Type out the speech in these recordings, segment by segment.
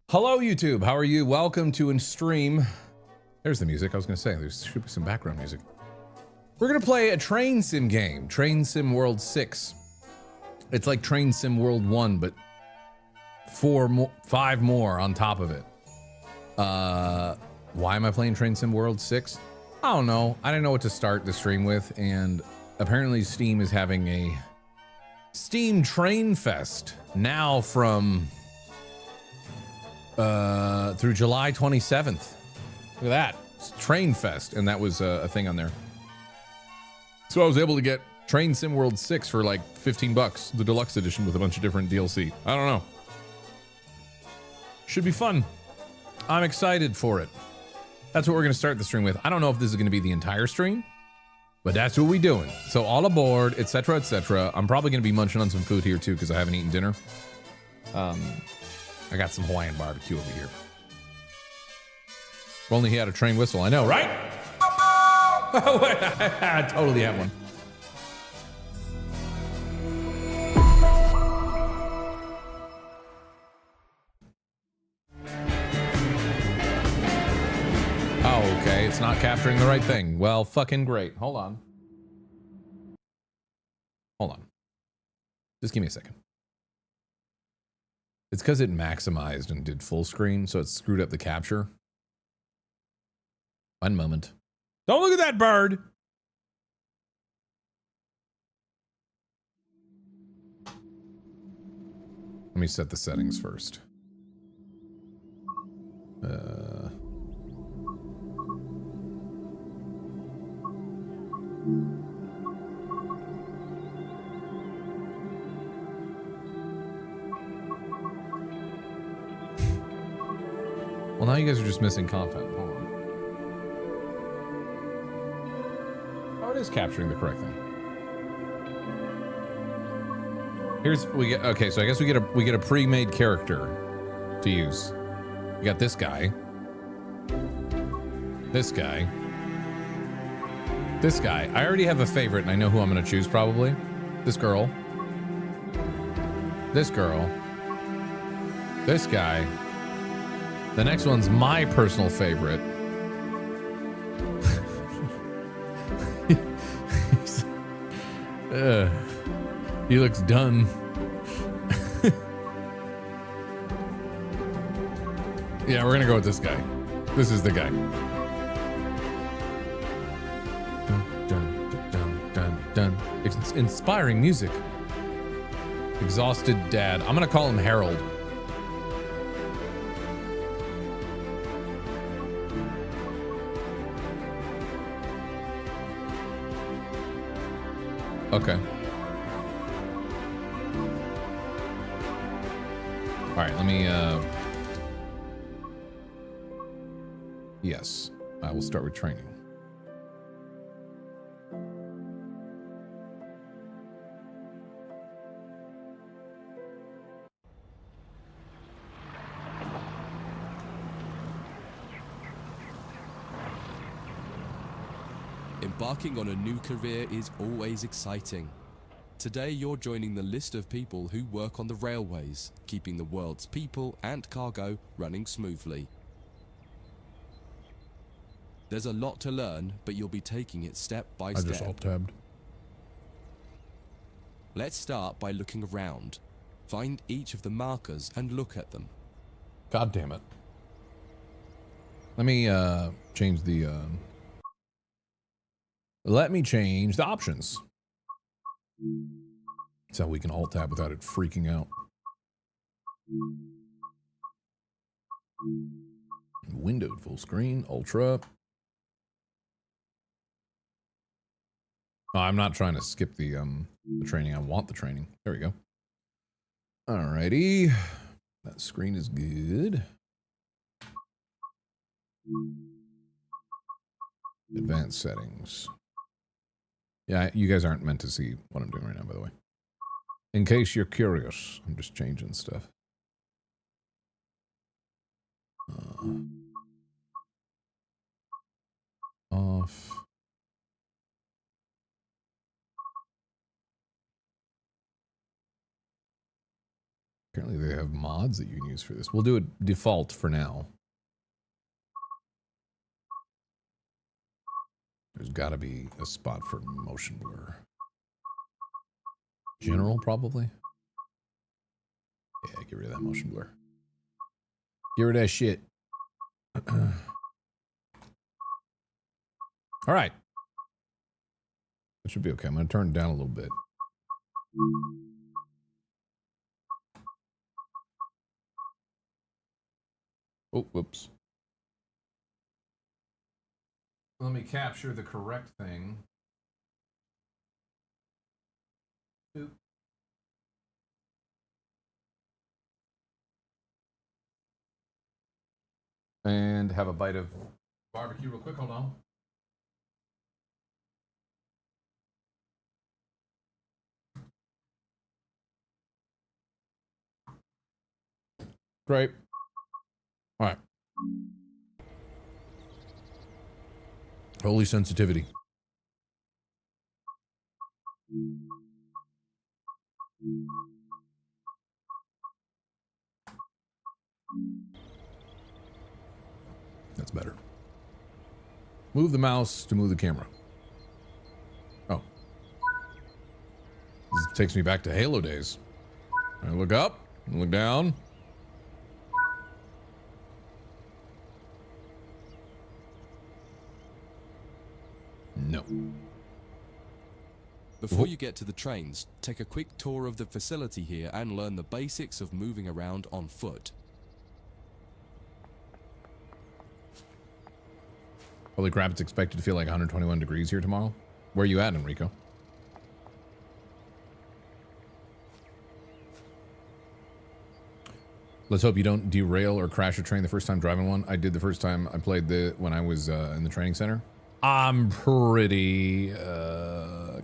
Hello, YouTube. How are you? Welcome to stream. There's the music. I was going to say, there should be some background music. We're going to play a train sim game, Train Sim World 6. It's like Train Sim World 1, but 5 more on top of it. Why am I playing Train Sim World 6? I don't know. I didn't know what to start the stream with, and apparently Steam is having a Steam Train Fest now from through July 27th. Look at that. It's Train Fest, and that was a thing on there. So I was able to get Train Sim World 6 for like 15 bucks, the deluxe edition with a bunch of different DLC. I don't know. Should be fun. I'm excited for it. That's what we're going to start the stream with. I don't know if this is going to be the entire stream, but that's what we're doing. So all aboard, etc., etc. I'm probably going to be munching on some food here too because I haven't eaten dinner. I got some Hawaiian barbecue over here. If only he had a train whistle. I know, right? I totally have one. Oh, okay. It's not capturing the right thing. Well, fucking great. Hold on. Hold on. Just give me a second. It's because it maximized and did full screen, so it screwed up the capture. One moment. Don't look at that bird! Let me set the settings first. Well, now you guys are just missing content. Hold on. Oh, it is capturing the correct thing. Okay, so I guess we get a pre-made character to use. We got this guy. This guy. This guy. I already have a favorite and I know who I'm gonna choose probably. This girl. This girl. This guy. The next one's my personal favorite. He looks done. Yeah, we're gonna go with this guy. This is the guy. Dun, dun, dun, dun, dun. It's inspiring music. Exhausted dad. I'm gonna call him Harold. Okay. All right, let me, yes, I will start with training. Embarking on a new career is always exciting. Today you're joining the list of people who work on the railways, keeping the world's people and cargo running smoothly. There's a lot to learn, but you'll be taking it step by step. I just alt-tabbed. Let's start by looking around. Find each of the markers and look at them. God damn it. Let me change the options. So we can alt tab without it freaking out. Windowed full screen, ultra. Oh, I'm not trying to skip the training. I want the training. There we go. Alrighty. That screen is good. Advanced settings. Yeah, you guys aren't meant to see what I'm doing right now, by the way. In case you're curious, I'm just changing stuff. Off. Apparently they have mods that you can use for this. We'll do it default for now. There's got to be a spot for motion blur. General, probably. Yeah, get rid of that motion blur. Get rid of that shit. All right. That should be okay. I'm going to turn it down a little bit. Oh, whoops. Let me capture the correct thing. Oop. And have a bite of barbecue real quick. Hold on. Great. All right. Holy sensitivity. That's better. Move the mouse to move the camera. Oh. This takes me back to Halo days. I look up, look down. No. Before you get to the trains, take a quick tour of the facility here and learn the basics of moving around on foot. Holy crap, it's expected to feel like 121 degrees here tomorrow. Where are you at, Enrico? Let's hope you don't derail or crash a train the first time driving one. I did the first time I played when I was in the training center. I'm pretty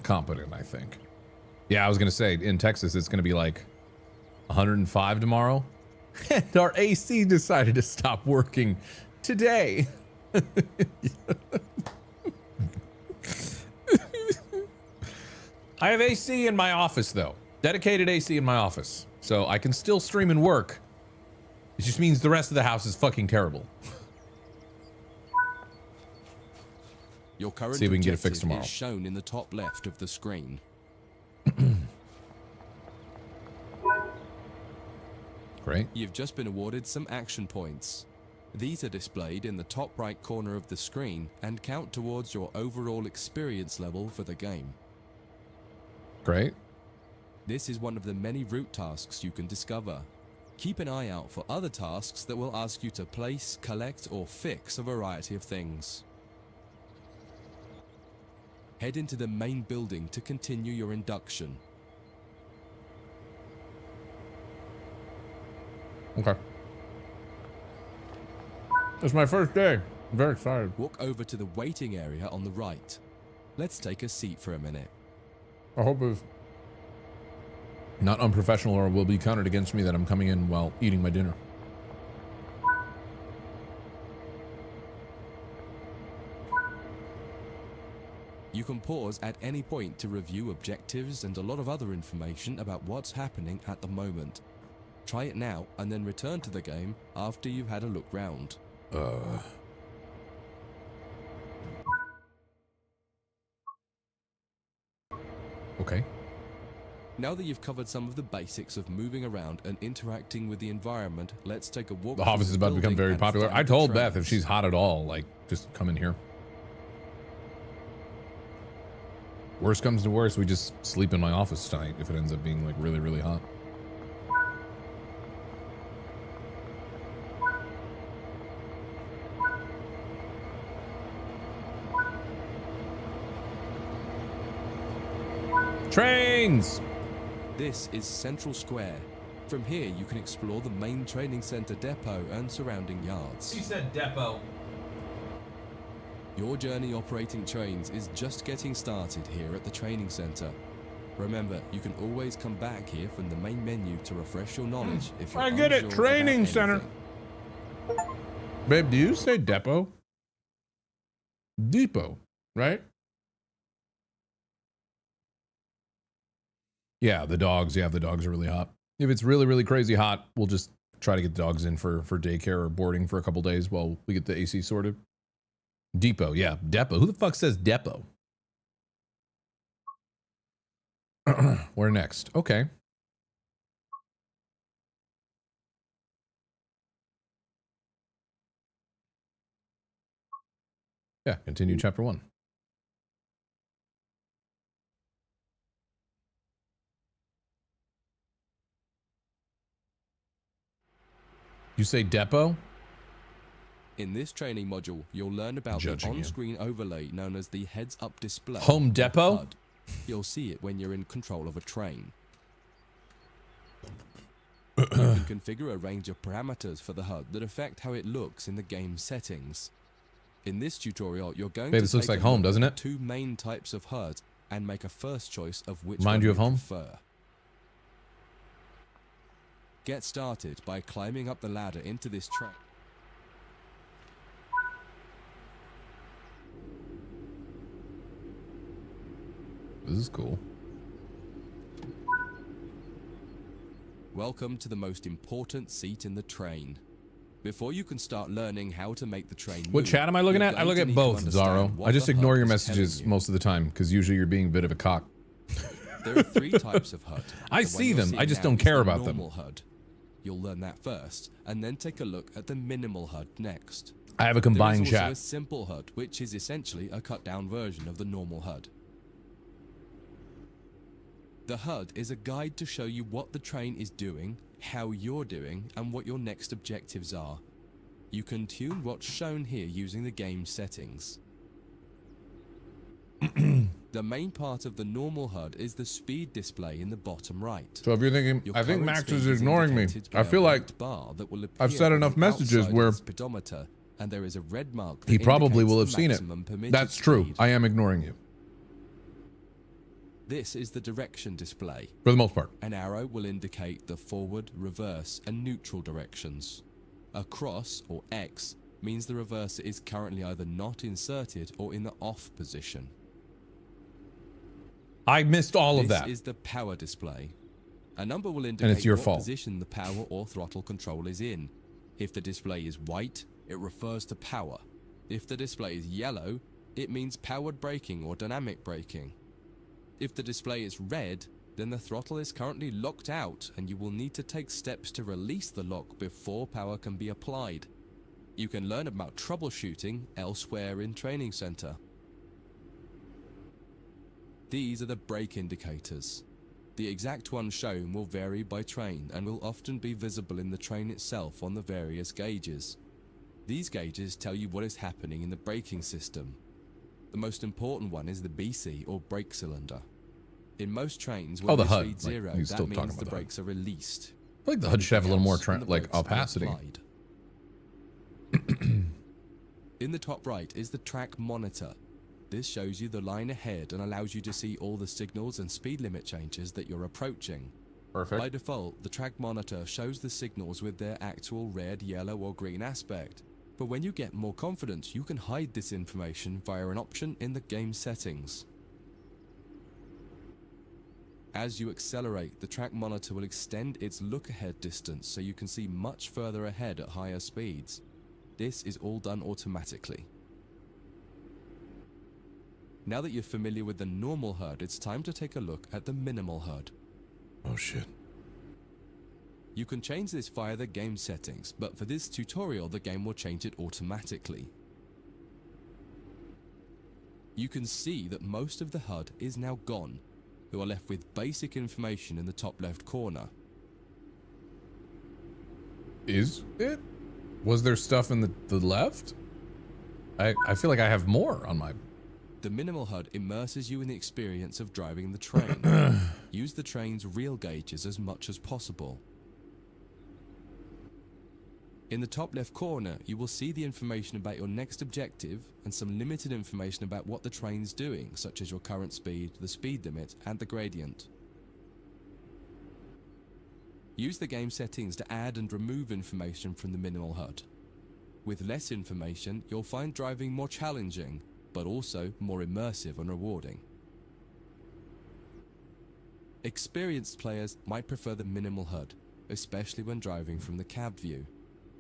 competent, I think. Yeah, I was going to say, in Texas, it's going to be like 105 tomorrow. And our AC decided to stop working today. I have AC in my office, though. Dedicated AC in my office. So I can still stream and work. It just means the rest of the house is fucking terrible. Your current See if we can get it fixed objective tomorrow. is shown in the top left of the screen. Great. You've just been awarded some action points. These are displayed in the top right corner of the screen and count towards your overall experience level for the game. Great. This is one of the many route tasks you can discover. Keep an eye out for other tasks that will ask you to place, collect, or fix a variety of things. Head into the main building to continue your induction. Okay. It's my first day. I'm very excited. Walk over to the waiting area on the right. Let's take a seat for a minute. I hope it's not unprofessional or will be counted against me that I'm coming in while eating my dinner. You can pause at any point to review objectives and a lot of other information about what's happening at the moment. Try it now and then return to the game after you've had a look round. Okay. Now that you've covered some of the basics of moving around and interacting with the environment, let's take a walk. The office is about to become very popular. I told Beth if she's hot at all, like, just come in here. Worst comes to worst, we just sleep in my office tonight if it ends up being like really, really hot. Trains! This is Central Square. From here, you can explore the main training center depot and surrounding yards. She said depot. Your journey operating trains is just getting started here at the training center. Remember, you can always come back here from the main menu to refresh your knowledge if you're I get it, unsure training about center. anything. Babe, do you say depot? Depot, right? Yeah, the dogs. Yeah, the dogs are really hot. If it's really, really crazy hot, we'll just try to get the dogs in for daycare or boarding for a couple days while we get the AC sorted. Depot, yeah. Depot. Who the fuck says depot? Where next? Okay. Yeah, continue chapter 1. You say depot? In this training module, you'll learn about the on-screen overlay known as the heads-up display. Home depot? HUD. You'll see it when you're in control of a train. You can configure a range of parameters for the HUD that affect how it looks in the game settings. In this tutorial, you're going to this looks like home, doesn't it? Two main types of HUD and make a first choice of which Mind one you of home? prefer. Get started by climbing up the ladder into this train. This is cool. Welcome to the most important seat in the train. Before you can start learning how to make the train move, What chat am I looking at? I look at both, Zaro. I just ignore your messages most of the time because usually you're being a bit of a cock. There are 3 types of HUD. I see them. I just don't care about them. Normal HUD. You'll learn that first, and then take a look at the minimal HUD next. I have a combined There is also chat. a simple HUD, which is essentially a cut-down version of the normal HUD. The HUD is a guide to show you what the train is doing, how you're doing, and what your next objectives are. You can tune what's shown here using the game settings. The main part of the normal HUD is the speed display in the bottom right. So if you're thinking, Your I think current Max speed is ignoring me. indicated by I a feel like white bar that will I've appear said on enough the messages outside of where the speedometer, and there is a red mark that he probably indicates will the have seen it. maximum permitted That's true. speed. I am ignoring you. This is the direction display. For the most part. An arrow will indicate the forward, reverse, and neutral directions. A cross, or X, means the reverser is currently either not inserted or in the off position. I missed all of that. This is the power display. A number will indicate it's your what fault. position the power or throttle control is in. If the display is white, it refers to power. If the display is yellow, it means powered braking or dynamic braking. If the display is red, then the throttle is currently locked out and you will need to take steps to release the lock before power can be applied. You can learn about troubleshooting elsewhere in Training Center. These are the brake indicators. The exact one shown will vary by train and will often be visible in the train itself on the various gauges. These gauges tell you what is happening in the braking system. The most important one is the BC, or brake cylinder. In most trains, when the this HUD, reads like, 0, he's still that talking means about the the HUD. brakes are released. I feel like the HUD should have a little more like brakes are opacity. applied. In the top right is the track monitor. This shows you the line ahead and allows you to see all the signals and speed limit changes that you're approaching. Perfect. By default, the track monitor shows the signals with their actual red, yellow, or green aspect. But when you get more confident, you can hide this information via an option in the game settings. As you accelerate, the track monitor will extend its look-ahead distance so you can see much further ahead at higher speeds. This is all done automatically. Now that you're familiar with the normal HUD, it's time to take a look at the minimal HUD. Oh shit. You can change this via the game settings, but for this tutorial, the game will change it automatically. You can see that most of the HUD is now gone. You are left with basic information in the top left corner. Is it? Was there stuff in the left? I feel like I have more on my... The minimal HUD immerses you in the experience of driving the train. Use the train's real gauges as much as possible. In the top left corner, you will see the information about your next objective and some limited information about what the train's doing, such as your current speed, the speed limit, and the gradient. Use the game settings to add and remove information from the minimal HUD. With less information, you'll find driving more challenging, but also more immersive and rewarding. Experienced players might prefer the minimal HUD, especially when driving from the cab view.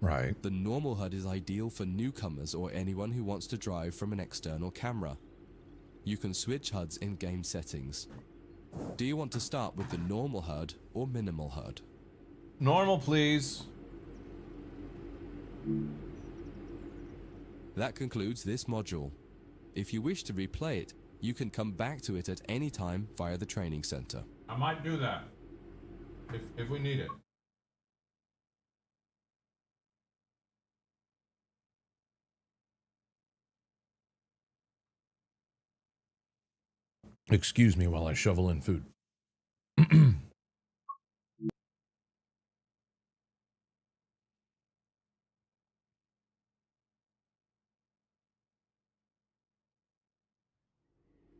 Right. The normal HUD is ideal for newcomers or anyone who wants to drive from an external camera. You can switch HUDs in game settings. Do you want to start with the normal HUD or minimal HUD? Normal, please. That concludes this module. If you wish to replay it, you can come back to it at any time via the training center. I might do that. If we need it. Excuse me while I shovel in food.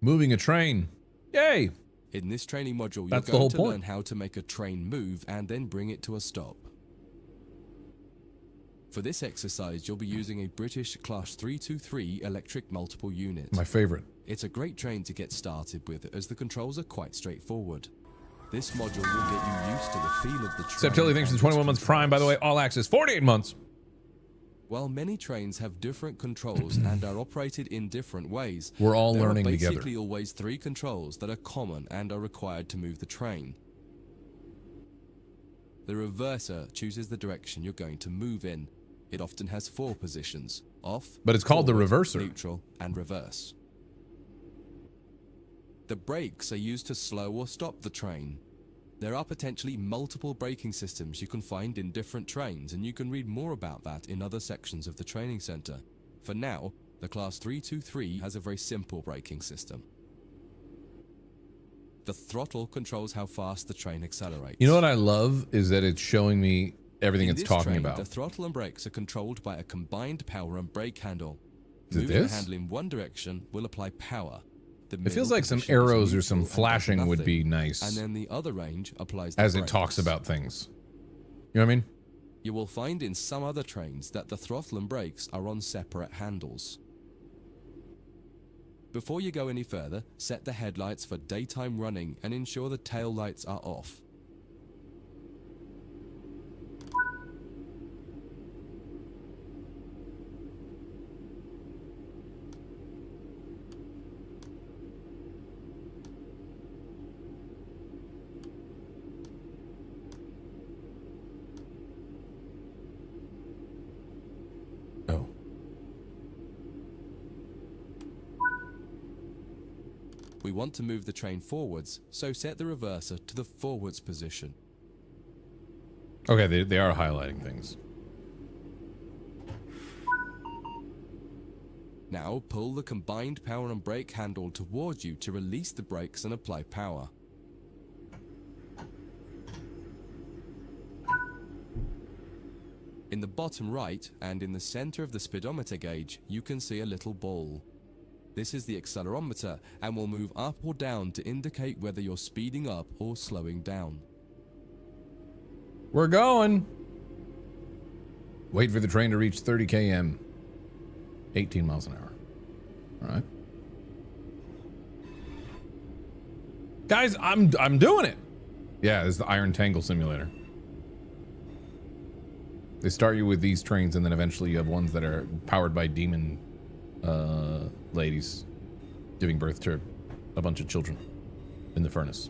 Moving a train. Yay! In this training module, That's the you're whole going to point. learn how to make a train move and then bring it to a stop. For this exercise, you'll be using a British Class 323 electric multiple unit. My favorite. It's a great train to get started with, as the controls are quite straightforward. This module will get you used to the feel of the train. Septilli, thanks for the 21 months Prime, by the way. All access, 48 months. While many trains have different controls and are operated in different ways, We're all there learning are together. basically always 3 controls that are common and are required to move the train. The reverser chooses the direction you're going to move in. It often has 4 positions: off, But it's called the forward, reverser. neutral, and reverse. The brakes are used to slow or stop the train. There are potentially multiple braking systems you can find in different trains, and you can read more about that in other sections of the training center. For now, the Class 323 has a very simple braking system. The throttle controls how fast the train accelerates. You know what I love is that it's showing me everything In it's this talking train, about. the throttle and brakes are controlled by a combined power and brake handle. Is it Moving the this? handle in one direction will apply power. The It feels middle like some position is arrows or neutral some and does flashing would be nothing. nice. And then the other range applies the As it brakes. talks about things. You know what I mean? You will find in some other trains that the throttle and brakes are on separate handles. Before you go any further, set the headlights for daytime running and ensure the tail lights are off. Oh. We want to move the train forwards, so set the reverser to the forwards position. Okay, they are highlighting things. Now pull the combined power and brake handle towards you to release the brakes and apply power. In the bottom right and in the center of the speedometer gauge, you can see a little ball. This is the accelerometer and will move up or down to indicate whether you're speeding up or slowing down. We're going. Wait for the train to reach 30 km. 18 miles an hour. All right. Guys, I'm doing it. Yeah, this is the Iron Tangle Simulator. They start you with these trains, and then eventually you have ones that are powered by demon ladies giving birth to a bunch of children in the furnace.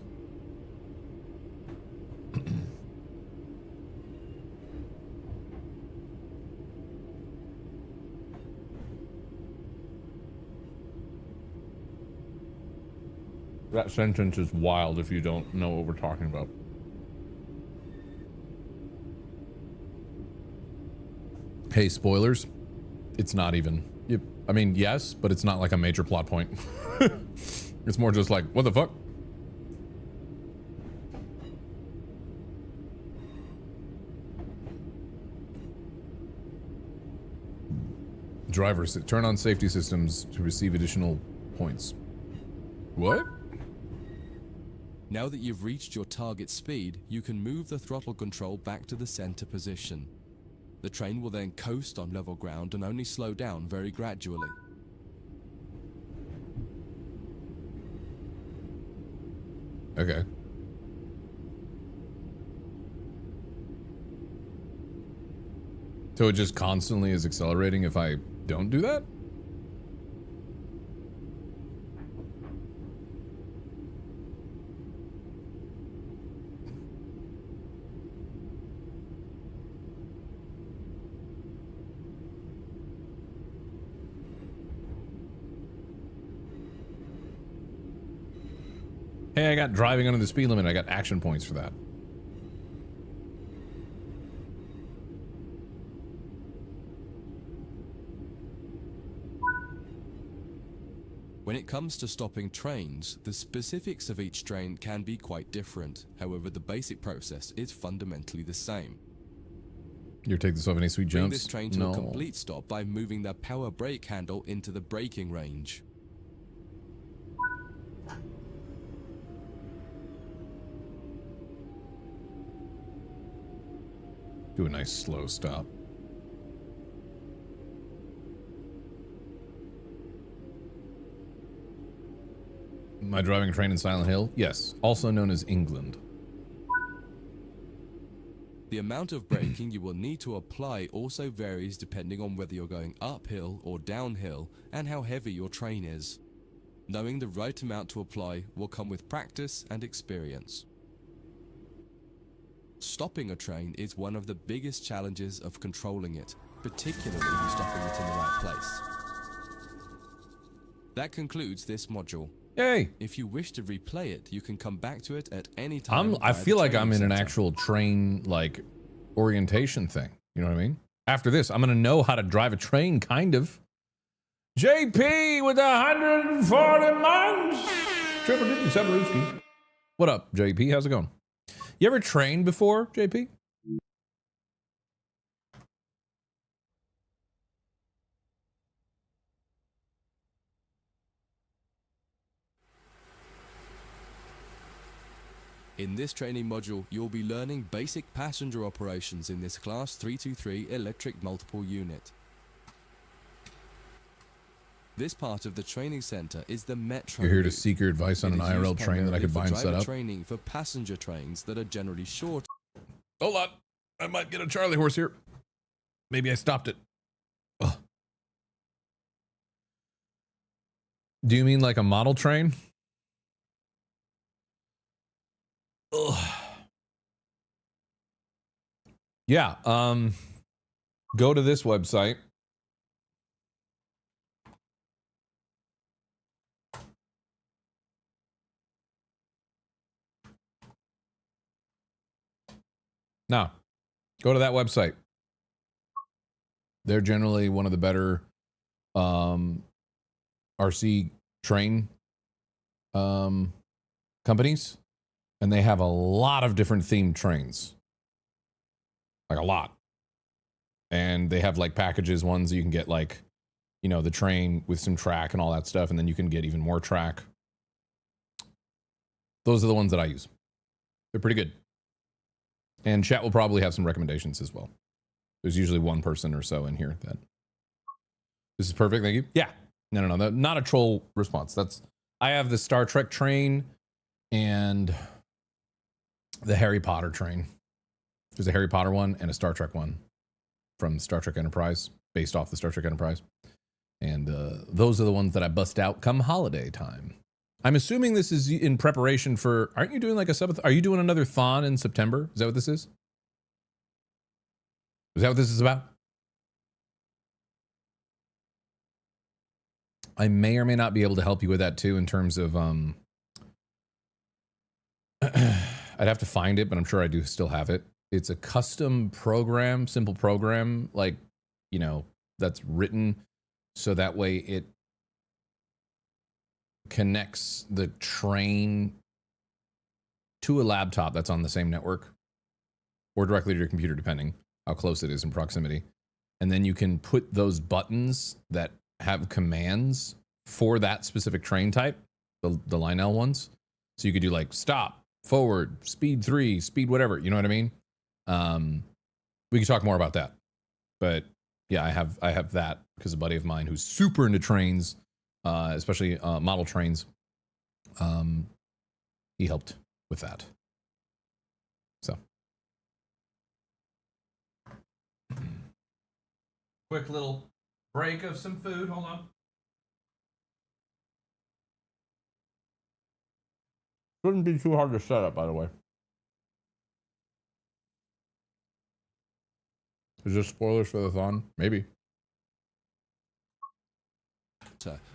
That sentence is wild if you don't know what we're talking about. Hey, spoilers. It's not even. I mean, yes, but it's not like a major plot point. It's more just like, what the fuck? Drivers, turn on safety systems to receive additional points. What? Now that you've reached your target speed, you can move the throttle control back to the center position. The train will then coast on level ground and only slow down very gradually. Okay. So it just constantly is accelerating if I don't do that? Hey, I got driving under the speed limit. I got action points for that. When it comes to stopping trains, the specifics of each train can be quite different. However, the basic process is fundamentally the same. You take this off any sweet Bring jumps? this train to a complete stop by moving the power brake handle into the braking range. Do a nice slow stop. Am I driving a train in Silent Hill? Yes, also known as England. The amount of braking you will need to apply also varies depending on whether you're going uphill or downhill and how heavy your train is. Knowing the right amount to apply will come with practice and experience. Stopping a train is one of the biggest challenges of controlling it, particularly stopping it in the right place. That concludes this module. Yay! If you wish to replay it, you can come back to it at any time. I feel like I'm in an center. actual train, like, orientation thing. You know what I mean? After this, I'm gonna know how to drive a train, kind of. JP with 140 miles. Triple digit Sabaruski. What up, JP? How's it going? You ever trained before, JP? In this training module, you'll be learning basic passenger operations in this Class 323 electric multiple unit. This part of the training center is the Metro. You're here to route. seek your advice on It an is used IRL train that I could buy and primarily for set driver up. training for passenger trains that are generally short. Hold on. I might get a Charlie horse here. Maybe I stopped it. Ugh. Do you mean like a model train? Ugh. Yeah, go to this website. Now, go to that website. They're generally one of the better RC train companies, and they have a lot of different themed trains. Like a lot. And they have like packages, ones you can get like, you know, the train with some track and all that stuff, and then you can get even more track. Those are the ones that I use. They're pretty good. And chat will probably have some recommendations as well. There's usually one person or so in here that this is perfect. Thank you. Yeah. No. Not a troll response. I have the Star Trek train and the Harry Potter train. There's a Harry Potter one and a Star Trek one from Star Trek Enterprise, based off the Star Trek Enterprise. And those are the ones that I bust out come holiday time. I'm assuming this is in preparation for, aren't you doing like a are you doing another Thon in September? Is that what this is? Is that what this is about? I may or may not be able to help you with that too, in terms of, I'd have to find it, but I'm sure I do still have it. It's a custom program, simple program, like, you know, that's written so that way it connects the train to a laptop that's on the same network or directly to your computer, depending how close it is in proximity. And then you can put those buttons that have commands for that specific train type, the Lionel ones. So you could do like stop, forward, speed 3, speed whatever, you know what I mean? We could talk more about that. But yeah, I have that because a buddy of mine who's super into trains, especially model trains, he helped with that. So Quick little break of some food. Hold on. Shouldn't be too hard to set up, by the way. Is this spoilers for the thon? Maybe.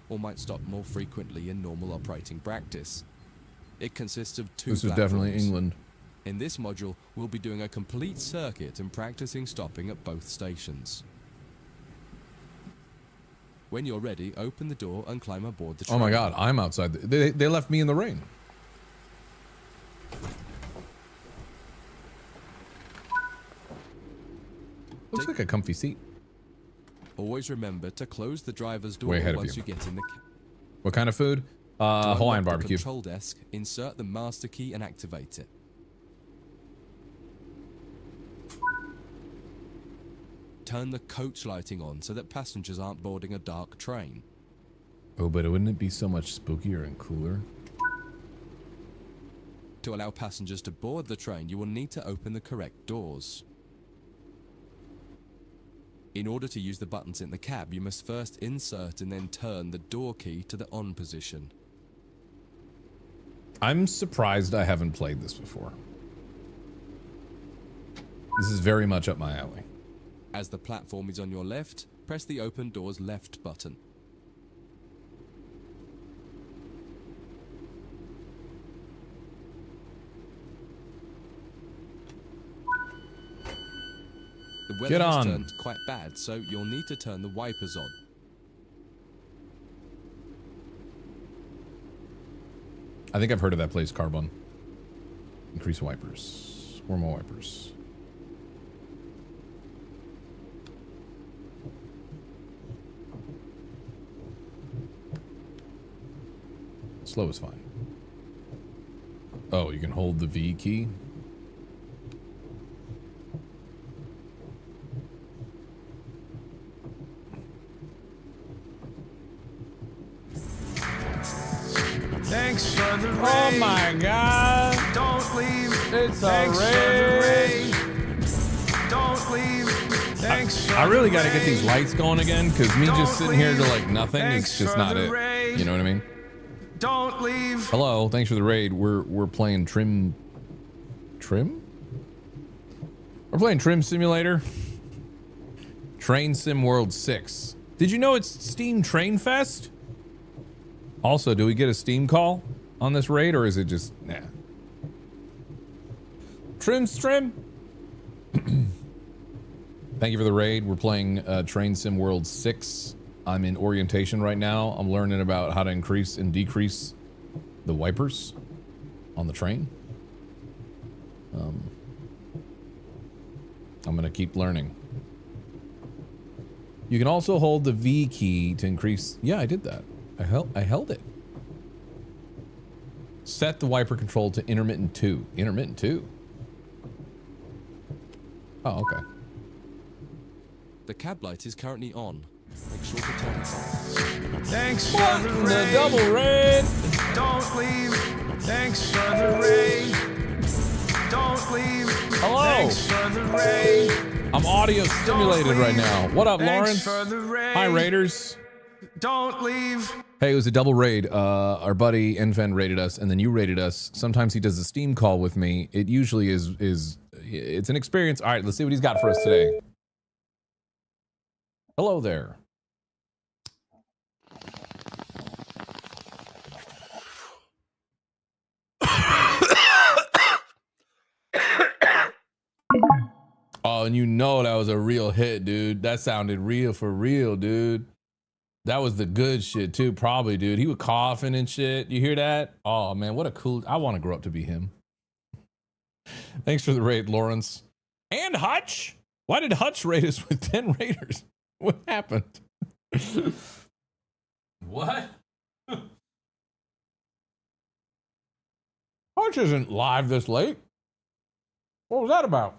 Or might stop more frequently in normal operating practice. It consists of two This is platforms. definitely England. In this module, we'll be doing a complete circuit and practicing stopping at both stations. When you're ready, open the door and climb aboard the train. Oh my god, I'm outside. They left me in the rain. Looks like a comfy seat. Always remember to close the driver's door Way ahead of once you. you get in the cab. What kind of food? To unlock Hawaiian the barbecue. control desk, insert the master key and activate it. Turn the coach lighting on so that passengers aren't boarding a dark train. Oh, but wouldn't it be so much spookier and cooler? To allow passengers to board the train, you will need to open the correct doors. In order to use the buttons in the cab, you must first insert and then turn the door key to the on position. I'm surprised I haven't played this before. This is very much up my alley. As the platform is on your left, press the open doors left button. The weather Get has on. turned quite bad, so you'll need to turn the wipers on. I think I've heard of that place, Carbon. Increase wipers. Or more wipers. Slow is fine. Oh, you can hold the V key? Thanks for the raid. Oh my god! Don't leave. It's Thanks a for the raid! raid. Don't leave. Thanks for I really the gotta get these raid. lights going again, because me just sitting here to like nothing is Thanks just for not the it. raid. You know what I mean? Don't leave. Hello, thanks for the raid. We're playing Trim? We're playing Trim Simulator. Train Sim World 6. Did you know it's Steam Train Fest? Also, do we get a Steam call on this raid, or is it just nah? Trim. Thank you for the raid. We're playing Train Sim World 6. I'm in orientation right now. I'm learning about how to increase and decrease the wipers on the train. I'm gonna keep learning. You can also hold the V key to increase. Yeah, I did that. I held it. Set the wiper control to intermittent 2. Intermittent 2? Oh, okay. The cab light is currently on. Make sure to turn it off. Thanks for the The raid. double raid! Don't leave. Thanks for the raid. Don't leave. Hello. Thanks for the raid. I'm audio stimulated right now. What up, Thanks Lawrence? for the raid. Hi, Raiders. Don't leave. Hey, it was a double raid. Our buddy Enfen raided us, and then you raided us. Sometimes he does a Steam call with me. It usually is it's an experience. All right, let's see what he's got for us today. Hello there. Oh, and you know that was a real hit, dude. That sounded real for real, dude. That was the good shit too, probably, dude. He was coughing and shit. You hear that? Oh man, what a cool. I want to grow up to be him. Thanks for the raid, Lawrence. And Hutch. Why did Hutch raid us with 10 raiders? What happened? What? Hutch isn't live this late. What was that about?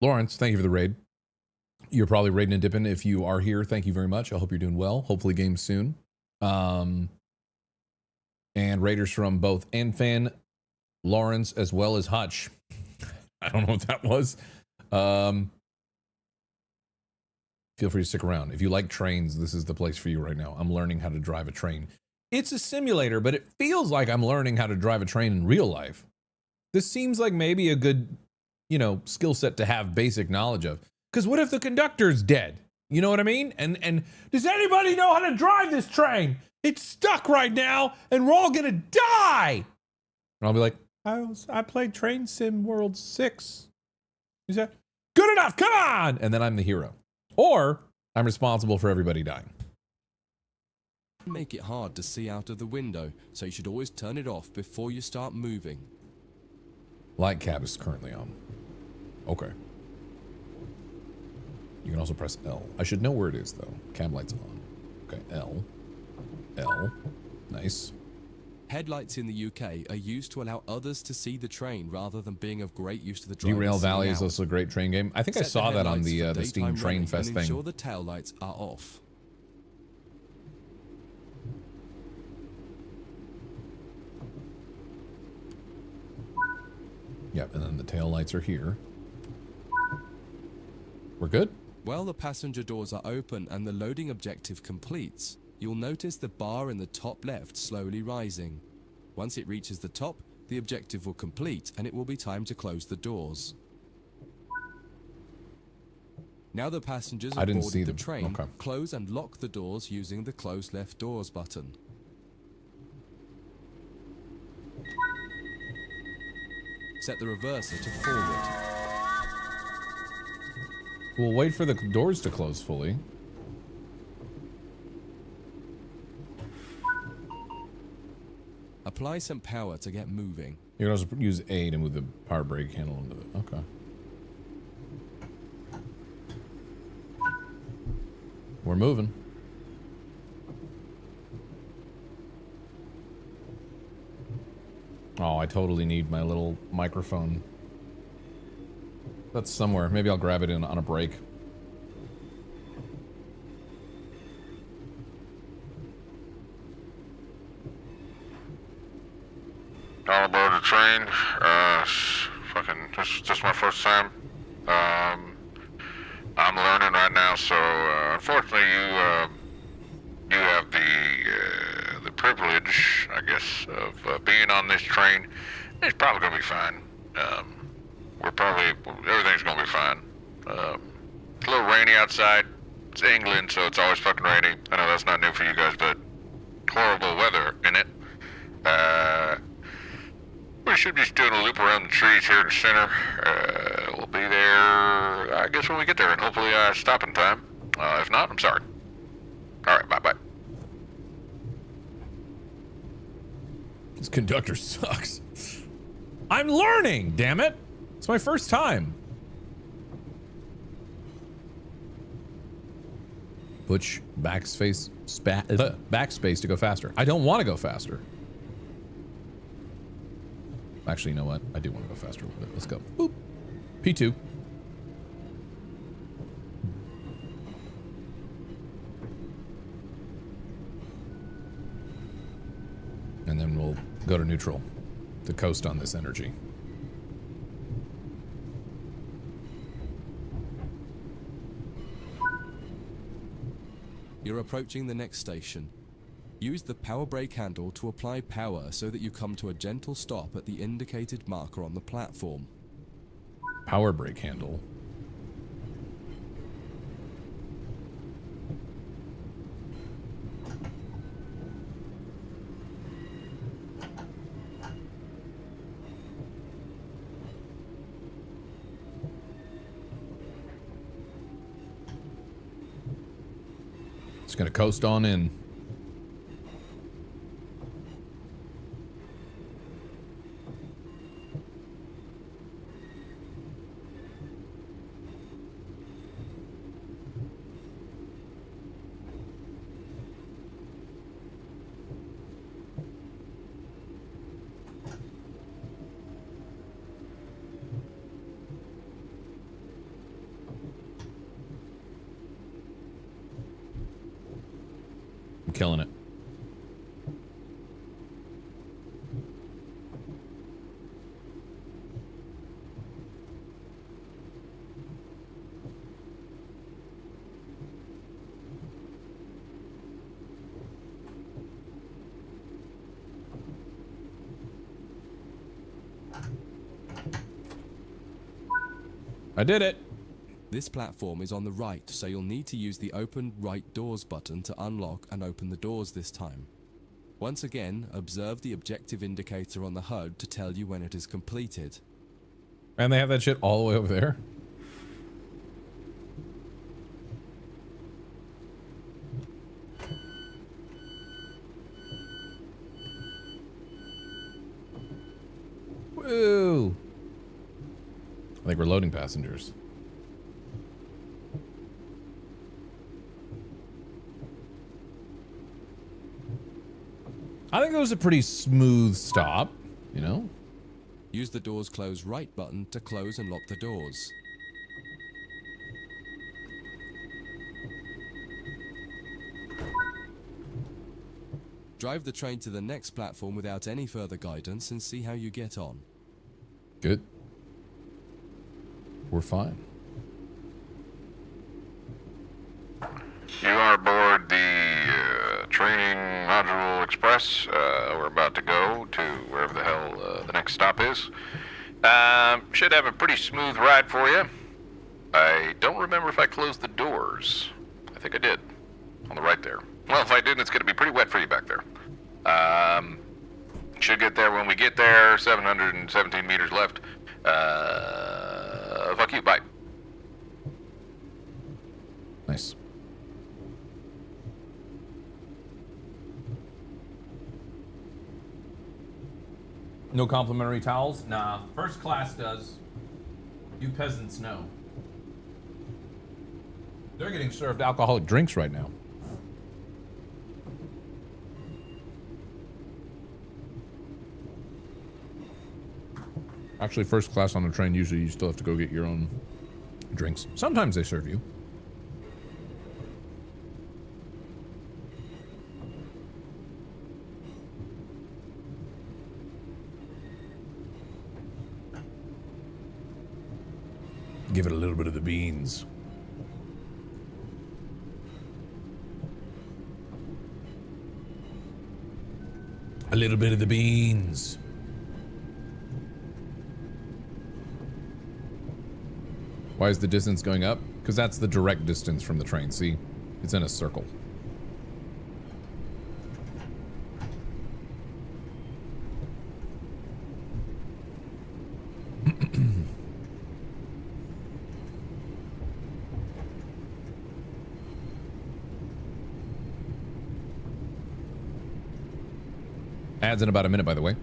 Lawrence, thank you for the raid. You're probably raiding and dipping. If you are here, thank you very much. I hope you're doing well. Hopefully game soon. And raiders from both Enfan, Lawrence, as well as Hutch. I don't know what that was. Feel free to stick around. If you like trains, this is the place for you right now. I'm learning how to drive a train. It's a simulator, but it feels like I'm learning how to drive a train in real life. This seems like maybe a good, you know, skill set to have basic knowledge of. Because what if the conductor's dead? You know what I mean? And does anybody know how to drive this train? It's stuck right now, and we're all gonna die. And I'll be like, I played Train Sim World 6. Is that good enough? Come on! And then I'm the hero. Or I'm responsible for everybody dying. Make it hard to see out of the window, so you should always turn it off before you start moving. Light cab is currently on. Okay. You can also press L. I should know where it is, though. Cab light's on. Okay, L. L. Nice. Headlights in the UK are used to allow others to see the train rather than being of great use to the driver. Derail Valley is out. also a great train game. I think I Set saw that on headlights the for Steam daytime Train running Fest and thing. ensure the taillights are off. Yep, and then the tail lights are here. We're good? While the passenger doors are open and the loading objective completes, you'll notice the bar in the top left slowly rising. Once it reaches the top, the objective will complete and it will be time to close the doors. Now the passengers have boarded the train, okay. close and lock the doors using the close left doors button. Set the reverser to forward. We'll wait for the doors to close fully. Apply some power to get moving. You can also use A to move the power brake handle into it. Okay. We're moving. Oh, I totally need my little microphone. That's somewhere. Maybe I'll grab it in on a break. All aboard the train. Fucking, this is my first time. I'm learning right now, so unfortunately, you have the privilege, I guess, of being on this train. It's probably gonna be fine. Everything's gonna be fine. It's a little rainy outside. It's England, so it's always fucking rainy. I know that's not new for you guys, but horrible weather in it. We should be just doing a loop around the trees here in the center. We'll be there, I guess, when we get there, and hopefully stop in time. If not, I'm sorry. All right, bye-bye. This conductor sucks. I'm learning, damn it. It's my first time. Push backspace to go faster. I don't want to go faster. Actually, you know what? I do want to go faster a little bit. Let's go. Boop. P2. And then we'll go to neutral to coast on this energy. You're approaching the next station. Use the power brake handle to apply power so that you come to a gentle stop at the indicated marker on the platform. Power brake handle. It's gonna coast on in. Killing it. I did it. This platform is on the right, so you'll need to use the open right doors button to unlock and open the doors this time. Once again, observe the objective indicator on the HUD to tell you when it is completed. And they have that shit all the way over there. Woo! I think we're loading passengers. I think it was a pretty smooth stop, you know? Use the doors close right button to close and lock the doors. Drive the train to the next platform without any further guidance and see how you get on. Good. We're fine. You are aboard the Training Module Express. We're about to go to wherever the hell the next stop is. Should have a pretty smooth ride for you. I don't remember if I closed the doors. I think I did. On the right there. Well, if I didn't, it's going to be pretty wet for you back there. Should get there when we get there. 717 meters left. Fuck you. Bye. Nice. No complimentary towels? Nah, first class does. You peasants know. They're getting served alcoholic drinks right now. Actually, first class on the train, usually you still have to go get your own drinks. Sometimes they serve you. Give it a little bit of the beans. A little bit of the beans. Why is the distance going up? Because that's the direct distance from the train. See? It's in a circle. Ads in about a minute, by the way.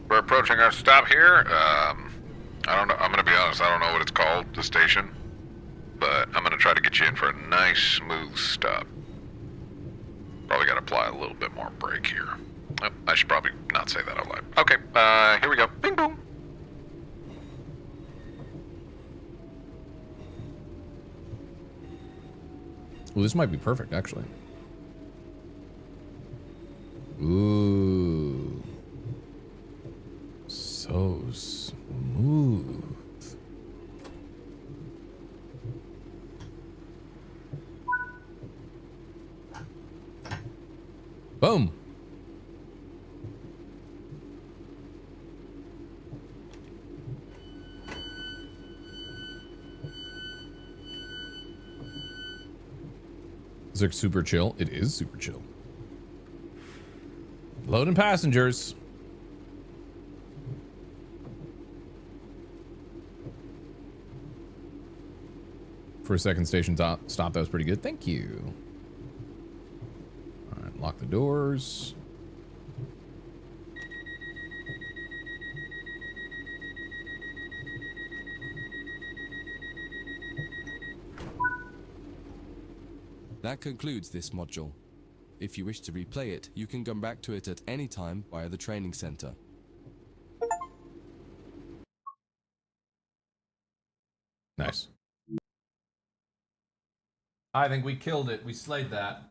We're approaching our stop here. I don't know. I'm going to be honest. I don't know what it's called, the station. But I'm going to try to get you in for a nice, smooth stop. Probably got to apply a little bit more brake here. Oh, I should probably not say that out loud. Okay, here we go. Bing boom. Well, this might be perfect, actually. Ooh. So smooth. Boom. Is it super chill? It is super chill. Loading passengers. For a second station stop, that was pretty good. Thank you. All right, lock the doors. That concludes this module. If you wish to replay it, you can come back to it at any time via the training center. Nice. I think we killed it. We slayed that.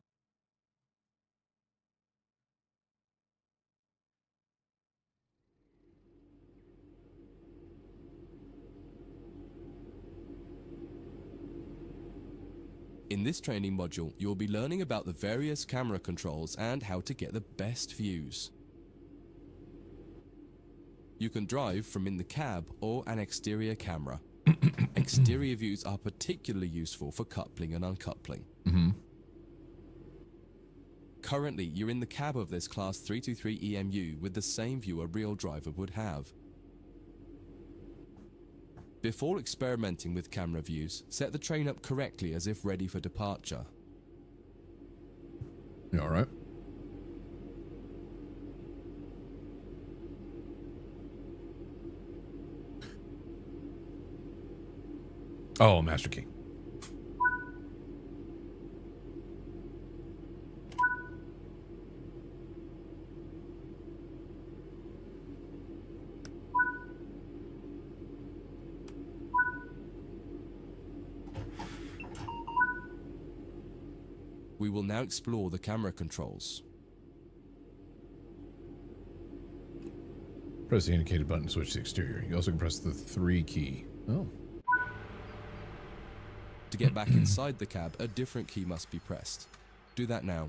In this training module, you'll be learning about the various camera controls and how to get the best views. You can drive from in the cab or an exterior camera. Exterior views are particularly useful for coupling and uncoupling. Currently, you're in the cab of this Class 323 EMU with the same view a real driver would have. Before experimenting with camera views, set the train up correctly as if ready for departure. You all right? Oh, master key. We will now explore the camera controls. Press the indicated button to switch to exterior. You also can press the 3 key. Oh. To get back inside the cab, a different key must be pressed. Do that now.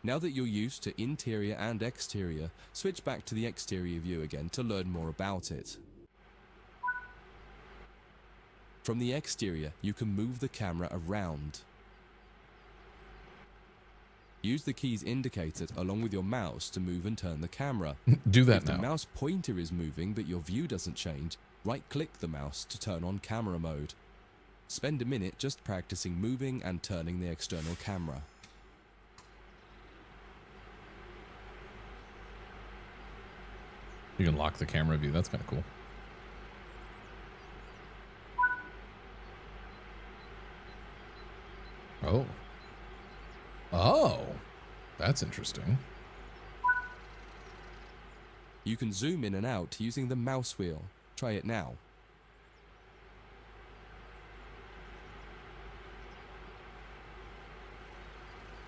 Now that you're used to interior and exterior, switch back to the exterior view again to learn more about it. From the exterior, you can move the camera around. Use the keys indicated along with your mouse to move and turn the camera. Do that If now. the mouse pointer is moving but your view doesn't change, right-click the mouse to turn on camera mode. Spend a minute just practicing moving and turning the external camera. You can lock the camera view. That's kind of cool. Oh. Oh. That's interesting. You can zoom in and out using the mouse wheel. Try it now.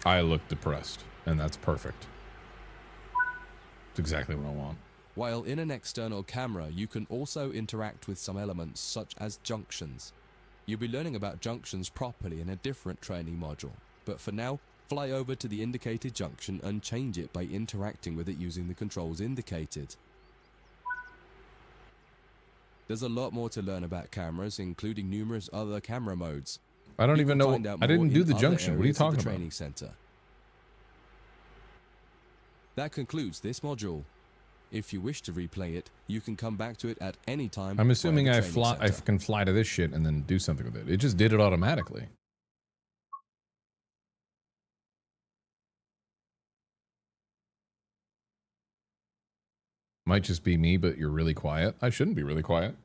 I look depressed, and that's perfect. It's exactly what I want. While in an external camera, you can also interact with some elements such as junctions. You'll be learning about junctions properly in a different training module, but for now, fly over to the indicated junction and change it by interacting with it using the controls indicated. There's a lot more to learn about cameras, including numerous other camera modes. I don't You even can know. find out I didn't more do in the other junction. What are you areas of the talking about? training center. That concludes this module. If you wish to replay it, you can come back to it at any time. I'm via assuming the I training fly. I center. can fly to this shit and then do something with it. It just did it automatically. Might just be me, but you're really quiet. I shouldn't be really quiet.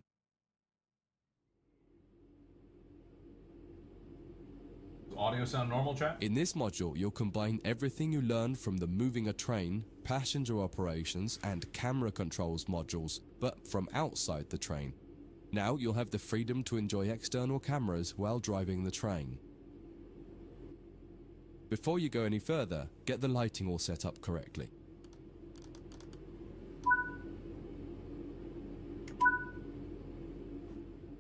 Audio sound normal, chat? In this module, you'll combine everything you learned from the moving a train, passenger operations, and camera controls modules, but from outside the train. Now you'll have the freedom to enjoy external cameras while driving the train. Before you go any further, get the lighting all set up correctly.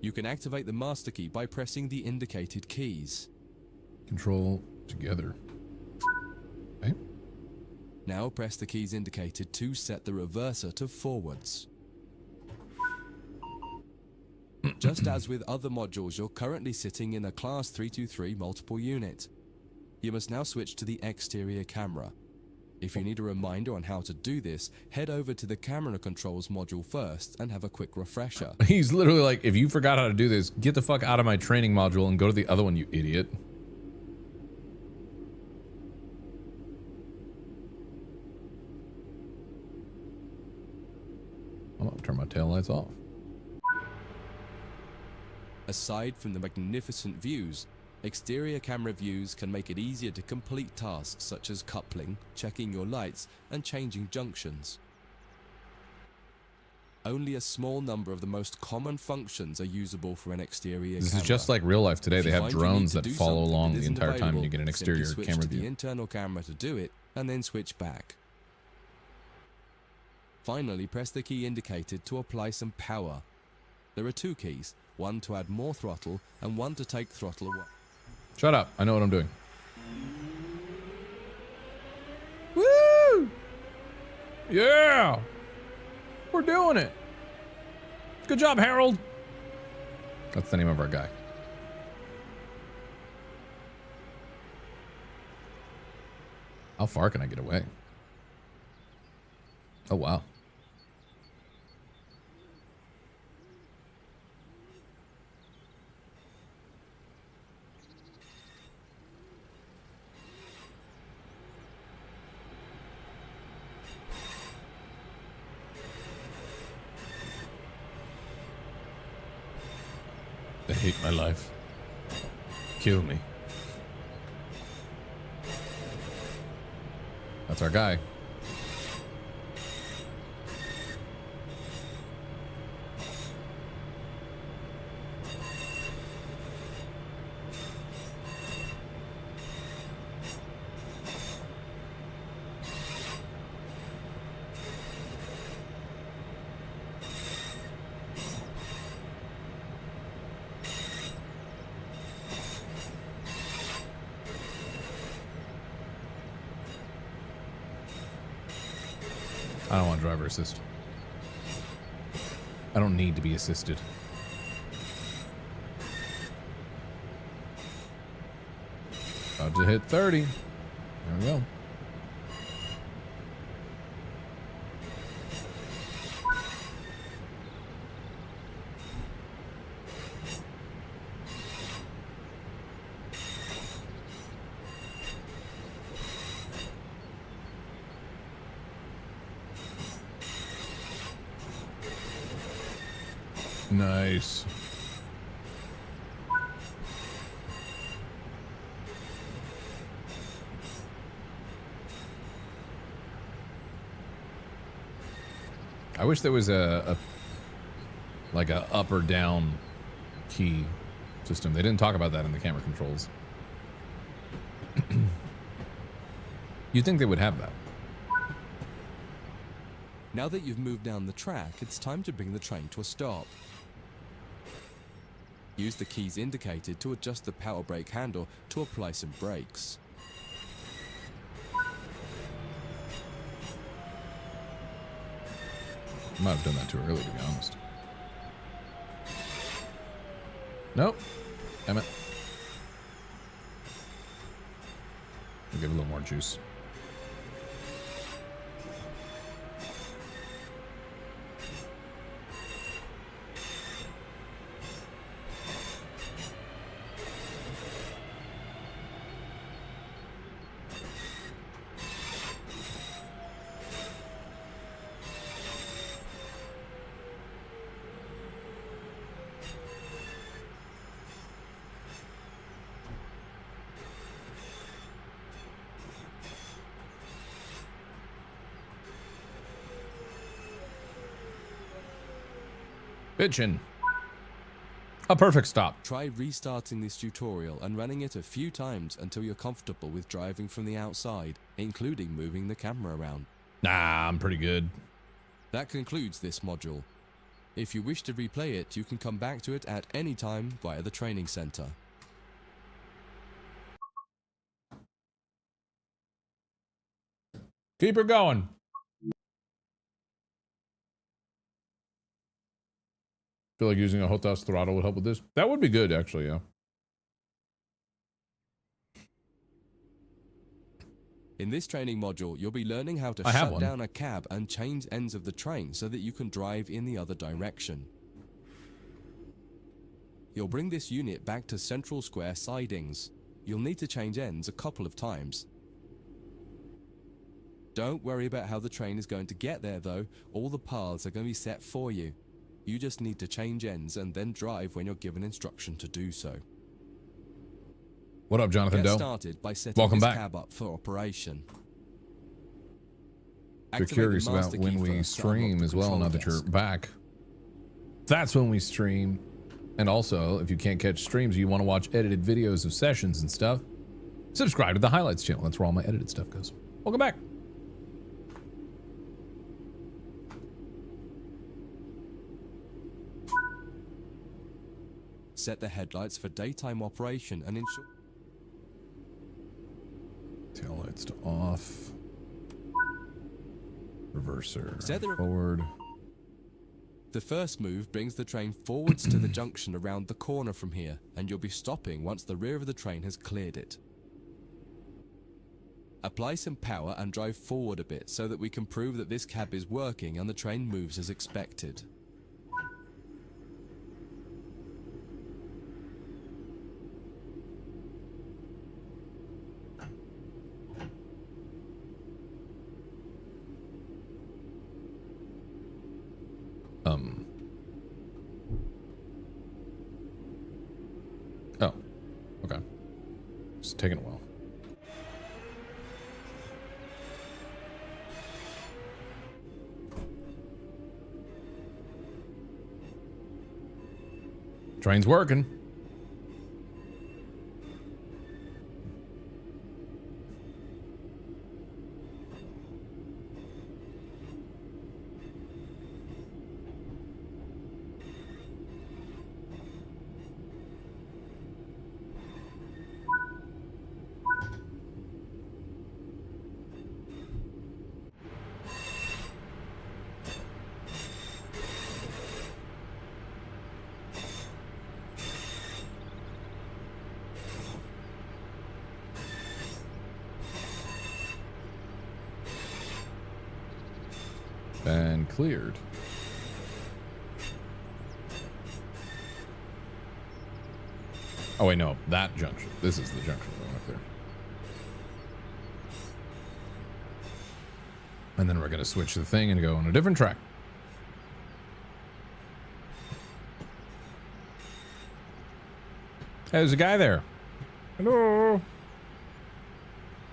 You can activate the master key by pressing the indicated keys. Control together. Okay. Now press the keys indicated to set the reverser to forwards. Just as with other modules, you're currently sitting in a Class 323 multiple unit. You must now switch to the exterior camera. If you need a reminder on how to do this, head over to the camera controls module first and have a quick refresher. He's literally like, if you forgot how to do this, get the fuck out of my training module and go to the other one, you idiot. I'm gonna turn my taillights off. Aside from the magnificent views, exterior camera views can make it easier to complete tasks such as coupling, checking your lights, and changing junctions. Only a small number of the most common functions are usable for an exterior This camera. is just like real life today. If They you have find you need drones to that do follow something along that the isn't entire time available, you get an simply exterior switch camera to the view. internal camera to do it, and then switch back. Finally, press the key indicated to apply some power. There are two keys, one to add more throttle, and one to take throttle away. Shut up. I know what I'm doing. Woo! Yeah! We're doing it. Good job, Harold. That's the name of our guy. How far can I get away? Oh, wow. I hate my life. Kill me. That's our guy. I don't want driver assist. I don't need to be assisted. About to hit 30. There we go. Nice. I wish there was like a up or down key system. They didn't talk about that in the camera controls. You'd think they would have that. Now that you've moved down the track, it's time to bring the train to a stop. Use the keys indicated to adjust the power brake handle to apply some brakes. I might have done that too early, to be honest. Nope. Damn it. We'll give it a little more juice. Bitchin'. A perfect stop. Try restarting this tutorial and running it a few times until you're comfortable with driving from the outside, including moving the camera around. Nah, I'm pretty good. That concludes this module. If you wish to replay it, you can come back to it at any time via the training center. Keep her going. Feel like using a Hotas throttle would help with this. That would be good, actually, yeah. In this training module, you'll be learning how to I have shut one. down a cab and change ends of the train so that you can drive in the other direction. You'll bring this unit back to central square sidings. You'll need to change ends a couple of times. Don't worry about how the train is going to get there though, all the paths are going to be set for you. You just need to change ends and then drive when you're given instruction to do so. What up, Jonathan Get Doe? started by setting Welcome this back. cab up for operation. If you're Activate the curious about master key when we first to unlock stream the as well, control now that you're desk. back. That's when we stream. And also, if you can't catch streams, you want to watch edited videos of sessions and stuff, subscribe to the highlights channel. That's where all my edited stuff goes. Welcome back. Set the headlights for daytime operation and ensure... Tail lights to off. Reverser. Set the Forward. The first move brings the train forwards to the junction around the corner from here, and you'll be stopping once the rear of the train has cleared it. Apply some power and drive forward a bit so that we can prove that this cab is working and the train moves as expected. Oh, okay. It's taking a while. Train's working. And cleared. Oh wait, no, that junction. This is the junction we want to clear. And then we're going to switch the thing and go on a different track. Hey, there's a guy there. Hello.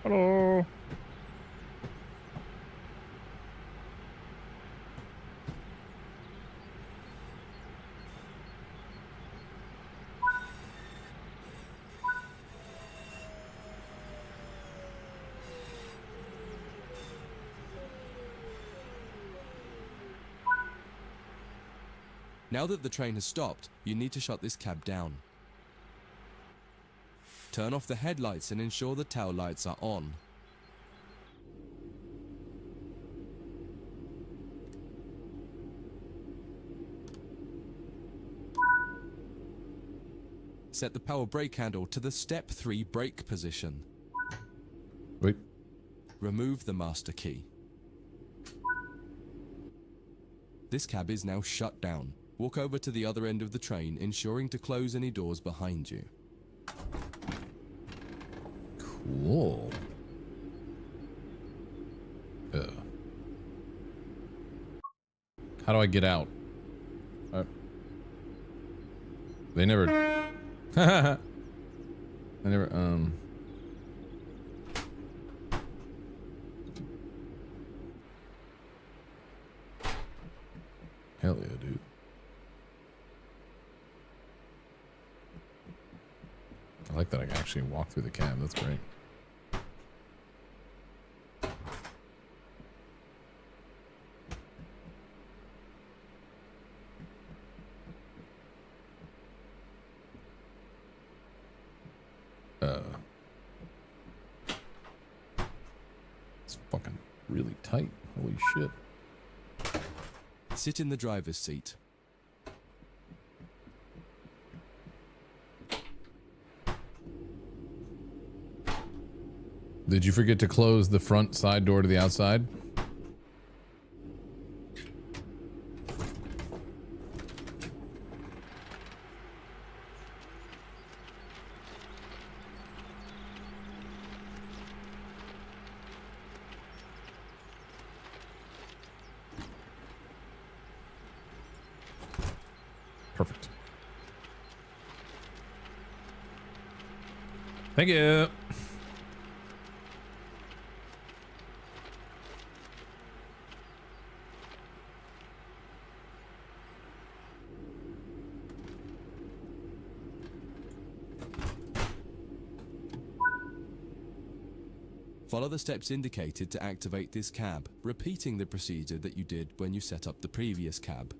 Hello. Now that the train has stopped, you need to shut this cab down. Turn off the headlights and ensure the tail lights are on. Set the power brake handle to the step 3 brake position. Wait. Remove the master key. This cab is now shut down. Walk over to the other end of the train, ensuring to close any doors behind you. Cool. How do I get out? They never... I never, Hell yeah, dude. I like that I can actually walk through the cab. That's great. It's fucking really tight. Holy shit. Sit in the driver's seat. Did you forget to close the front side door to the outside? Perfect. Thank you. Follow the steps indicated to activate this cab, repeating the procedure that you did when you set up the previous cab.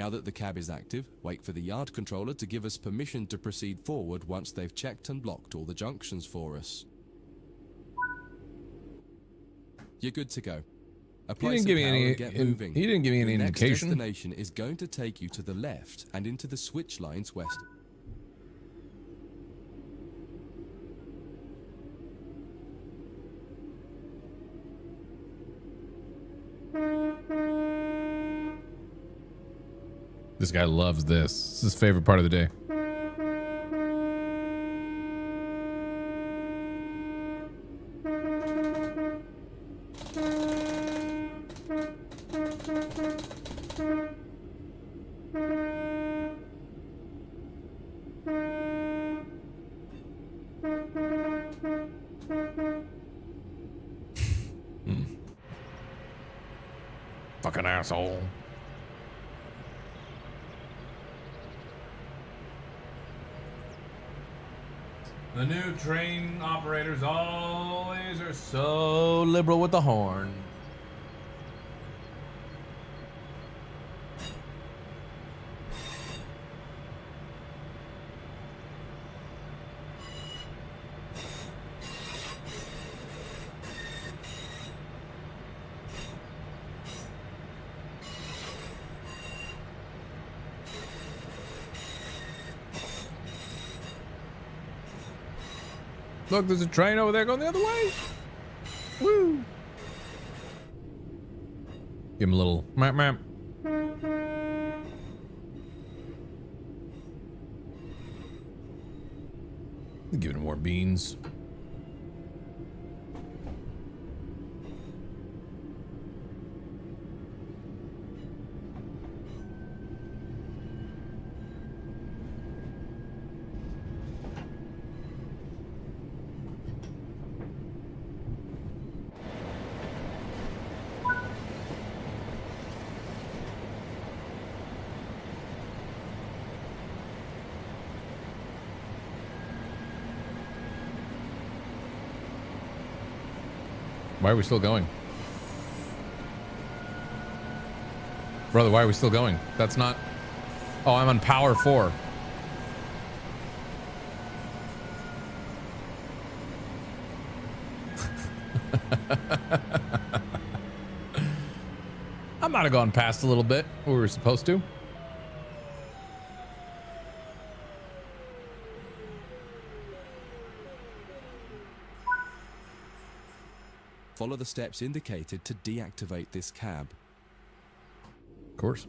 Now that the cab is active, wait for the yard controller to give us permission to proceed forward once they've checked and blocked all the junctions for us. You're good to go. Apply He didn't some give me power any. and get moving. He didn't give me any Your next indication. destination is going to take you to the left and into the switch lines west. This guy loves this. This is his favorite part of the day. Fucking asshole. The new train operators always are so liberal with the horn. Look, there's a train over there going the other way. Woo! Give him a little map map. Give him more beans. Why are we still going? Brother, why are we still going? That's not... Oh, I'm on power 4. I might have gone past a little bit where we were supposed to. Follow the steps indicated to deactivate this cab. Of course.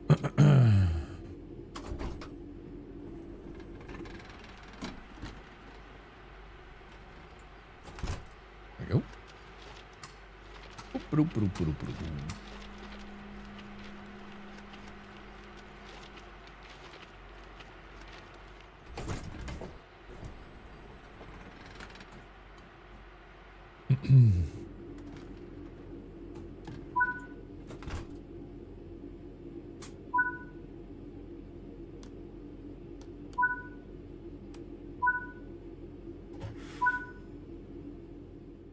There we go.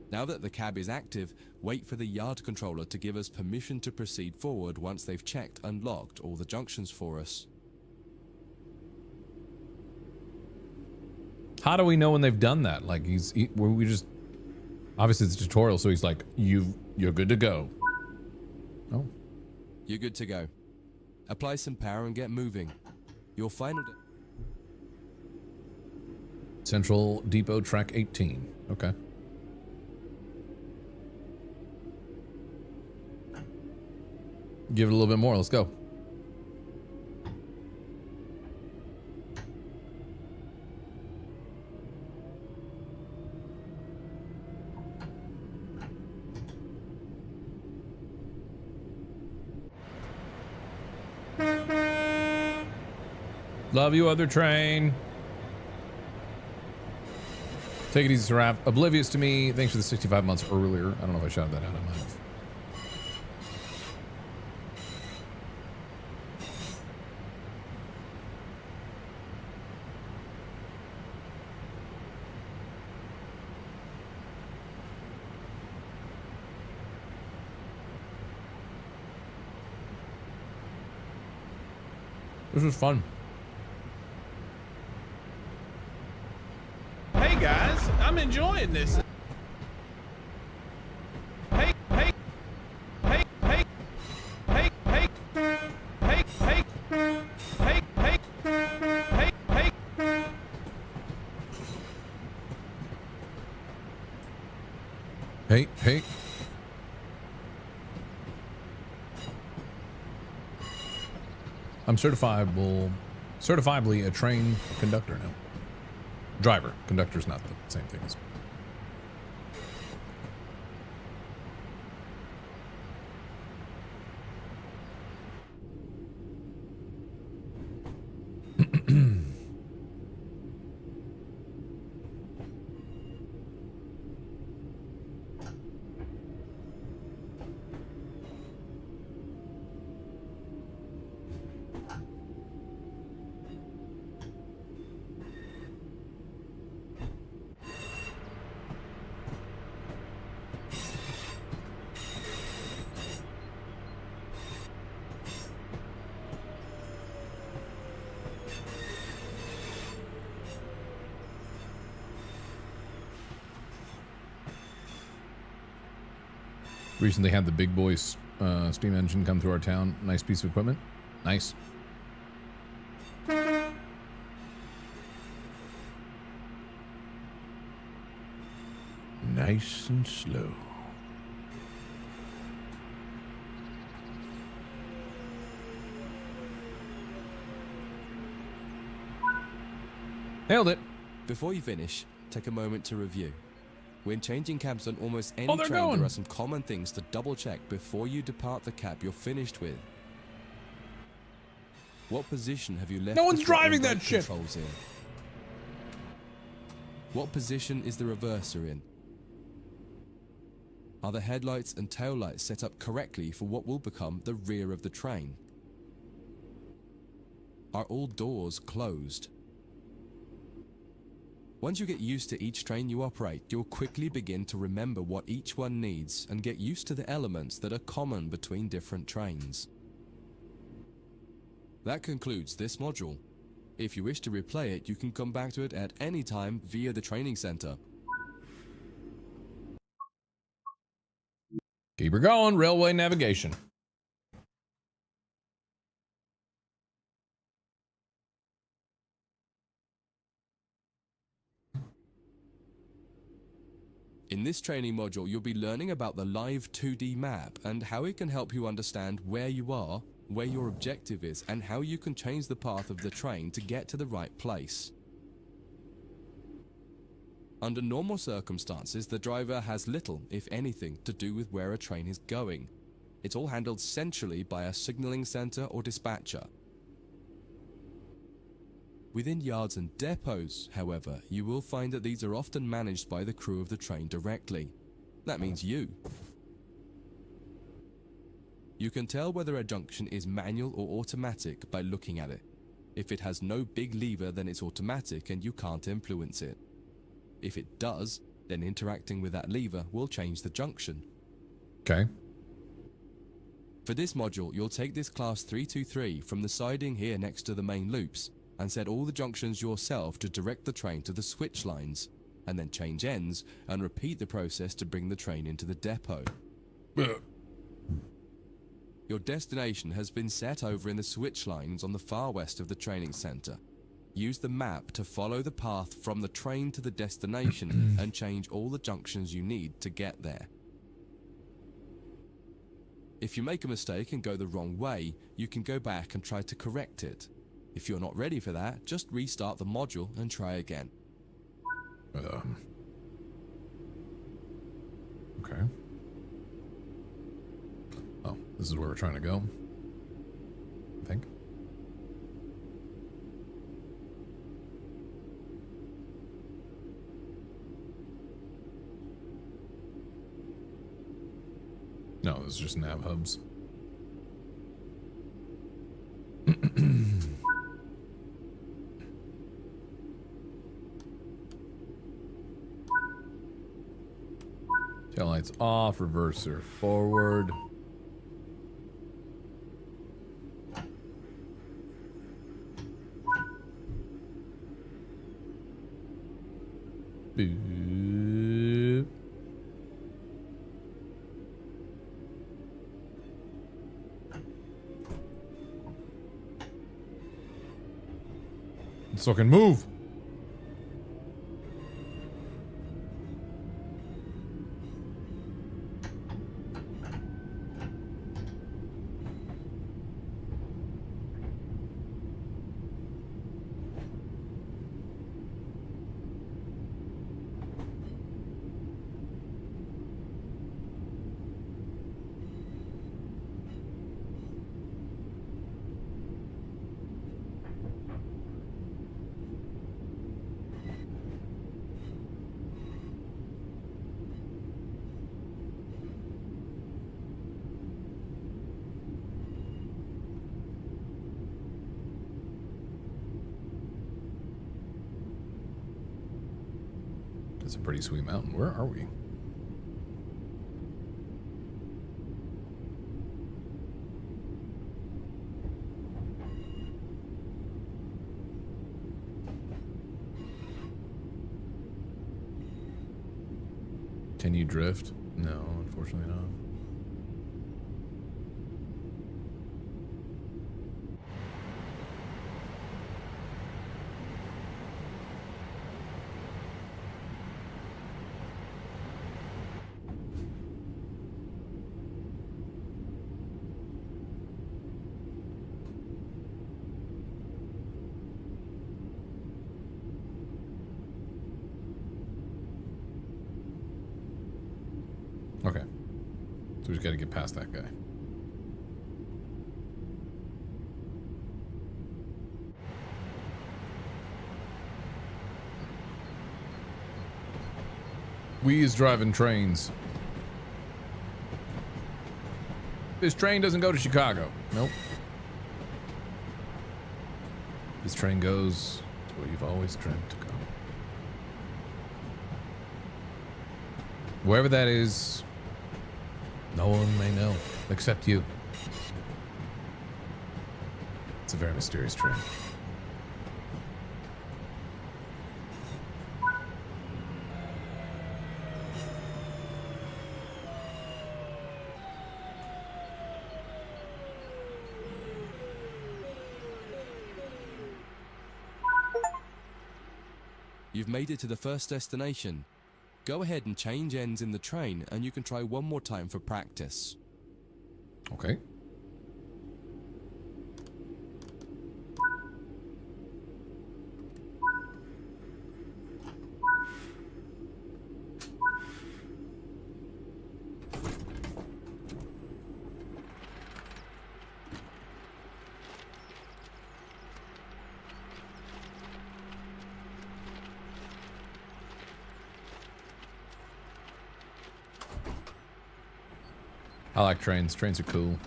Now that the cab is active, wait for the yard controller to give us permission to proceed forward once they've checked and locked all the junctions for us. How do we know when they've done that? Like we just obviously it's a tutorial, so he's like, you're good to go. Oh, You're good to go. Apply some power and get moving. Your final Central Depot track 18. Okay. Give it a little bit more. Let's go. Love you, other train. Take it easy, Seraph. Oblivious to me. Thanks for the 65 months earlier. I don't know if I shouted that out. I might have. This was fun. Hey guys, I'm enjoying this. Hey, hey, hey, hey, hey, hey, hey, hey, hey, hey, hey, hey. Hey, hey. I'm certifiably a trained conductor now. Driver. Conductor's not the same thing as. Recently had the big boys steam engine come through our town. Nice piece of equipment. Nice. Nice and slow. Nailed it. Before you finish, take a moment to review. When changing cabs on almost any they're train, going. there are some common things to double check before you depart the cab you're finished with. What position have you left? No one's the throttle driving and that brake shit. controls in? What position is the reverser in? Are the headlights and taillights set up correctly for what will become the rear of the train? Are all doors closed? Once you get used to each train you operate, you'll quickly begin to remember what each one needs and get used to the elements that are common between different trains. That concludes this module. If you wish to replay it, you can come back to it at any time via the training center. Keep her going. Railway navigation. In this training module, you'll be learning about the live 2D map and how it can help you understand where you are, where your objective is, and how you can change the path of the train to get to the right place. Under normal circumstances, the driver has little, if anything, to do with where a train is going. It's all handled centrally by a signaling center or dispatcher. Within yards and depots, however, you will find that these are often managed by the crew of the train directly. That means you. You can tell whether a junction is manual or automatic by looking at it. If it has no big lever, then it's automatic and you can't influence it. If it does, then interacting with that lever will change the junction. Okay. For this module, you'll take this class 323 from the siding here next to the main loops and set all the junctions yourself to direct the train to the switch lines, and then change ends and repeat the process to bring the train into the depot. Your destination has been set over in the switch lines on the far west of the training center. Use the map to follow the path from the train to the destination and change all the junctions you need to get there. If you make a mistake and go the wrong way, you can go back and try to correct it. If you're not ready for that, just restart the module and try again. Okay. Oh, this is where we're trying to go, I think. No, this is just nav hubs. Tail lights off, reverser forward. Boop. Let's fucking move. That's a pretty sweet mountain. Where are we? Can you drift? No, unfortunately not. Okay. So we just got to get past that guy. We is driving trains. This train doesn't go to Chicago. Nope. This train goes to where you've always dreamt to go. Wherever that is, no one may know except you. It's a very mysterious train. You've made it to the first destination. Go ahead and change ends in the train, and you can try one more time for practice. Okay. I like trains. Trains are cool.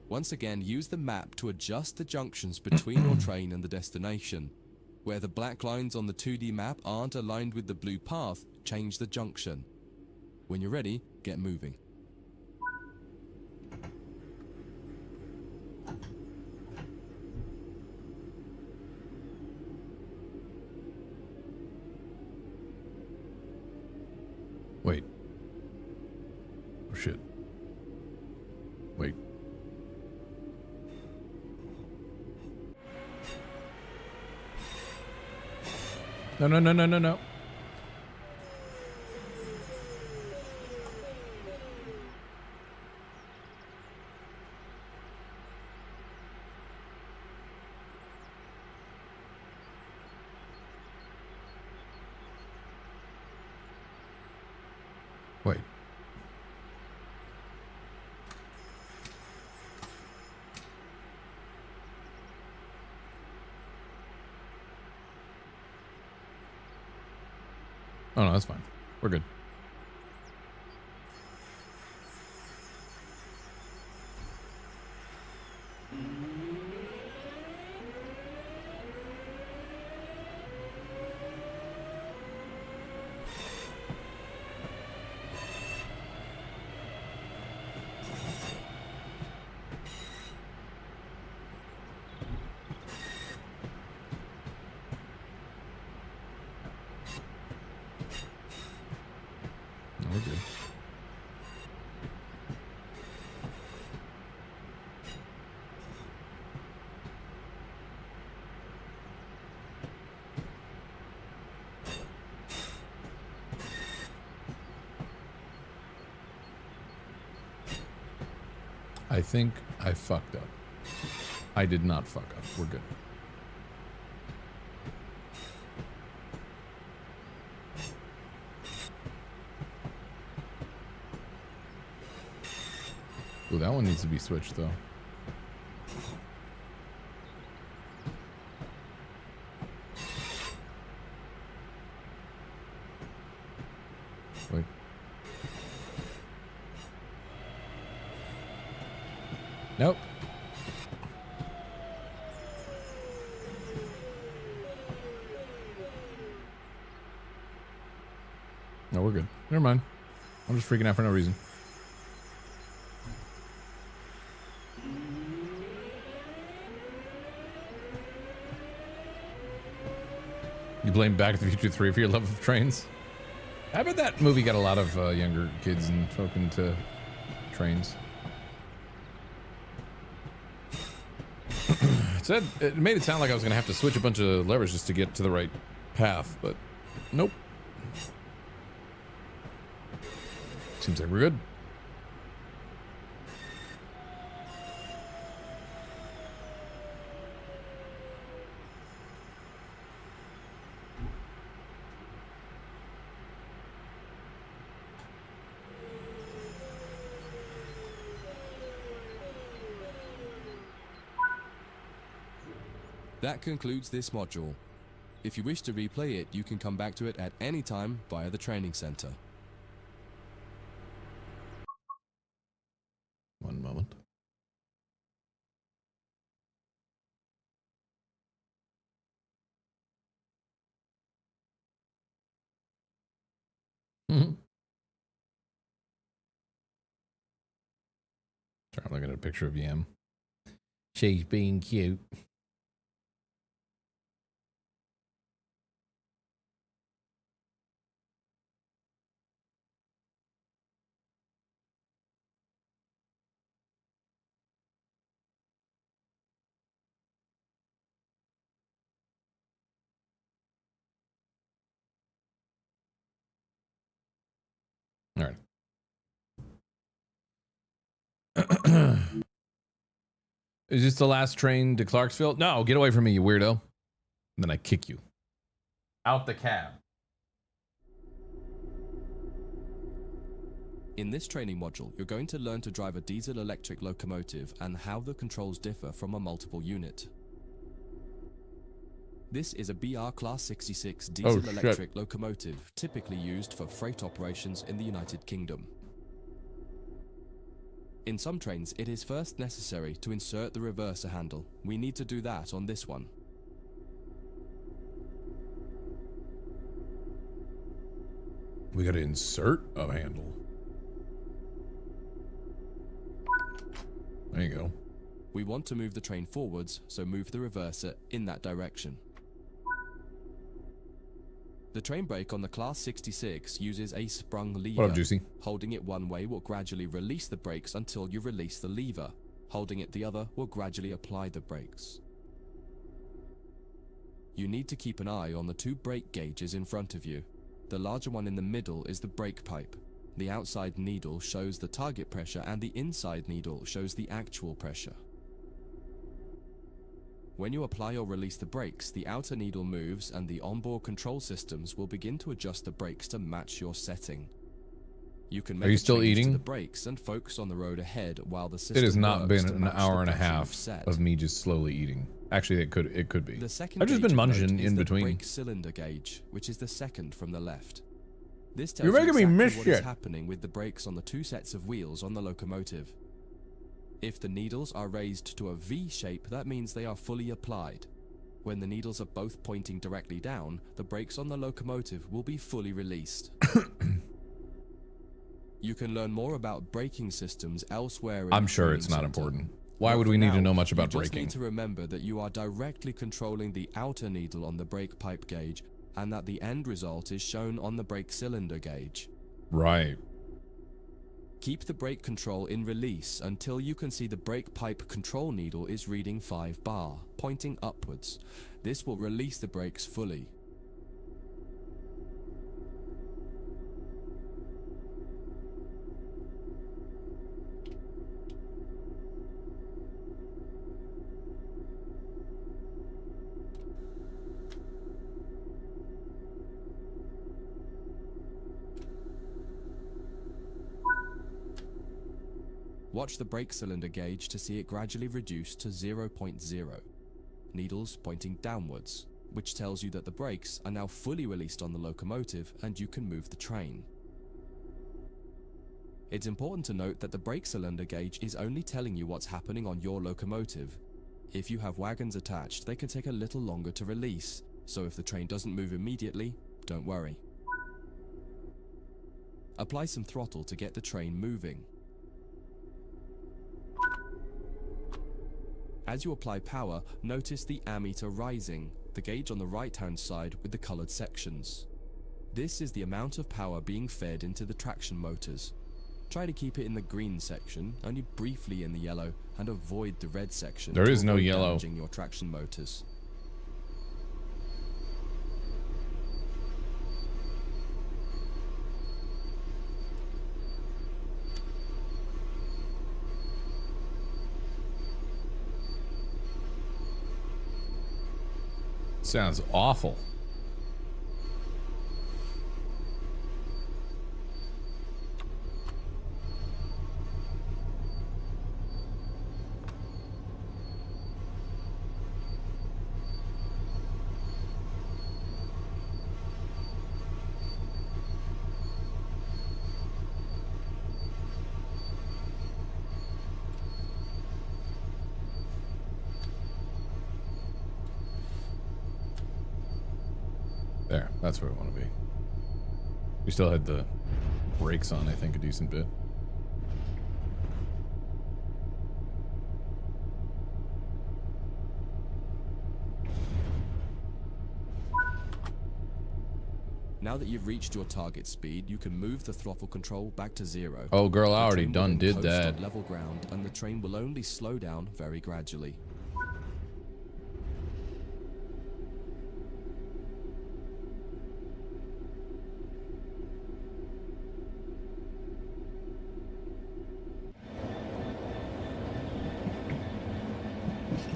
Once again, use the map to adjust the junctions between your train and the destination. Where the black lines on the 2D map aren't aligned with the blue path, change the junction. When you're ready, get moving. Wait. Oh shit. Wait. No, no, no, no, no, no. Wait. Oh no, that's fine. We're good. I think I fucked up. I did not fuck up. We're good. Ooh, that one needs to be switched though. Wait. Nope. No, we're good. Never mind. I'm just freaking out for no reason. You blame Back to the Future 3 for your love of trains? I bet that movie got a lot of younger kids and folk into trains. It made it sound like I was going to have to switch a bunch of levers just to get to the right path, but nope. Seems like we're good. That concludes this module. If you wish to replay it, you can come back to it at any time via the training center. One moment. Mm-hmm. Sorry, I'm looking at a picture of Yam. She's being cute. All right. Is this the last train to Clarksville? No, get away from me, you weirdo. And then I kick you. Out the cab. In this training module, you're going to learn to drive a diesel-electric locomotive and how the controls differ from a multiple unit. This is a BR Class 66 diesel-electric locomotive, typically used for freight operations in the United Kingdom. In some trains, it is first necessary to insert the reverser handle. We need to do that on this one. We gotta insert a handle. There you go. We want to move the train forwards, so move the reverser in that direction. The train brake on the Class 66 uses a sprung lever. What up, Juicy? Holding it one way will gradually release the brakes until you release the lever. Holding it the other will gradually apply the brakes. You need to keep an eye on the two brake gauges in front of you. The larger one in the middle is the brake pipe. The outside needle shows the target pressure and the inside needle shows the actual pressure. When you apply or release the brakes, the outer needle moves and the onboard control systems will begin to adjust the brakes to match your setting. You can make Are you still eating? the brakes and focus on the road ahead while the system It has not works been to an match the hour and a pressure half you've set. of me just slowly eating. Actually, it could be. The second I've just gauge been of note munching is in the between. brake cylinder gauge, which is the second from the left. This tells You're you making me exactly miss what is shit. happening with the brakes on the two sets of wheels on the locomotive. If the needles are raised to a V shape, that means they are fully applied. When the needles are both pointing directly down, the brakes on the locomotive will be fully released. You can learn more about braking systems elsewhere in I'm the sure training it's not center. important. Why But would for we need to now, know much about you just braking? need to remember that you are directly controlling the outer needle on the brake pipe gauge and that the end result is shown on the brake cylinder gauge. Right. Keep the brake control in release until you can see the brake pipe control needle is reading 5 bar, pointing upwards. This will release the brakes fully. Watch the brake cylinder gauge to see it gradually reduce to 0.0, needles pointing downwards, which tells you that the brakes are now fully released on the locomotive and you can move the train. It's important to note that the brake cylinder gauge is only telling you what's happening on your locomotive. If you have wagons attached, they can take a little longer to release, so if the train doesn't move immediately, don't worry. Apply some throttle to get the train moving. As you apply power, notice the ammeter rising, the gauge on the right-hand side with the colored sections. This is the amount of power being fed into the traction motors. Try to keep it in the green section, only briefly in the yellow, and avoid the red section. There is no yellow. Damaging your traction motors. Sounds awful. There, that's where we want to be. We still had the brakes on, I think, a decent bit. Now that you've reached your target speed, you can move the throttle control back to 0. Oh, girl, I The already train will done then did coast that. on level ground, and the train will only slow down very gradually.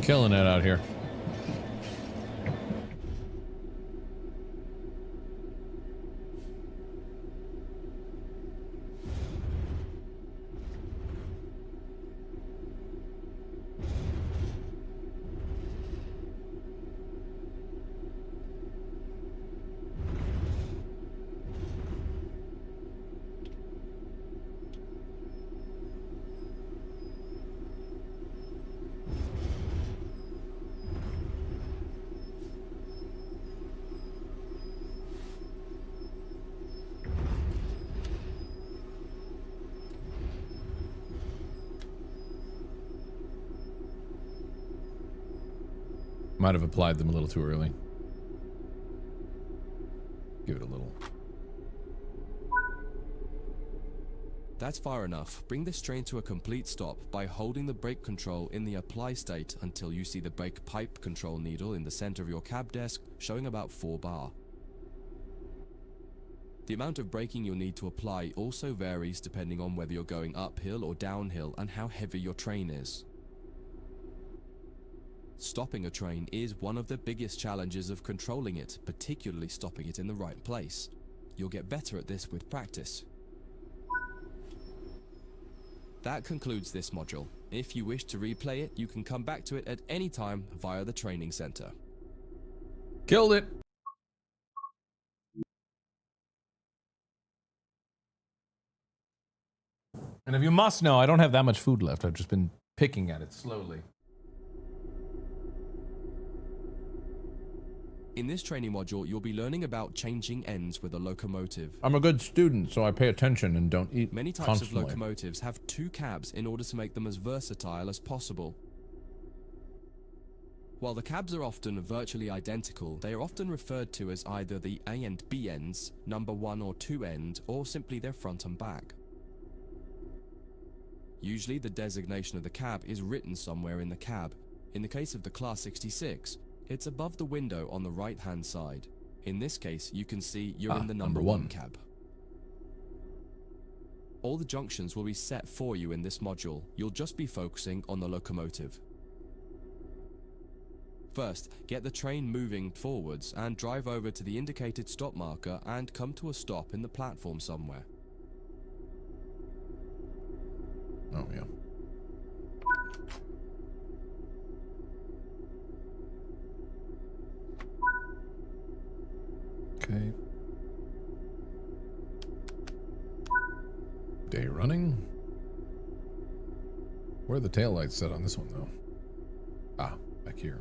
Killing it out here. Might have applied them a little too early. Give it a little. That's far enough. Bring this train to a complete stop by holding the brake control in the apply state until you see the brake pipe control needle in the center of your cab desk showing about 4 bar. The amount of braking you'll need to apply also varies depending on whether you're going uphill or downhill and how heavy your train is. Stopping a train is one of the biggest challenges of controlling it, particularly stopping it in the right place. You'll get better at this with practice. That concludes this module. If you wish to replay it, you can come back to it at any time via the training center. Killed it. And if you must know, I don't have that much food left. I've just been picking at it slowly. In this training module, you'll be learning about changing ends with a locomotive. I'm a good student, so I pay attention and don't eat Many types constantly. of locomotives have 2 cabs in order to make them as versatile as possible. While the cabs are often virtually identical, they are often referred to as either the A and B ends, number 1 or 2 end, or simply their front and back. Usually the designation of the cab is written somewhere in the cab. In the case of the Class 66, it's above the window on the right-hand side. In this case, you can see you're in the number 1 cab. All the junctions will be set for you in this module. You'll just be focusing on the locomotive. First, get the train moving forwards and drive over to the indicated stop marker and come to a stop in the platform somewhere. Oh, yeah. Okay. Day running. Where are the taillights set on this one, though? Ah, back here.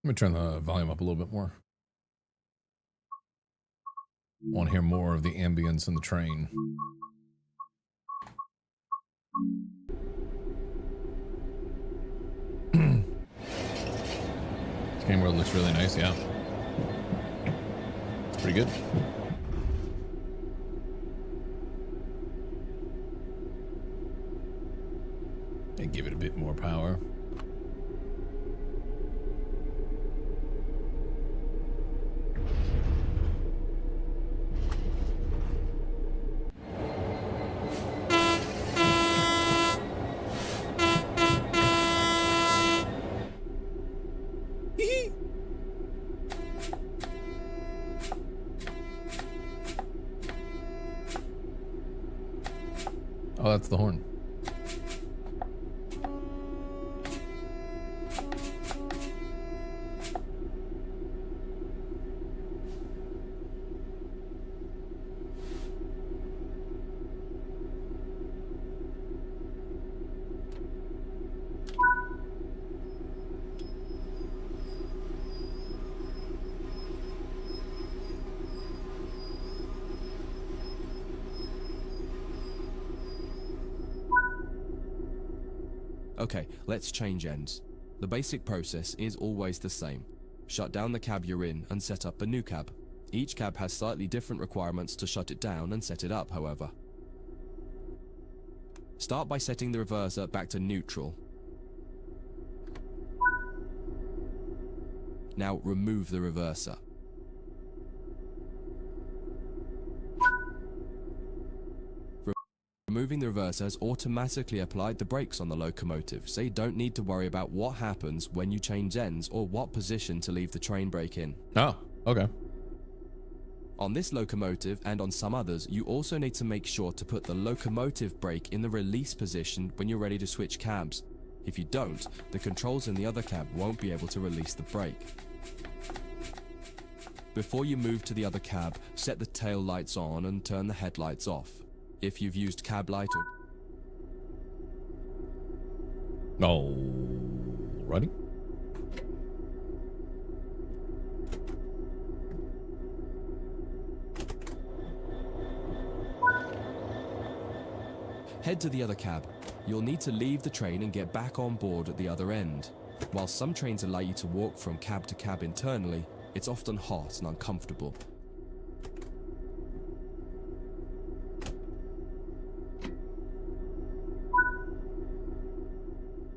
Let me turn the volume up a little bit more. I want to hear more of the ambience in the train. This game world looks really nice, yeah. It's pretty good. And give it a bit more power. Oh, that's the horn. Okay, let's change ends. The basic process is always the same. Shut down the cab you're in and set up a new cab. Each cab has slightly different requirements to shut it down and set it up, however. Start by setting the reverser back to neutral. Now remove the reverser. Removing the reverser has automatically applied the brakes on the locomotive, so you don't need to worry about what happens when you change ends or what position to leave the train brake in. Oh, okay. On this locomotive and on some others, you also need to make sure to put the locomotive brake in the release position when you're ready to switch cabs. If you don't, the controls in the other cab won't be able to release the brake. Before you move to the other cab, set the tail lights on and turn the headlights off. If you've used cab light or... Alrighty. Head to the other cab. You'll need to leave the train and get back on board at the other end. While some trains allow you to walk from cab to cab internally, it's often hot and uncomfortable.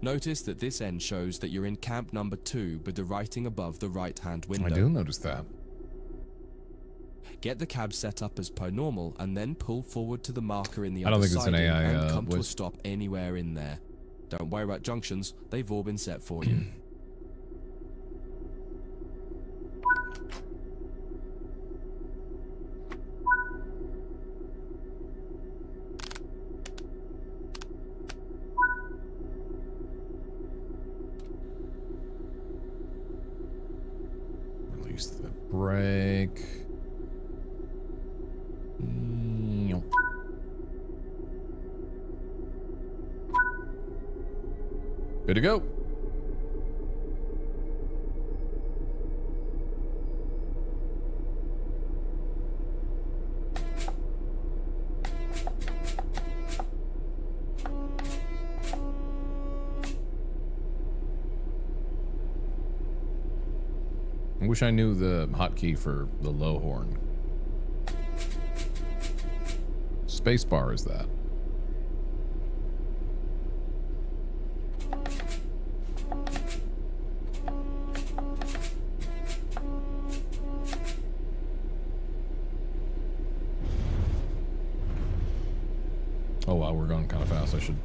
Notice that this end shows that you're in camp number 2 with the writing above the right-hand window. I do notice that. Get the cab set up as per normal and then pull forward to the marker in the I don't other think it's an siding AI and come to a voice. stop anywhere in there. Don't worry about junctions, they've all been set for you. Release the brake. Good to go. I wish I knew the hotkey for the low horn. Spacebar is that. Oh wow, we're going kind of fast. I should.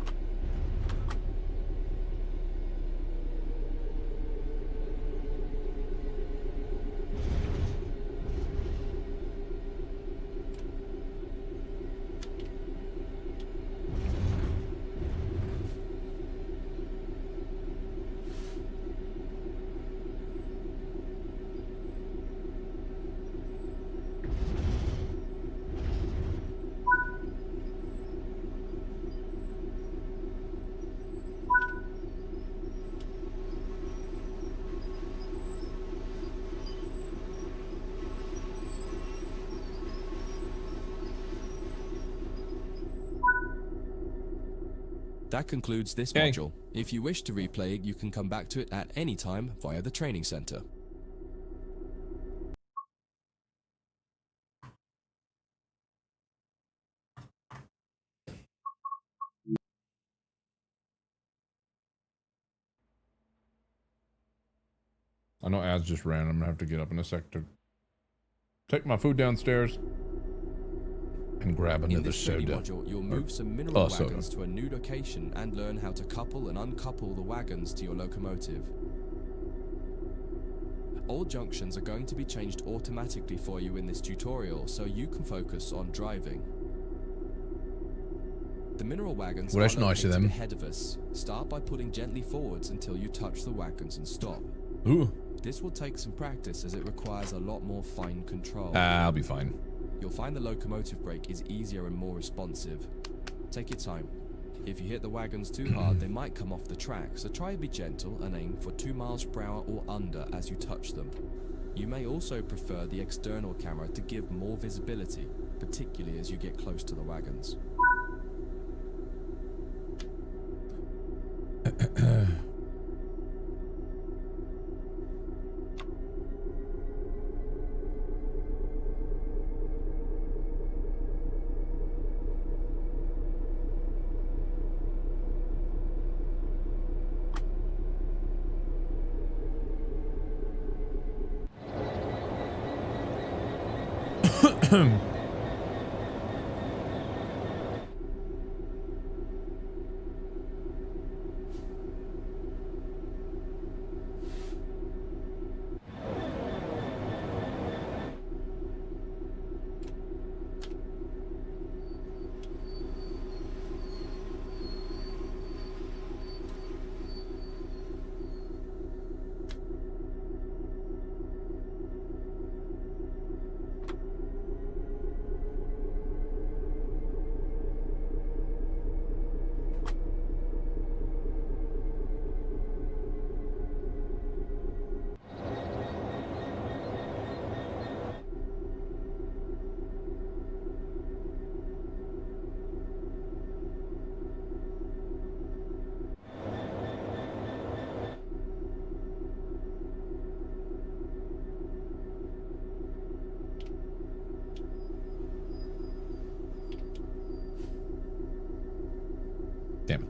That concludes this Okay. module. If you wish to replay it, you can come back to it at any time via the training center. I know ads just ran. I'm gonna have to get up in a sec to take my food downstairs and grab In another this training soda. module, you'll move some mineral soda. wagons to a new location and learn how to couple and uncouple the wagons to your locomotive. All junctions are going to be changed automatically for you in this tutorial, so you can focus on driving. The mineral wagons Well, are that's nice of located them. ahead of us. Start by pulling gently forwards until you touch the wagons and stop. Ooh, This will take some practice as it requires a lot more fine control. I'll be fine. You'll find the locomotive brake is easier and more responsive. Take your time. If you hit the wagons too hard, they might come off the track, so try to be gentle and aim for 2 miles per hour or under as you touch them. You may also prefer the external camera to give more visibility, particularly as you get close to the wagons. Damn it.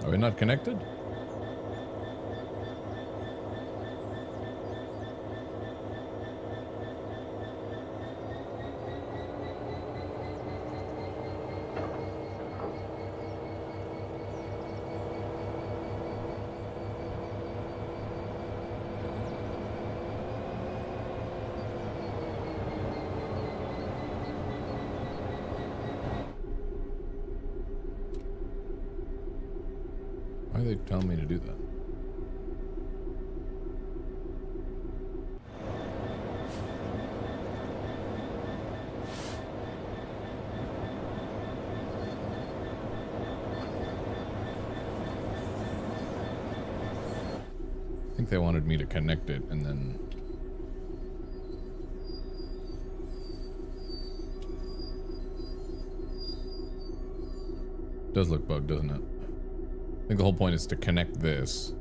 Are we not connected? Why are they telling me to do that? I think they wanted me to connect it and then... Does look bugged, doesn't it? I think the whole point is to connect this.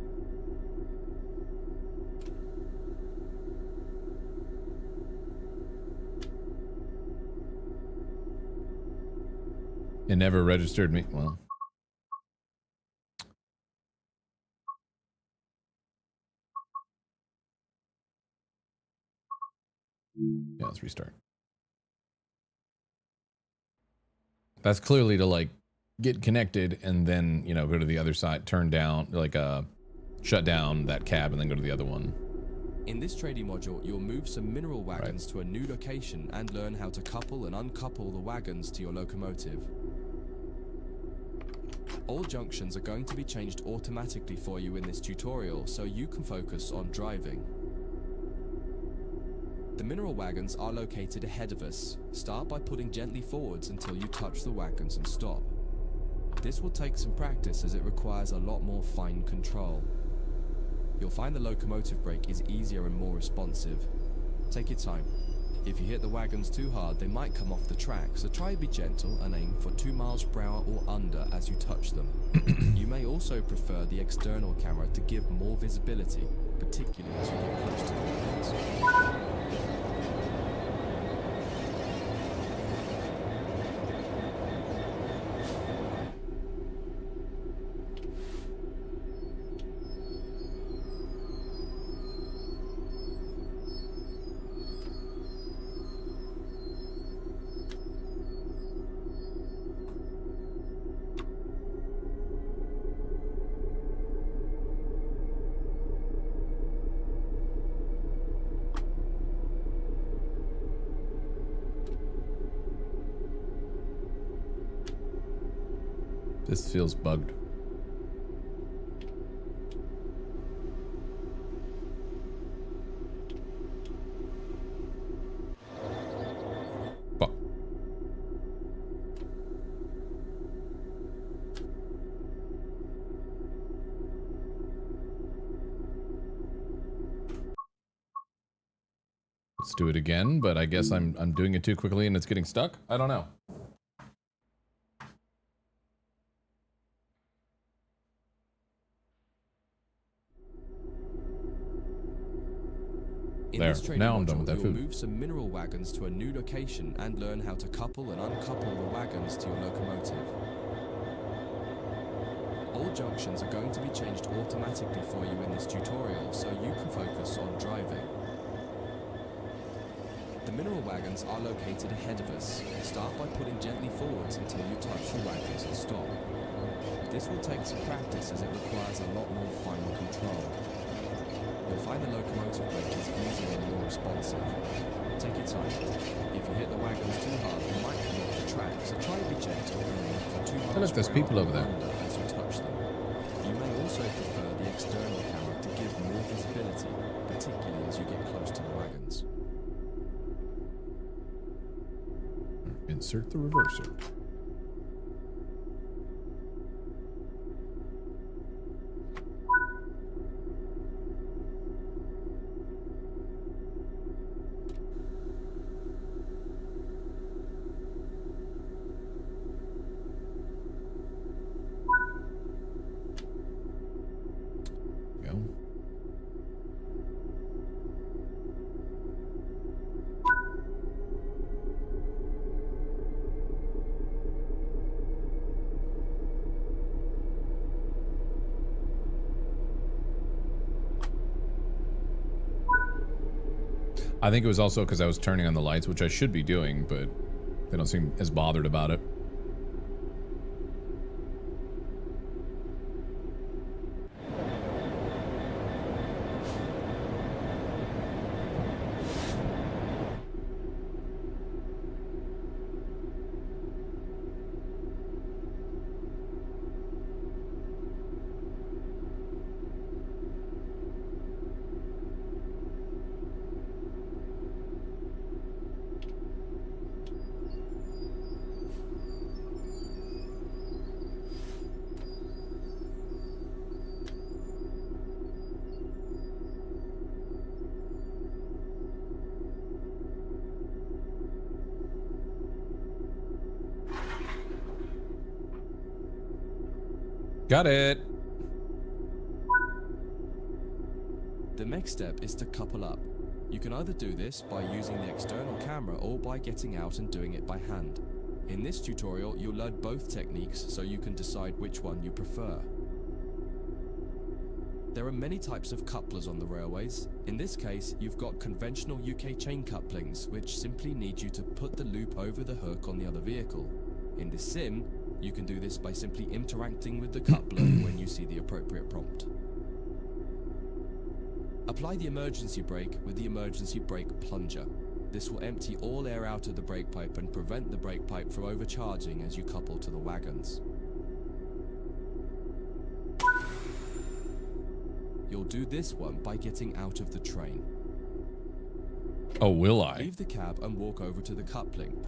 It never registered me. Well. Yeah, let's restart. That's clearly to like get connected and then, you know, go to the other side, turn down, like shut down that cab and then go to the other one. In this trading module, you'll move some mineral wagons to a new location and learn how to couple and uncouple the wagons to your locomotive. All junctions are going to be changed automatically for you in this tutorial, so you can focus on driving. The mineral wagons are located ahead of us. Start by putting gently forwards until you touch the wagons and stop. This will take some practice as it requires a lot more fine control. You'll find the locomotive brake is easier and more responsive. Take your time. If you hit the wagons too hard, they might come off the track, so try to be gentle and aim for 2 miles per hour or under as you touch them. You may also prefer the external camera to give more visibility, particularly as you get close to the wagons. This feels bugged. Let's do it again, but I guess I'm doing it too quickly and it's getting stuck. I don't know. There. Now I'm done with that food. You'll move some mineral wagons to a new location and learn how to couple and uncouple the wagons to your locomotive. All junctions are going to be changed automatically for you in this tutorial, so you can focus on driving. The mineral wagons are located ahead of us. Start by putting gently forwards until you touch the wagons and stop. This will take some practice as it requires a lot more fine control. You'll find the locomotive brake is easier and more responsive. Take your time. If you hit the wagons too hard, they might come off the track, so try to be gentle and aim for 2 miles look, there's per people hour over there. as you touch them. You may also prefer the external camera to give more visibility, particularly as you get close to the wagons. Insert the reverser. I think it was also because I was turning on the lights, which I should be doing, but they don't seem as bothered about it. Got it. The next step is to couple up. You can either do this by using the external camera or by getting out and doing it by hand. In this tutorial, you'll learn both techniques so you can decide which one you prefer. There are many types of couplers on the railways. In this case, you've got conventional UK chain couplings, which simply need you to put the loop over the hook on the other vehicle. In this sim, you can do this by simply interacting with the coupler when you see the appropriate prompt. Apply the emergency brake with the emergency brake plunger. This will empty all air out of the brake pipe and prevent the brake pipe from overcharging as you couple to the wagons. You'll do this one by getting out of the train. Oh, will I? Leave the cab and walk over to the coupling.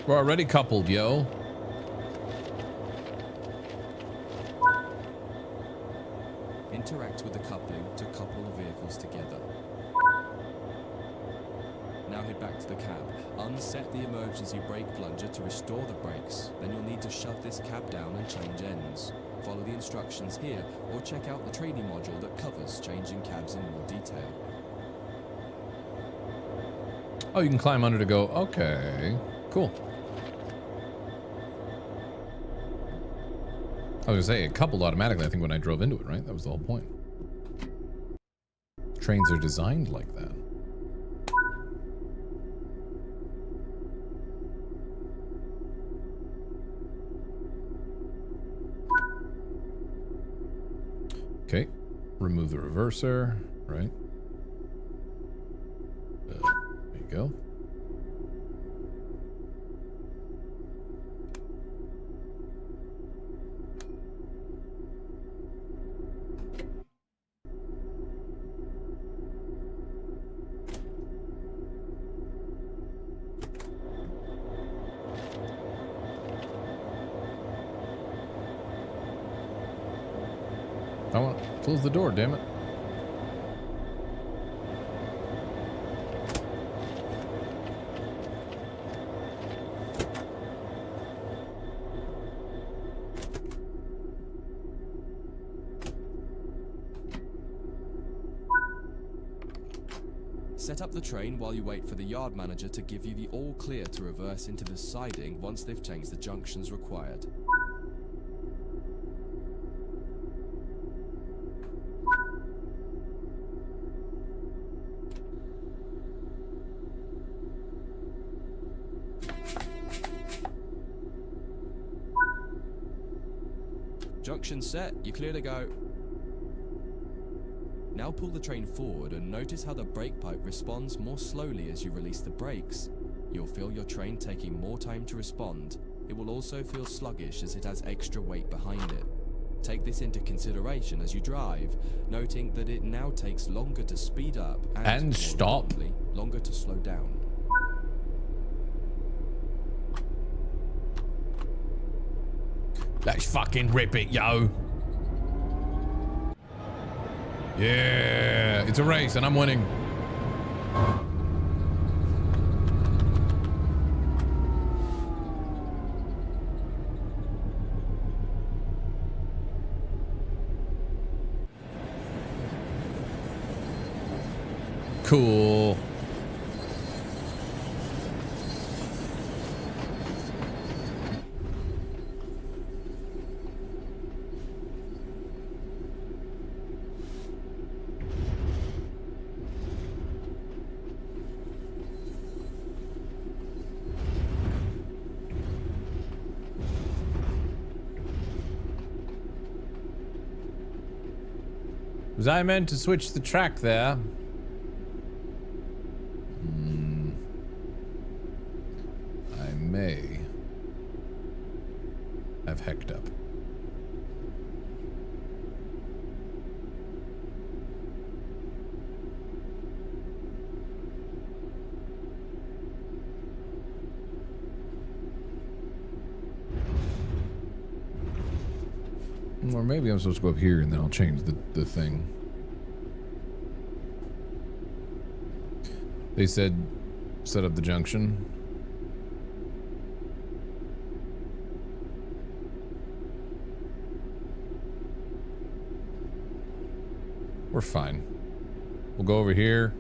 We're already coupled, yo. Interact with the coupling to couple the vehicles together. Now head back to the cab. Unset the emergency brake plunger to restore the brakes. Then you'll need to shut this cab down and change ends. Follow the instructions here or check out the training module that covers changing cabs in more detail. Oh, you can climb under to go. Okay, cool. I was gonna say, it coupled automatically, I think, when I drove into it, right? That was the whole point. Trains are designed like that. Okay, remove the reverser, right? There you go. I want to close the door, damn it. Set up the train while you wait for the yard manager to give you the all clear to reverse into the siding once they've changed the junctions required. Junction set, you're clear to go. Now pull the train forward and notice how the brake pipe responds more slowly as you release the brakes. You'll feel your train taking more time to respond. It will also feel sluggish as it has extra weight behind it. Take this into consideration as you drive, noting that it now takes longer to speed up and more stop. importantly, longer to slow down. Let's fucking rip it, yo. Yeah, it's a race and I'm winning. Cool. Was I meant to switch the track there? I may have hecked up. Or maybe I'm supposed to go up here and then I'll change the thing. They said set up the junction. We're fine. We'll go over here,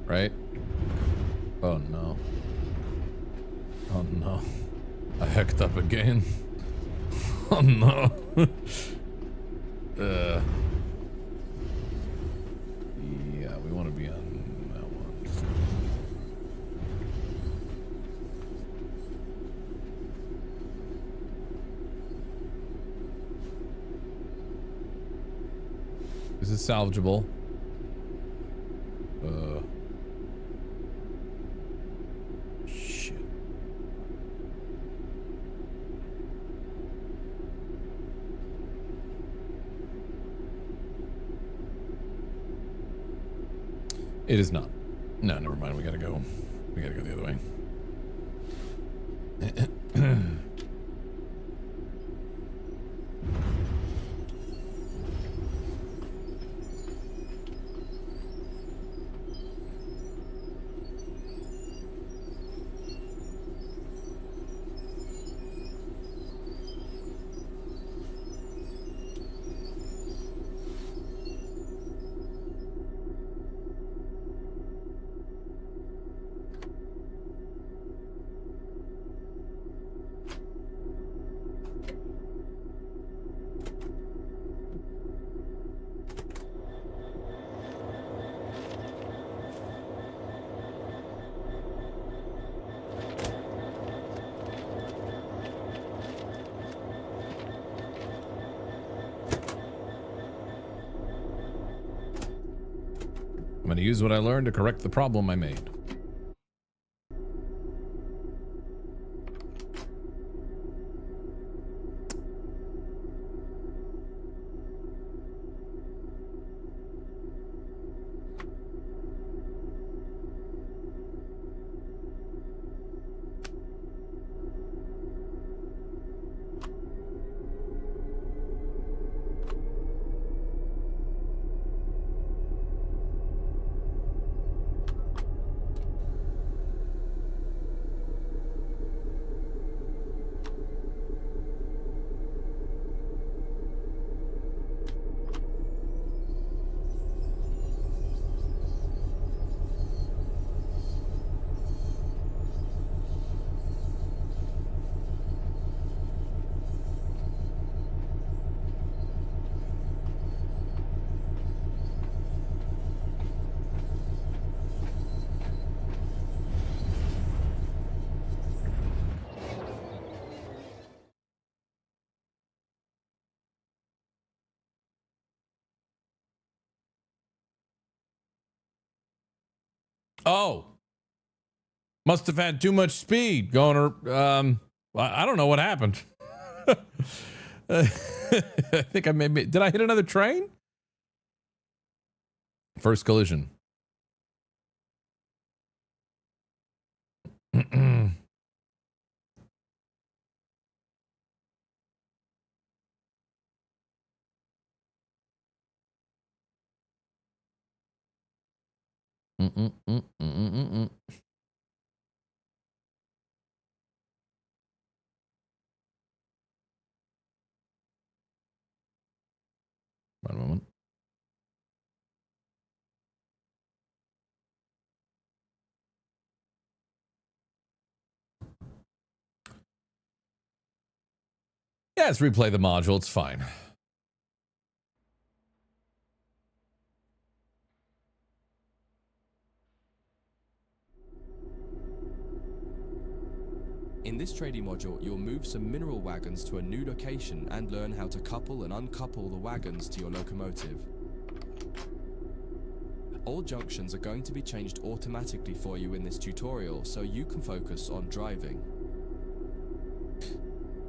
right? Oh no. Oh no. I hecked up again. Oh no. Yeah, we want to be on that one. This is salvageable. Shit. It is not. No, never mind. We gotta go. We gotta go the other way. I'm going to use what I learned to correct the problem I made. Oh, must have had too much speed going. I don't know what happened. I think I maybe did. I hit another train? First collision. One moment. Yeah, let's replay the module. It's fine. In this trading module, you'll move some mineral wagons to a new location and learn how to couple and uncouple the wagons to your locomotive. All junctions are going to be changed automatically for you in this tutorial, so you can focus on driving.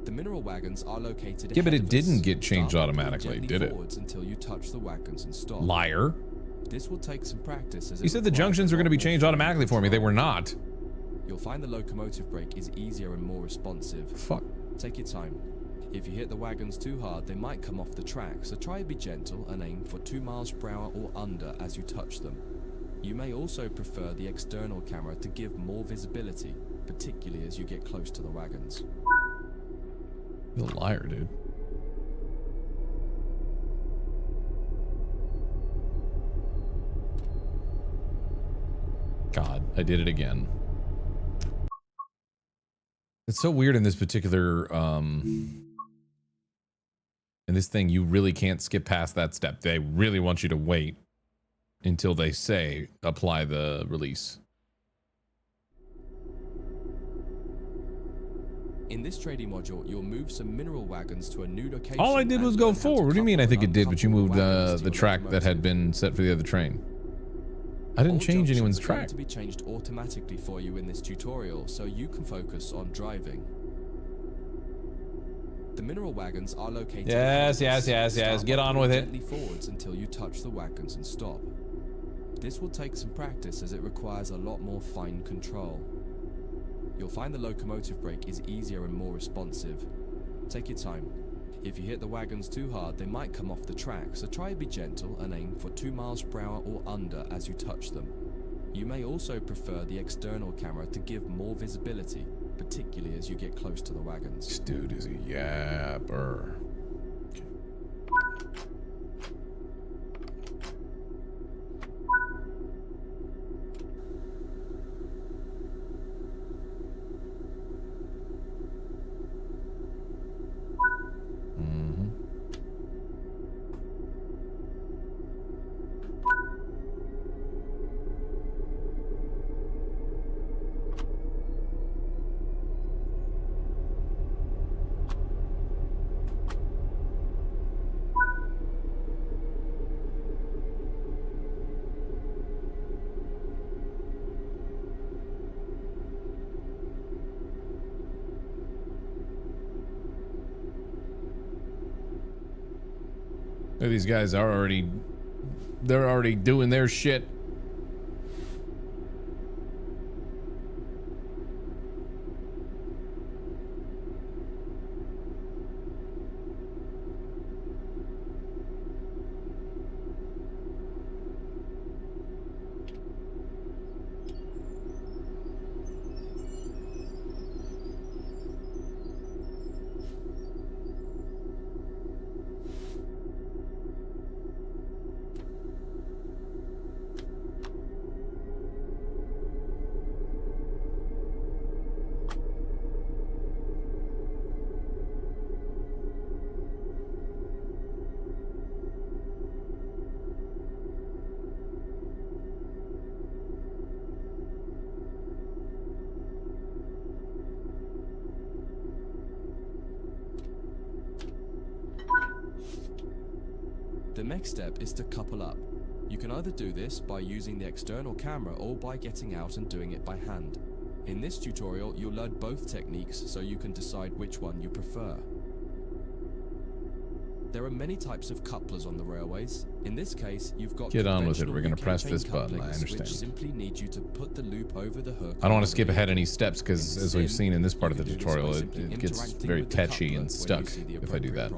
The mineral wagons are located. Yeah, but ahead it of didn't us. get changed Start by automatically, pulling did it? forwards until you touch the wagons and stop. Liar. This will take some practice. As You said the junctions were going to be changed automatically for me. They were not. You'll find the locomotive brake is easier and more responsive. Fuck. Take your time. If you hit the wagons too hard, they might come off the track, so try to be gentle and aim for 2 miles per hour or under as you touch them. You may also prefer the external camera to give more visibility, particularly as you get close to the wagons. You're a liar, dude. God, I did it again. It's so weird in this particular, in this thing, you really can't skip past that step. They really want you to wait until they say apply the release. In this trading module, you'll move some mineral wagons to a new location. All I did was go forward. What do you mean I think it did, but you moved the the track that had been set for the other train? I didn't change anyone's track. To be changed automatically for you in this tutorial, so you can focus on driving. The mineral wagons are located. Yes. Get on with it. Gently forwards until you touch the wagons and stop. This will take some practice as it requires a lot more fine control. You'll find the locomotive brake is easier and more responsive. Take your time. If you hit the wagons too hard, they might come off the track, so try to be gentle and aim for 2 miles per hour or under as you touch them. You may also prefer the external camera to give more visibility, particularly as you get close to the wagons. This dude is a yapper. These guys are already, they're already doing their shit. The next step is to couple up. You can either do this by using the external camera or by getting out and doing it by hand. In this tutorial, you'll learn both techniques so you can decide which one you prefer. There are many types of couplers on the railways. In this case, you've got Get on with it. We're going gonna press this button. I understand. Which simply need you to put the loop over the hook. I don't want to skip ahead any steps because, as we've seen in this part of the tutorial, it gets very tetchy and stuck if I do that.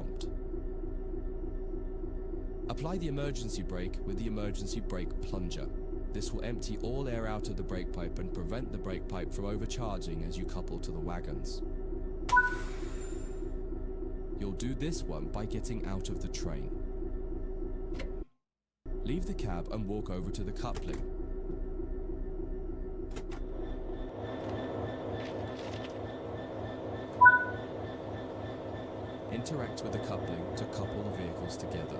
Apply the emergency brake with the emergency brake plunger. This will empty all air out of the brake pipe and prevent the brake pipe from overcharging as you couple to the wagons. You'll do this one by getting out of the train. Leave the cab and walk over to the coupling. Interact with the coupling to couple the vehicles together.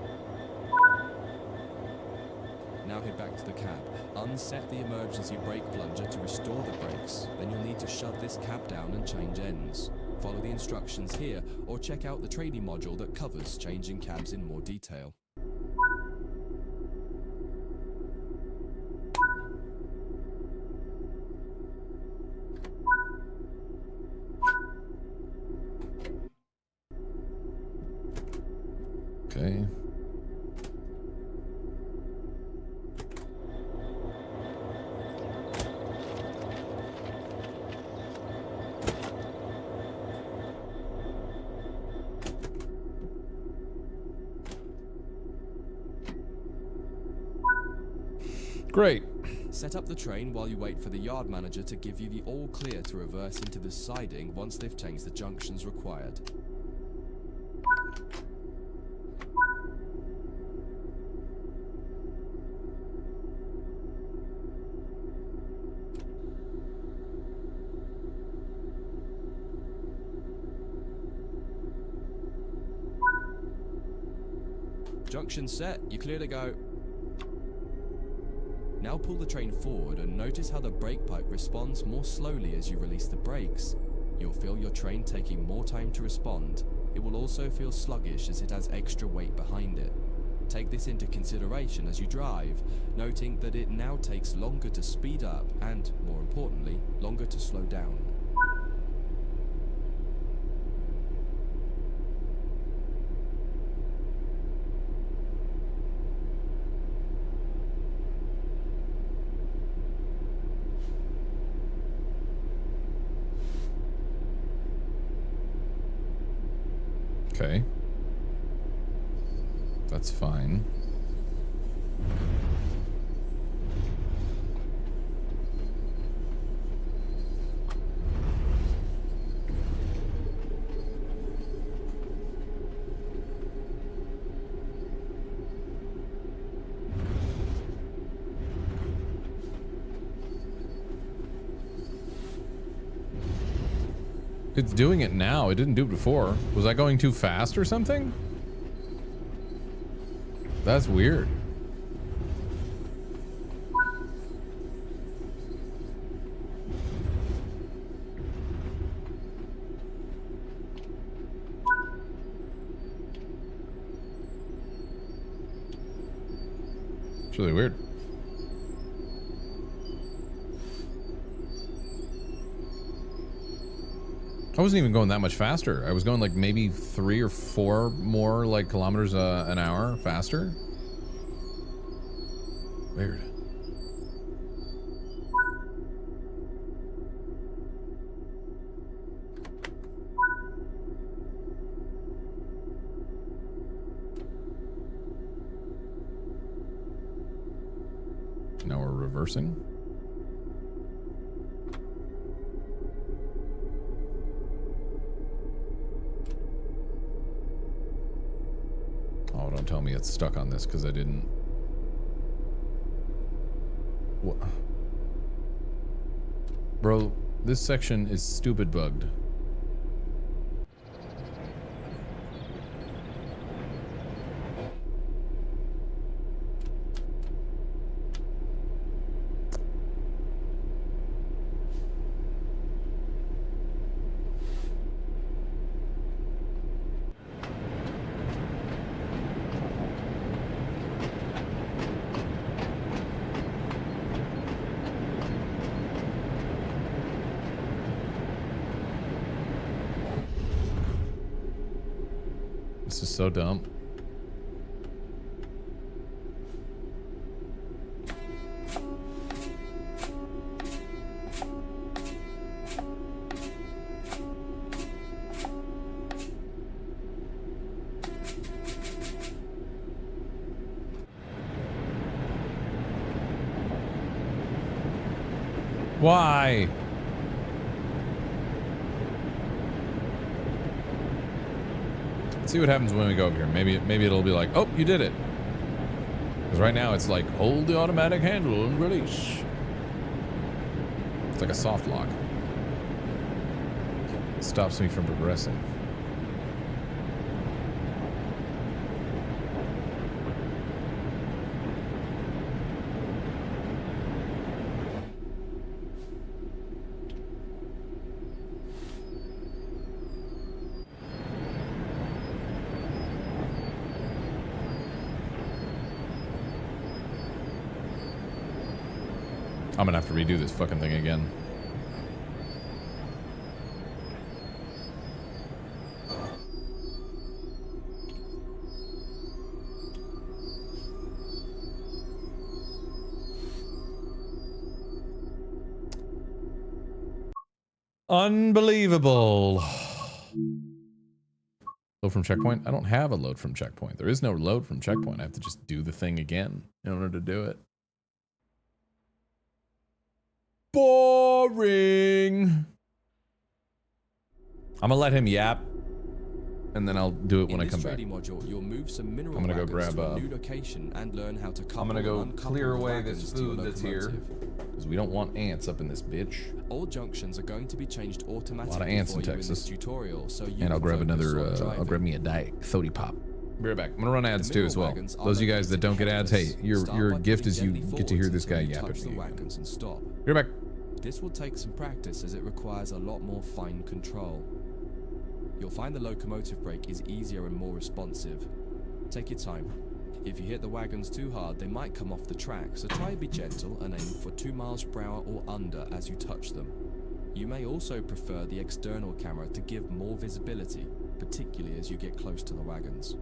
Now head back to the cab. Unset the emergency brake plunger to restore the brakes. Then you'll need to shut this cab down and change ends. Follow the instructions here, or check out the trading module that covers changing cabs in more detail. Okay. Great. Set up the train while you wait for the yard manager to give you the all clear to reverse into the siding once they've changed the junctions required. Junction set, you clear to go. Now pull the train forward and notice how the brake pipe responds more slowly as you release the brakes. You'll feel your train taking more time to respond. It will also feel sluggish as it has extra weight behind it. Take this into consideration as you drive, noting that it now takes longer to speed up and, more importantly, longer to slow down. Okay. That's fine. It's doing it now. It didn't do it before. Was I going too fast or something? That's weird. It's really weird. I wasn't even going that much faster. I was going like maybe 3 or 4 more like kilometers an hour faster. Weird. Now we're reversing. Oh, don't tell me it's stuck on this because I didn't. What? Bro, this section is stupid bugged. This is so dumb. Why? See what happens when we go over here. Maybe it'll be like, oh, you did it. Because right now it's like, hold the automatic handle and release. It's like a soft lock. It stops me from progressing. I'm gonna have to redo this fucking thing again. Unbelievable. Load from checkpoint? I don't have a load from checkpoint. There is no load from checkpoint. I have to just do the thing again in order to do it. boring. I'm gonna let him yap, and then I'll do it when I come back. Module, you'll move some mineral I'm gonna go wagons grab to a new location and learn how to couple I'm gonna go and uncouple clear the away this wagons to your food that's here, locomotive. because we don't want ants up in this bitch. All junctions are going to be changed automatically ants for in you in this Texas. tutorial, so you And I'll can grab focus another. on I'll driving. grab me a diet soda pop. Be right back. I'm gonna run ads The too as well. mineral wagons are Those of you guys that don't get ads, hey, located your Start by gift is you pulling gently get to hear forwards this guy until you yapping touch to the you. wagons and stop. Be right back. This will take some practice as it requires a lot more fine control. You'll find the locomotive brake is easier and more responsive. Take your time. If you hit the wagons too hard, they might come off the track, so try and be gentle and aim for 2 miles per hour or under as you touch them. You may also prefer the external camera to give more visibility, particularly as you get close to the wagons.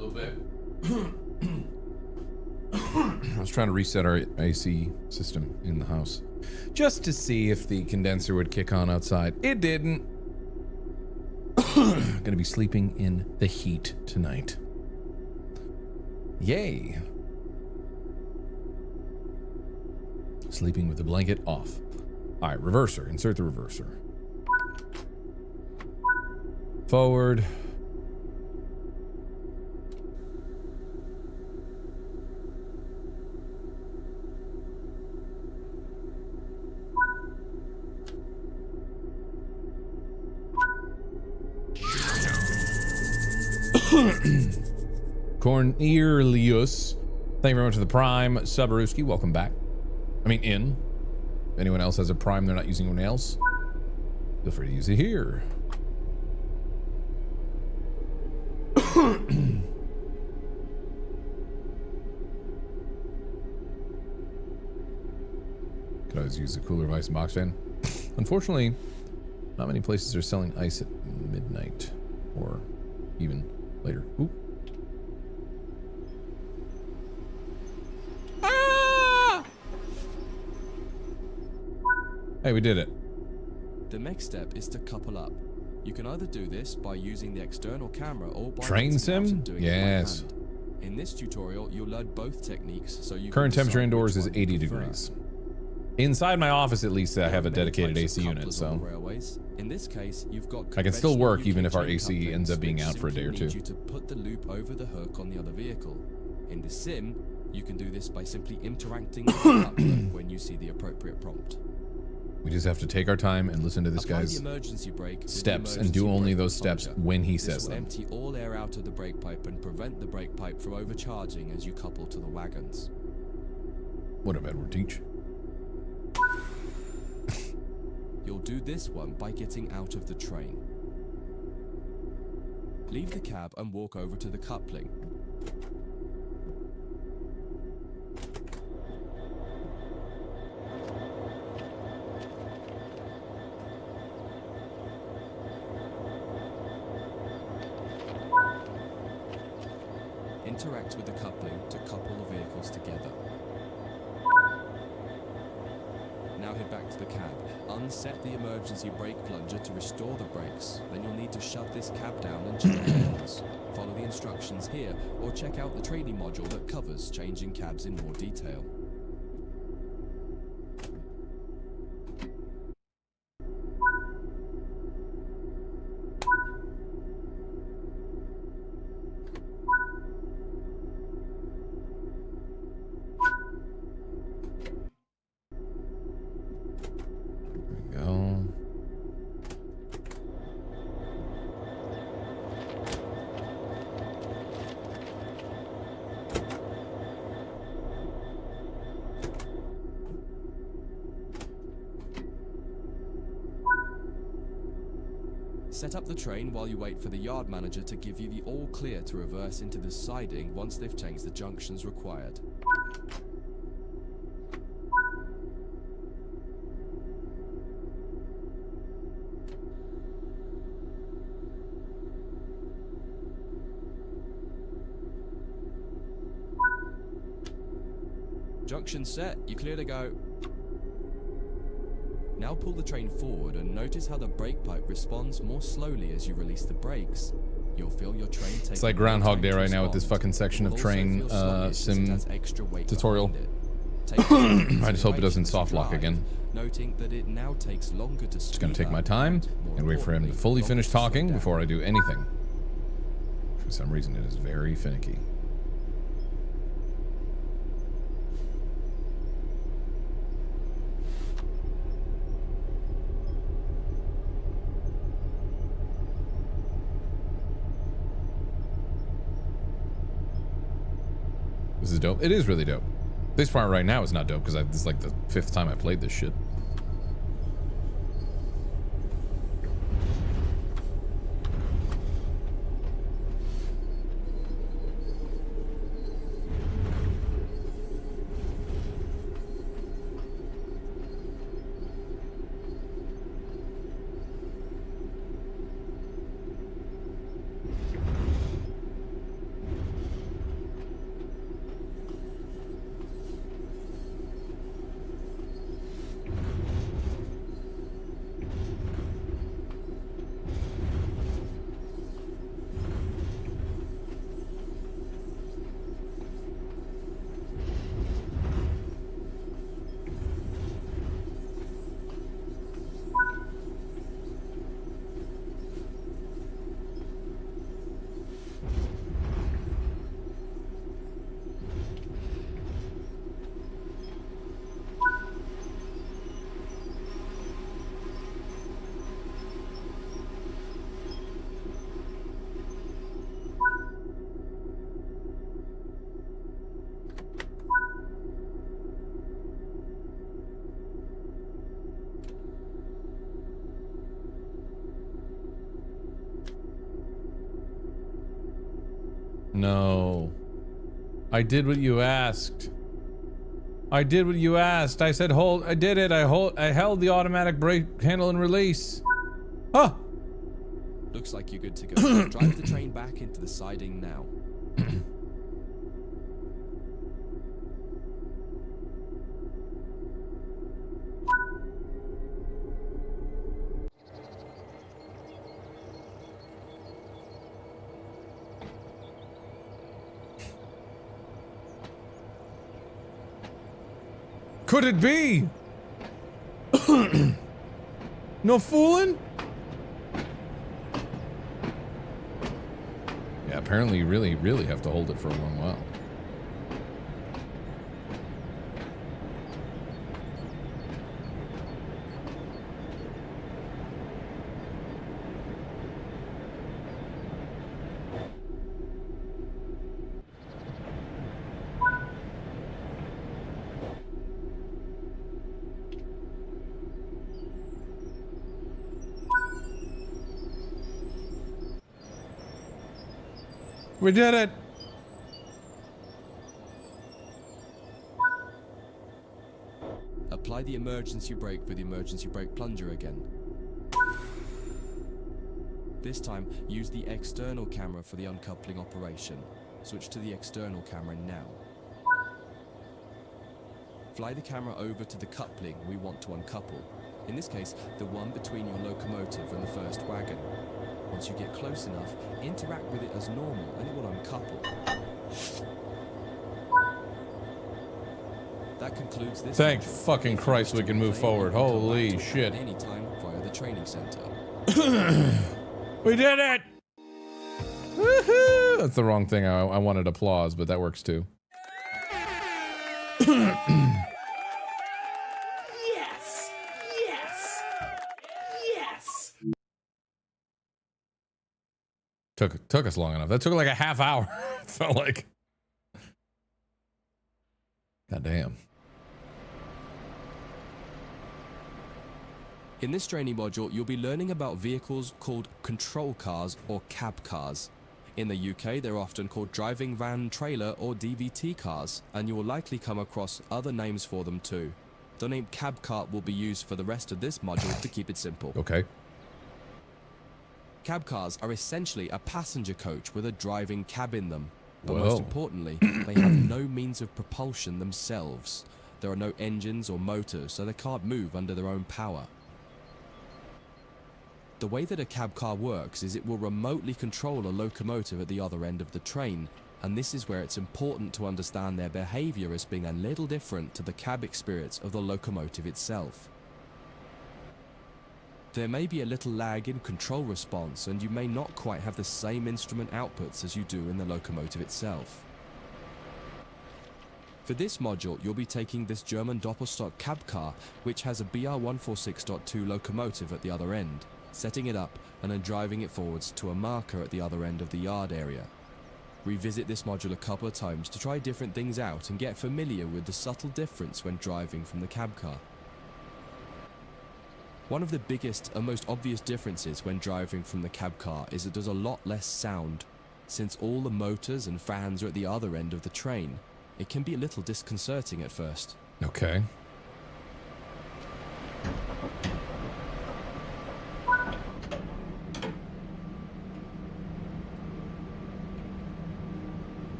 little bit. I was trying to reset our AC system in the house just to see if the condenser would kick on outside. It didn't. Gonna be sleeping in the heat tonight. Yay. Sleeping with the blanket off. All right, reverser. Insert the reverser. Forward. Cornelius, thank you very much for the Prime. Subaruski, welcome back. I mean, in. If anyone else has a Prime they're not using anyone else, feel free to use it here. Could always use the cooler of ice and box fan. Unfortunately, not many places are selling ice at midnight or even later. Ooh. Ah! Hey, we did it. The next step is to couple up. You can either do this by using the external camera or by Train getting out sim? and doing Yes. it by hand. In this tutorial, you'll learn both techniques, so you Current can temperature decide indoors which is one you 80 prefer. degrees. Inside my office, at least, I have a Many dedicated types of AC unit, couplers on so the railways. In this case, you've got I can still work conventional even if our UK AC chain ends up being couplings, out for a day or which simply two. need you to put the loop over the hook on the other vehicle. In the sim, you can do this by simply interacting with the coupler when you see the appropriate prompt. We just have to take our time and listen to this Apply guy's the emergency brake with the steps and do emergency only brake those steps plunger. when he This says will them. empty all air out of the brake pipe and prevent the brake pipe from overcharging as you couple to the wagons. What up, Edward Teach? You'll do this one by getting out of the train. Leave the cab and walk over to the coupling. Interact with the coupling to couple the vehicles together. Now head back to the cab. Unset the emergency brake plunger to restore the brakes. Then you'll need to shut this cab down and change lanes. Follow the instructions here, or check out the training module that covers changing cabs in more detail. There we go. Set up the train while you wait for the yard manager to give you the all clear to reverse into the siding once they've changed the junctions required. Junction set, you clear to go. Now pull the train forward and notice how the brake pipe responds more slowly as you release the brakes. You'll feel your train take It's like more Groundhog time Day to right now with this respond. fucking section It of will also train feel sluggish as it sim has extra weight tutorial. behind it. Take this into I just hope it doesn't consideration as you soft lock drive, again. Noting that it now takes longer to Just gonna speed take my up time more and wait for him to importantly, fully longer finish to slow talking down. before I do anything. For some reason, it is very finicky. This is dope. It is really dope. This part right now is not dope because this is like the 5th time I played this shit. No. I did what you asked. I did what you asked. I said hold. I did it. I held the automatic brake handle and release. Huh. Looks like you're good to go. Drive the train back into the siding now. Could it be? No fooling? Yeah, apparently you really have to hold it for a long while. We did it! Apply the emergency brake with the emergency brake plunger again. This time, use the external camera for the uncoupling operation. Switch to the external camera now. Fly the camera over to the coupling we want to uncouple. In this case, the one between your locomotive and the first wagon. Once you get close enough, interact with it as normal and it will uncouple. That concludes this. Thank fucking Christ we can move forward. Holy shit. Anytime via the training center. We did it! Woohoo! That's the wrong thing. I wanted applause, but that works too. Yes! Yes! Yes! Took us long enough. That took like a half hour. It felt like. God damn. In this training module, you'll be learning about vehicles called control cars or cab cars. In the UK, they're often called driving van trailer or DVT cars, and you will likely come across other names for them too. The name cab car will be used for the rest of this module to keep it simple. Okay. Cab cars are essentially a passenger coach with a driving cab in them. But Whoa. most importantly, they have no means of propulsion themselves. There are no engines or motors, so they can't move under their own power. The way that a cab car works is it will remotely control a locomotive at the other end of the train, and this is where it's important to understand their behavior as being a little different to the cab experience of the locomotive itself. There may be a little lag in control response, and you may not quite have the same instrument outputs as you do in the locomotive itself. For this module, you'll be taking this German Doppelstock cab car, which has a BR146.2 locomotive at the other end, setting it up and then driving it forwards to a marker at the other end of the yard area. Revisit this module a couple of times to try different things out and get familiar with the subtle difference when driving from the cab car. One of the biggest and most obvious differences when driving from the cab car is it does a lot less sound. Since all the motors and fans are at the other end of the train, it can be a little disconcerting at first. Okay.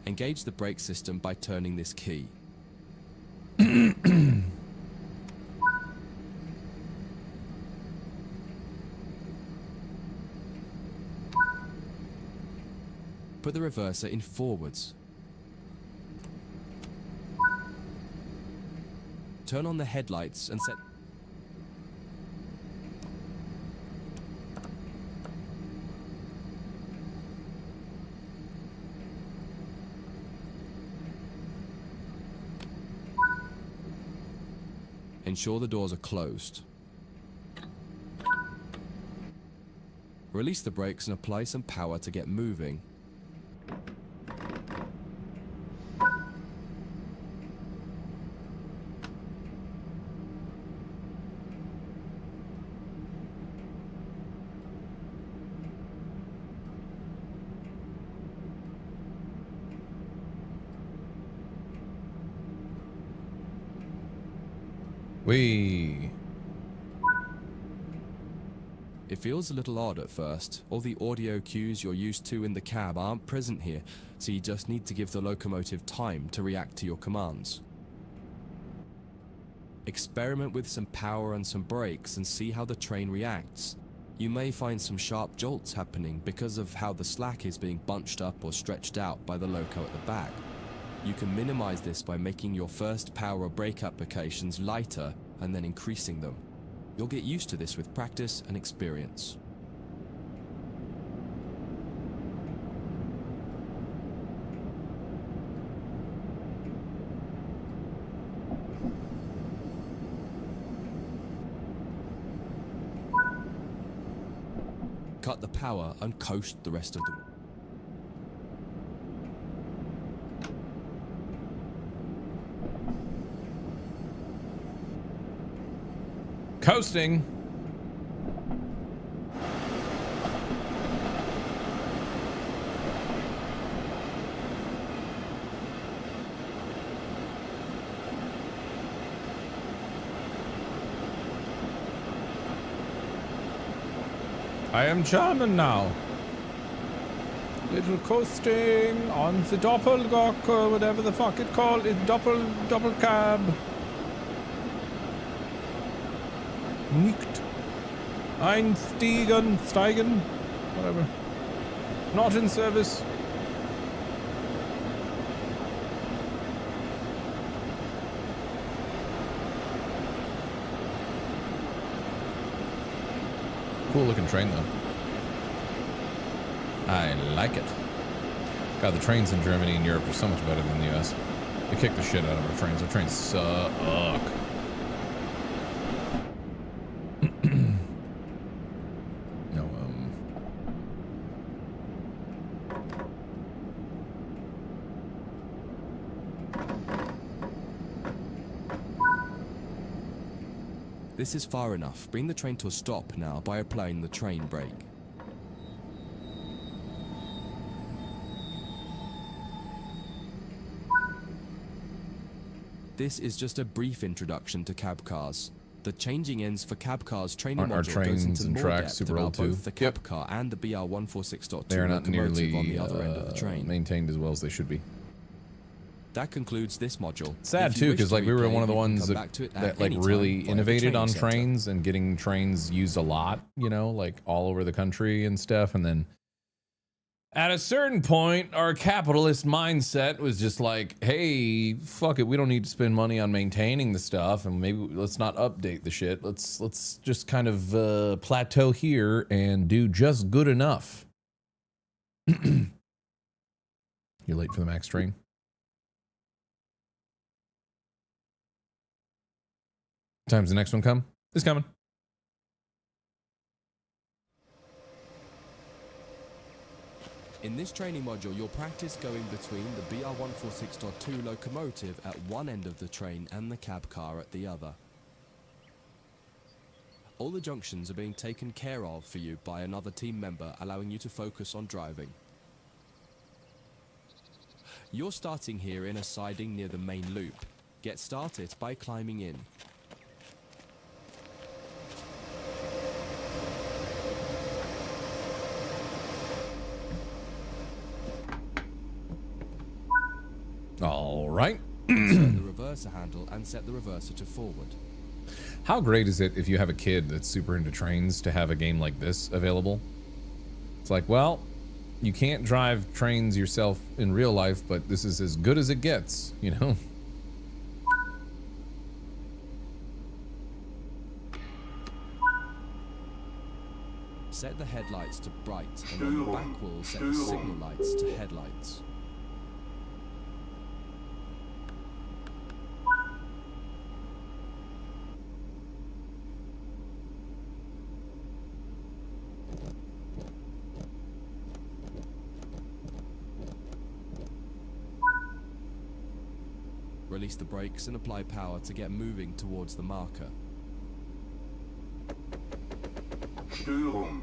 Engage the brake system by turning this key. Put the reverser in forwards. Turn on the headlights and set... Ensure the doors are closed. Release the brakes and apply some power to get moving. Whee! It feels a little odd at first. All the audio cues you're used to in the cab aren't present here, so you just need to give the locomotive time to react to your commands. Experiment with some power and some brakes and see how the train reacts. You may find some sharp jolts happening because of how the slack is being bunched up or stretched out by the loco at the back. You can minimize this by making your first power or brake applications lighter and then increasing them. You'll get used to this with practice and experience. Cut the power and coast the rest of the way. Coasting. I am German now. Little coasting on the Doppelgok or whatever the fuck it called. It's double cab. Nicht steigen, whatever. Not in service. Cool looking train though. I like it. God, the trains in Germany and Europe are so much better than the US. They kick the shit out of our trains. Our trains suck. No, This is far enough. Bring the train to a stop now by applying the train brake. This is just a brief introduction to cab cars. The changing ends for cab cars training Aren't our module goes trains into and more tracks depth super about old too? both the cab car and the BR-146.2 they are not locomotive nearly on the other end of the train. maintained as well as they should be. That concludes this module. Sad If you too, wish because to like we were replay one of the it, you can ones come that, back to it at that like any time really via the innovated training on center. trains and getting trains used a lot, you know, like all over the country and stuff. And then at a certain point, our capitalist mindset was just like, hey, fuck it, we don't need to spend money on maintaining the stuff, and maybe let's not update the shit. Let's just kind of plateau here and do just good enough. You're late for the Max train. Time's the next one come? It's coming. In this training module, you'll practice going between the BR-146.2 locomotive at one end of the train and the cab car at the other. All the junctions are being taken care of for you by another team member, allowing you to focus on driving. You're starting here in a siding near the main loop. Get started by climbing in. All right. Insert the reverser handle and set the reverser to forward. How great is it if you have a kid that's super into trains to have a game like this available? It's like, well, you can't drive trains yourself in real life, but this is as good as it gets, you know? Set the headlights to bright, and on the back wheel set the signal lights to headlights. Release the brakes and apply power to get moving towards the marker. Störung.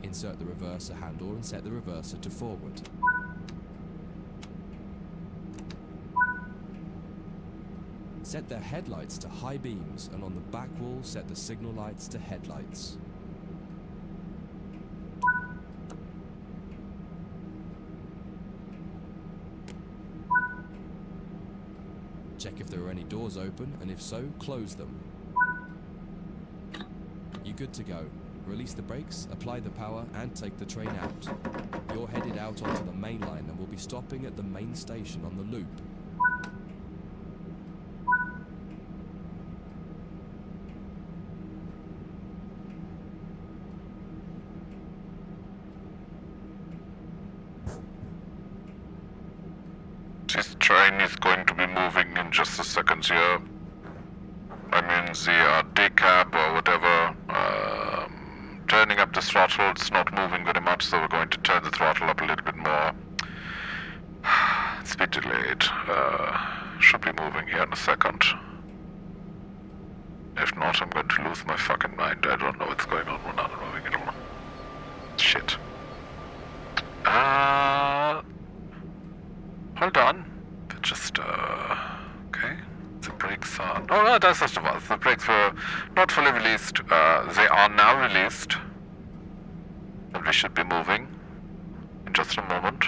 Insert the reverser handle and set the reverser to forward. Set the headlights to high beams, and on the back wall set the signal lights to headlights. Check if there are any doors open, and if so, close them. You're good to go. Release the brakes, apply the power, and take the train out. You're headed out onto the main line and will be stopping at the main station on the loop. This train is going to be moving in just a second here. I mean, the decab or whatever, turning up the throttle, it's not moving very much, so we're going to turn the throttle up a little bit more. It's a bit delayed. Should be moving here in a second. If not, I'm going to lose my fucking mind. I don't know what's going on. We're not moving at all. Shit. Hold on. Just, okay. The brakes are... Oh, no, that's just about. The brakes were not fully released. They are now released. And we should be moving in just a moment.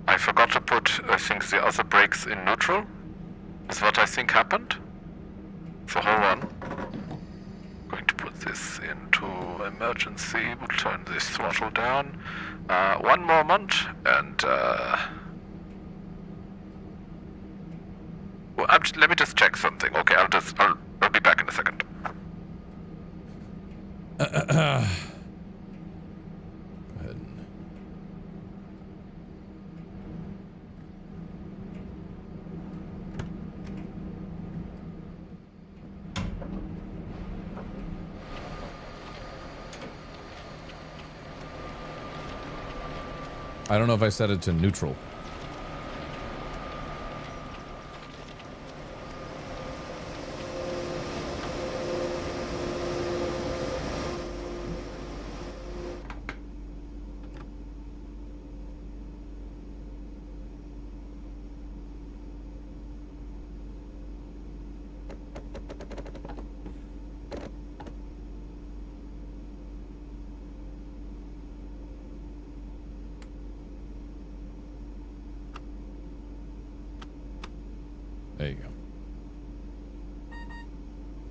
I forgot to put, I think, the other brakes in neutral. Is what I think happened. So hold on. Going to put this into emergency. We'll turn this throttle down. One moment, and well, let me just check something. Okay, I'll be back in a second. Go ahead. I don't know if I set it to neutral. There you go.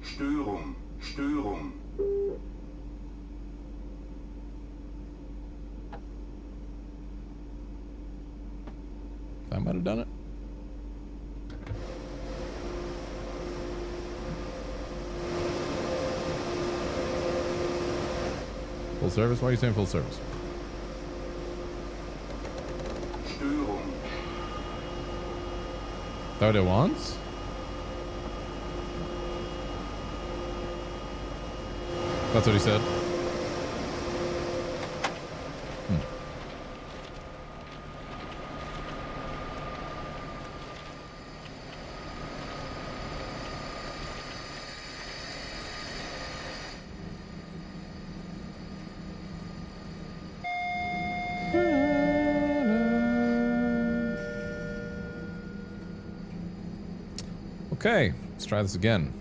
Störung, Störung. I might have done it. Full service? Why are you saying full service? Störung. Is that what it wants? That's what he said. Okay, let's try this again.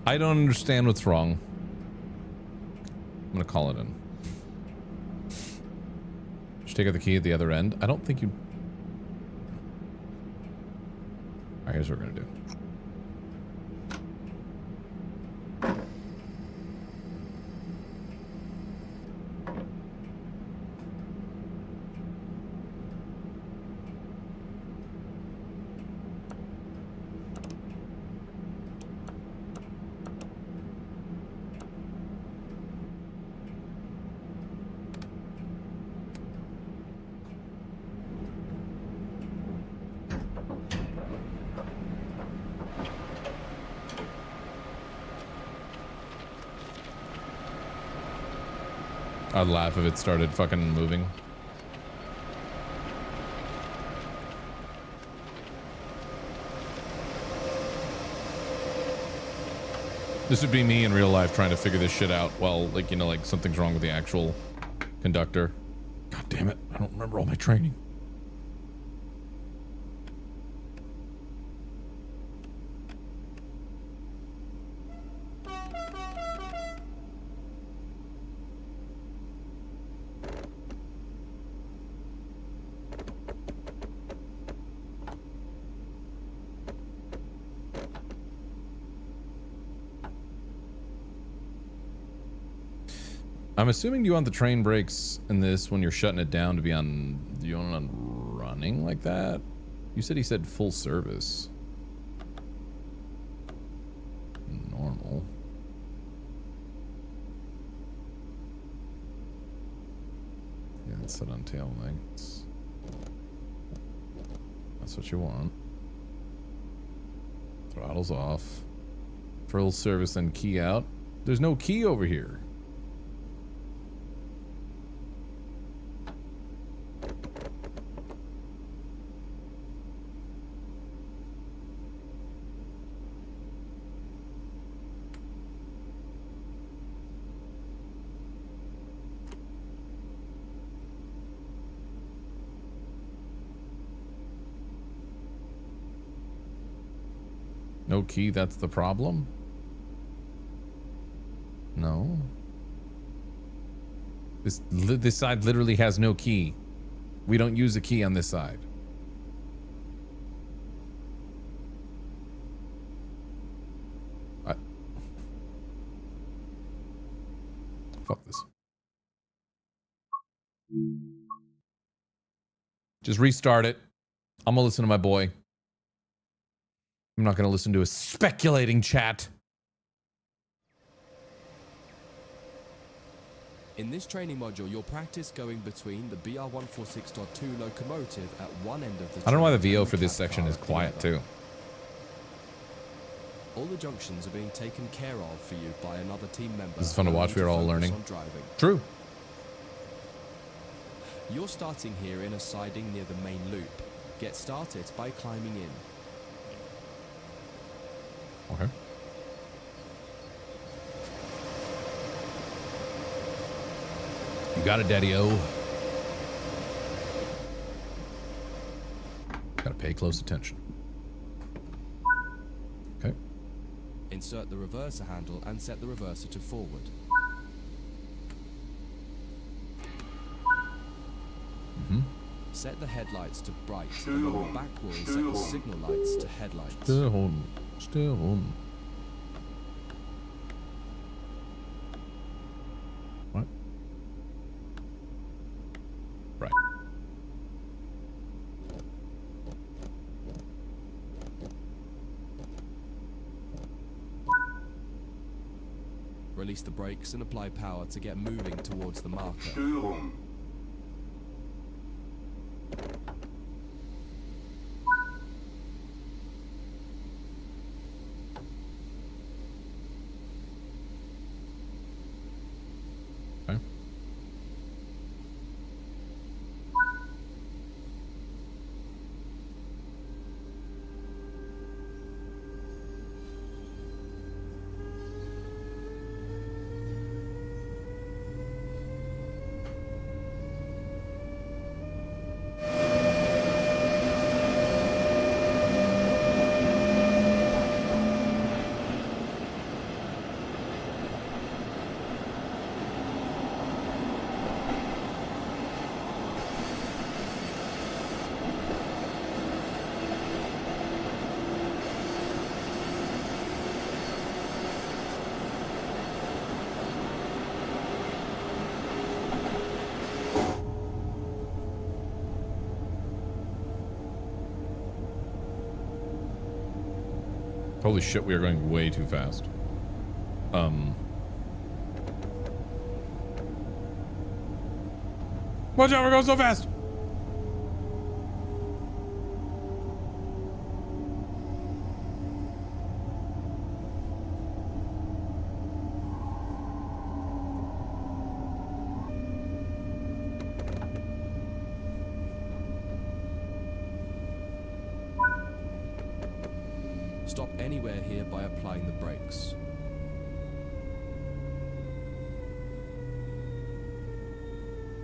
I don't understand what's wrong. I'm gonna call it in. Just take out the key at the other end. I don't think you... Alright, here's what we're gonna do. I'd laugh if it started fucking moving. This would be me in real life trying to figure this shit out while, like, you know, like something's wrong with the actual conductor. God damn it. I don't remember all my training. I'm assuming you want the train brakes in this when you're shutting it down to be on, you want it on running like that? You said he said full service. Normal. Yeah, it's set on tail lights. That's what you want. Throttle's off. Full service and key out. There's no key over here. No key, that's the problem? No. This side literally has no key. We don't use a key on this side. Fuck this. Just restart it. I'm gonna listen to my boy. I'm not going to listen to a speculating chat. In this training module, you'll practice going between the BR-146.2 locomotive at one end of the... I don't know why the VO and for this cab section car is at the quiet other. too. All the junctions are being taken care of for you by another team member. This is fun to watch. We're all focus learning. on driving. True. You're starting here in a siding near the main loop. Get started by climbing in. Okay. You got it, Daddy-O. Gotta pay close attention. Okay. Insert the reverser handle and set the reverser to forward. Set the headlights to bright, and on the back wheel set the signal lights to headlights. Still holding. Still holding. What? Right. Release the brakes and apply power to get moving towards the marker. Störung. Okay. Holy shit, we are going way too fast. Watch out, we're going so fast. Stop anywhere here by applying the brakes.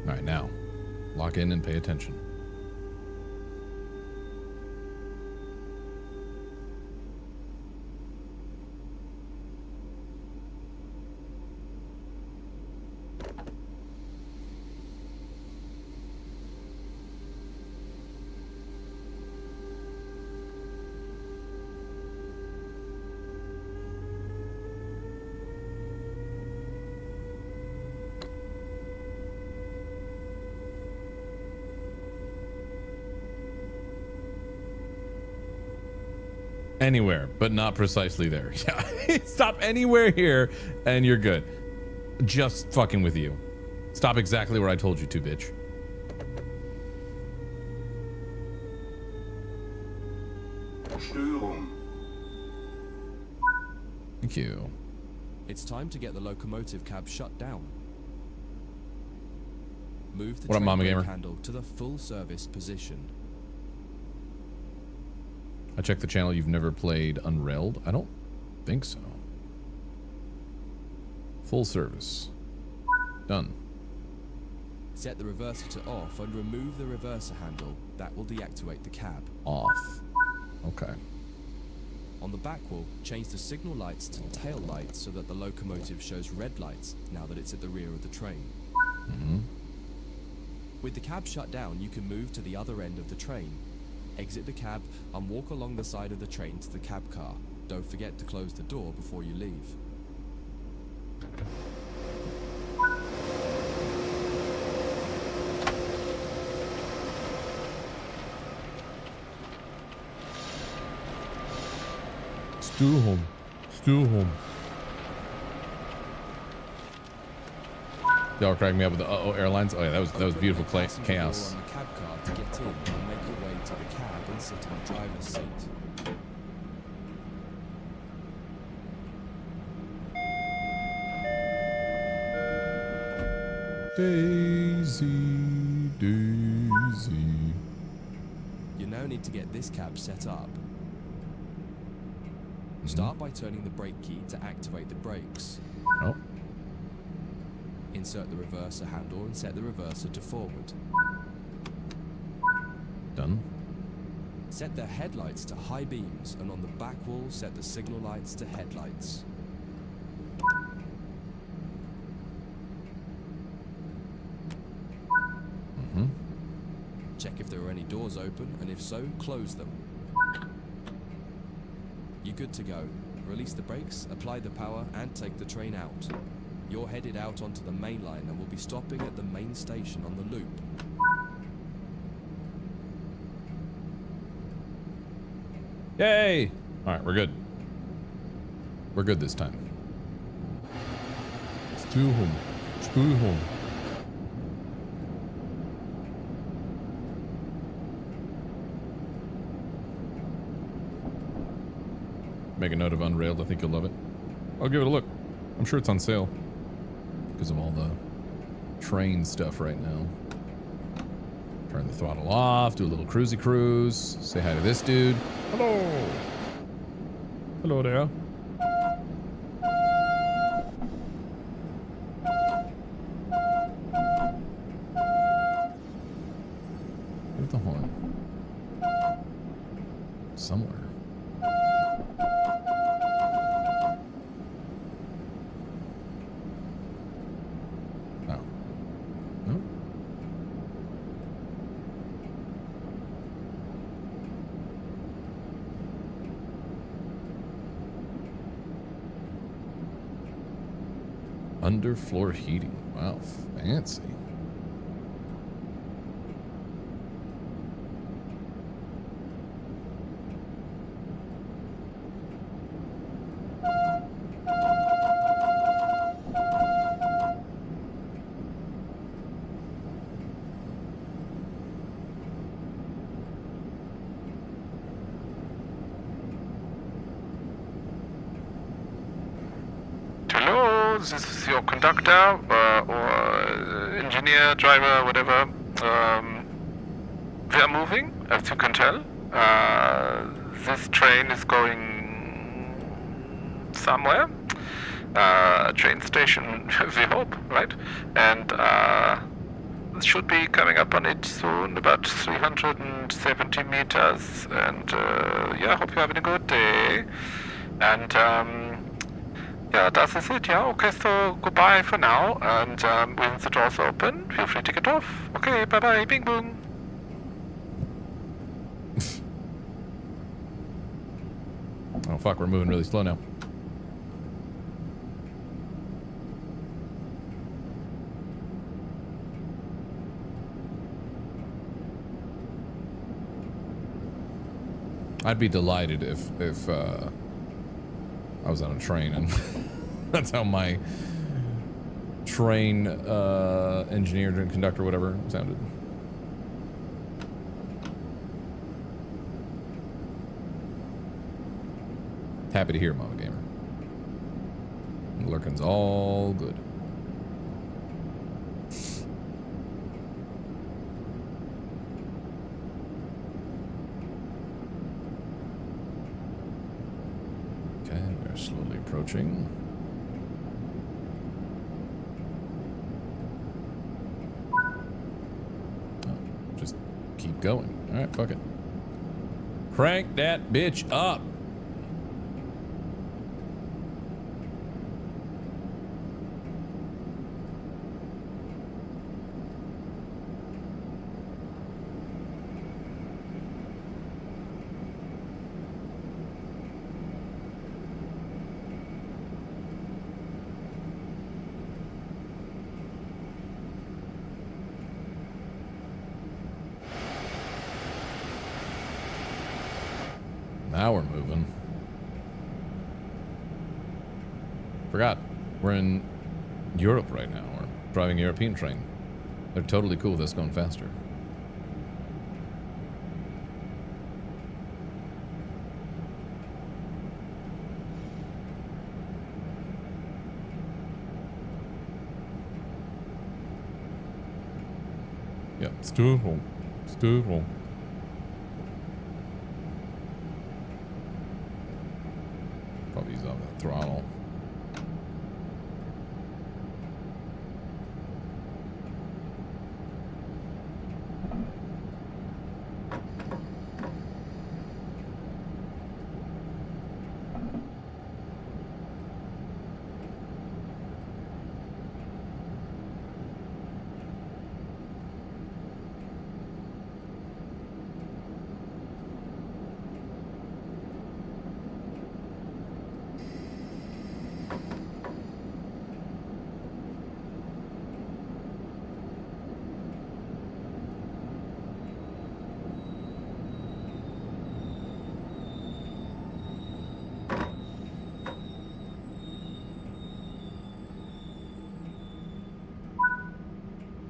All right, now lock in and pay attention. Anywhere, but not precisely there. Yeah, stop anywhere here and you're good. Just fucking with you. Stop exactly where I told you to, bitch. Störung. Thank you. It's time to get the locomotive cab shut down. Move the What up, train Mama brake Gamer? handle to the full service position. I checked the channel. You've never played Unrailed? I don't think so. Full service. Done. Set the reverser to off and remove the reverser handle. That will deactivate the cab. Off. Okay. On the back wall, change the signal lights to tail lights so that the locomotive shows red lights now that it's at the rear of the train. Mm-hmm. With the cab shut down, you can move to the other end of the train. Exit the cab and walk along the side of the train to the cab car. Don't forget to close the door before you leave. Still home. Still home. Y'all cracking me up with the Uh-Oh Airlines. Oh yeah, that was beautiful chaos. On the cab car to get in and make your way to the cab and sit in the driver's seat. Daisy, Daisy. You now need to get this cab set up. Start by turning the brake key to activate the brakes. Oh. Insert the reverser handle and set the reverser to forward. Done. Set the headlights to high beams, and on the back wall set the signal lights to headlights. Mm-hmm. Check if there are any doors open, and if so, close them. You're good to go. Release the brakes, apply the power, and take the train out. You're headed out onto the main line and will be stopping at the main station on the loop. Yay! Alright, we're good. We're good this time. Still home. Still home. Make a note of Unrailed. I think you'll love it. I'll give it a look. I'm sure it's on sale because of all the train stuff right now. Turn the throttle off, do a little cruisy cruise, say hi to this dude. Hello. Hello there. Where's the horn? Somewhere. Oh. No? Underfloor heating. Wow, fancy. Hello, this is your conductor or engineer, driver, whatever. We are moving, as you can tell. This train is going somewhere. Train station, we hope, right? And this should be coming up on it soon, about 370 meters. And yeah, hope you're having a good day. And yeah, das ist it, yeah? Okay, so goodbye for now. And when the doors open, feel free to get off. Okay, bye-bye, bing boom. Oh fuck, we're moving really slow now. I'd be delighted if I was on a train and that's how my train engineer and conductor, whatever, sounded. Happy to hear, Mama Gamer. Lurkin's all good. Okay, we're slowly approaching. Oh, just keep going. All right, fuck it. Crank that bitch up. Now we're moving. Forgot. We're in Europe right now. We're driving a European train. They're totally cool with us going faster. Yeah, stupid. Stupid. Probably use off that throttle.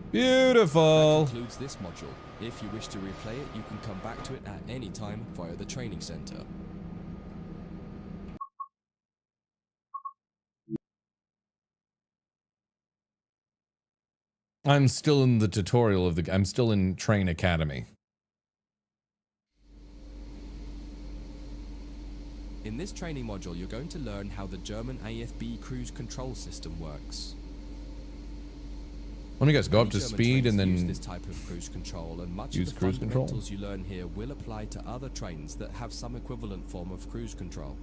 Beautiful. That concludes this module. If you wish to replay it, you can come back to it at any time via the training center. I'm still in the tutorial of the... I'm still in Train Academy. In this training module, you're going to learn how the German AFB cruise control system works. Let me guess, go up to German speed and trains use then this type of cruise control, and much use of the cruise control. fundamentals you learn here will apply to other trains that have some equivalent form of cruise control.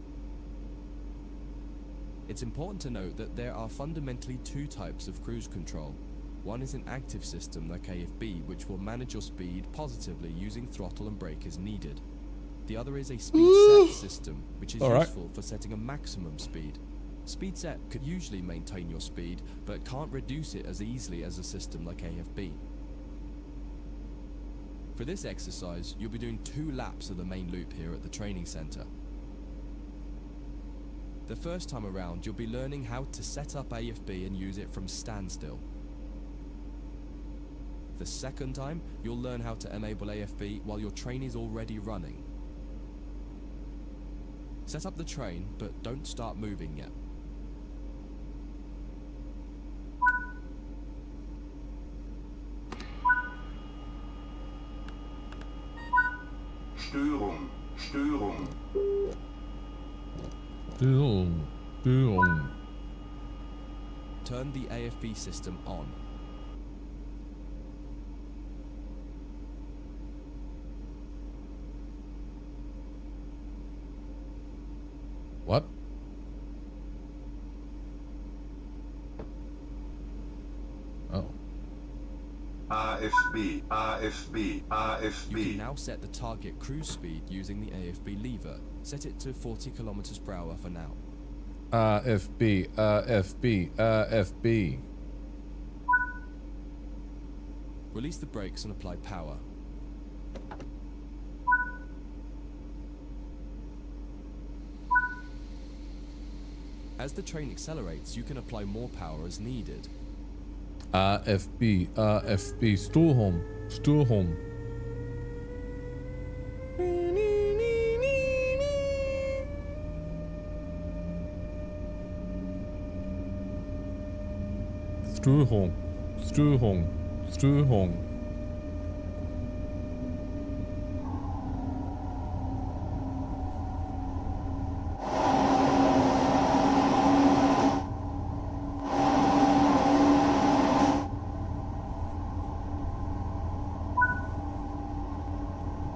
It's important to note that there are fundamentally two types of cruise control. One is an active system like AFB, which will manage your speed positively using throttle and brake as needed. The other is a speed set system, which is useful for setting a maximum speed. Speed set could usually maintain your speed, but can't reduce it as easily as a system like AFB. For this exercise, you'll be doing 2 laps of the main loop here at the training center. The first time around, you'll be learning how to set up AFB and use it from standstill. The second time, you'll learn how to enable AFB while your train is already running. Set up the train, but don't start moving yet. Turn the AFB system on. What? Oh. AFB, AFB, AFB. You can now set the target cruise speed using the AFB lever. Set it to 40 kilometers per hour for now. FB, FB, FB. Release the brakes and apply power. As the train accelerates, you can apply more power as needed. FB, FB, Stuhlholm, Stuhlholm. Stuhlholm, Stuhlholm, Stuhlholm.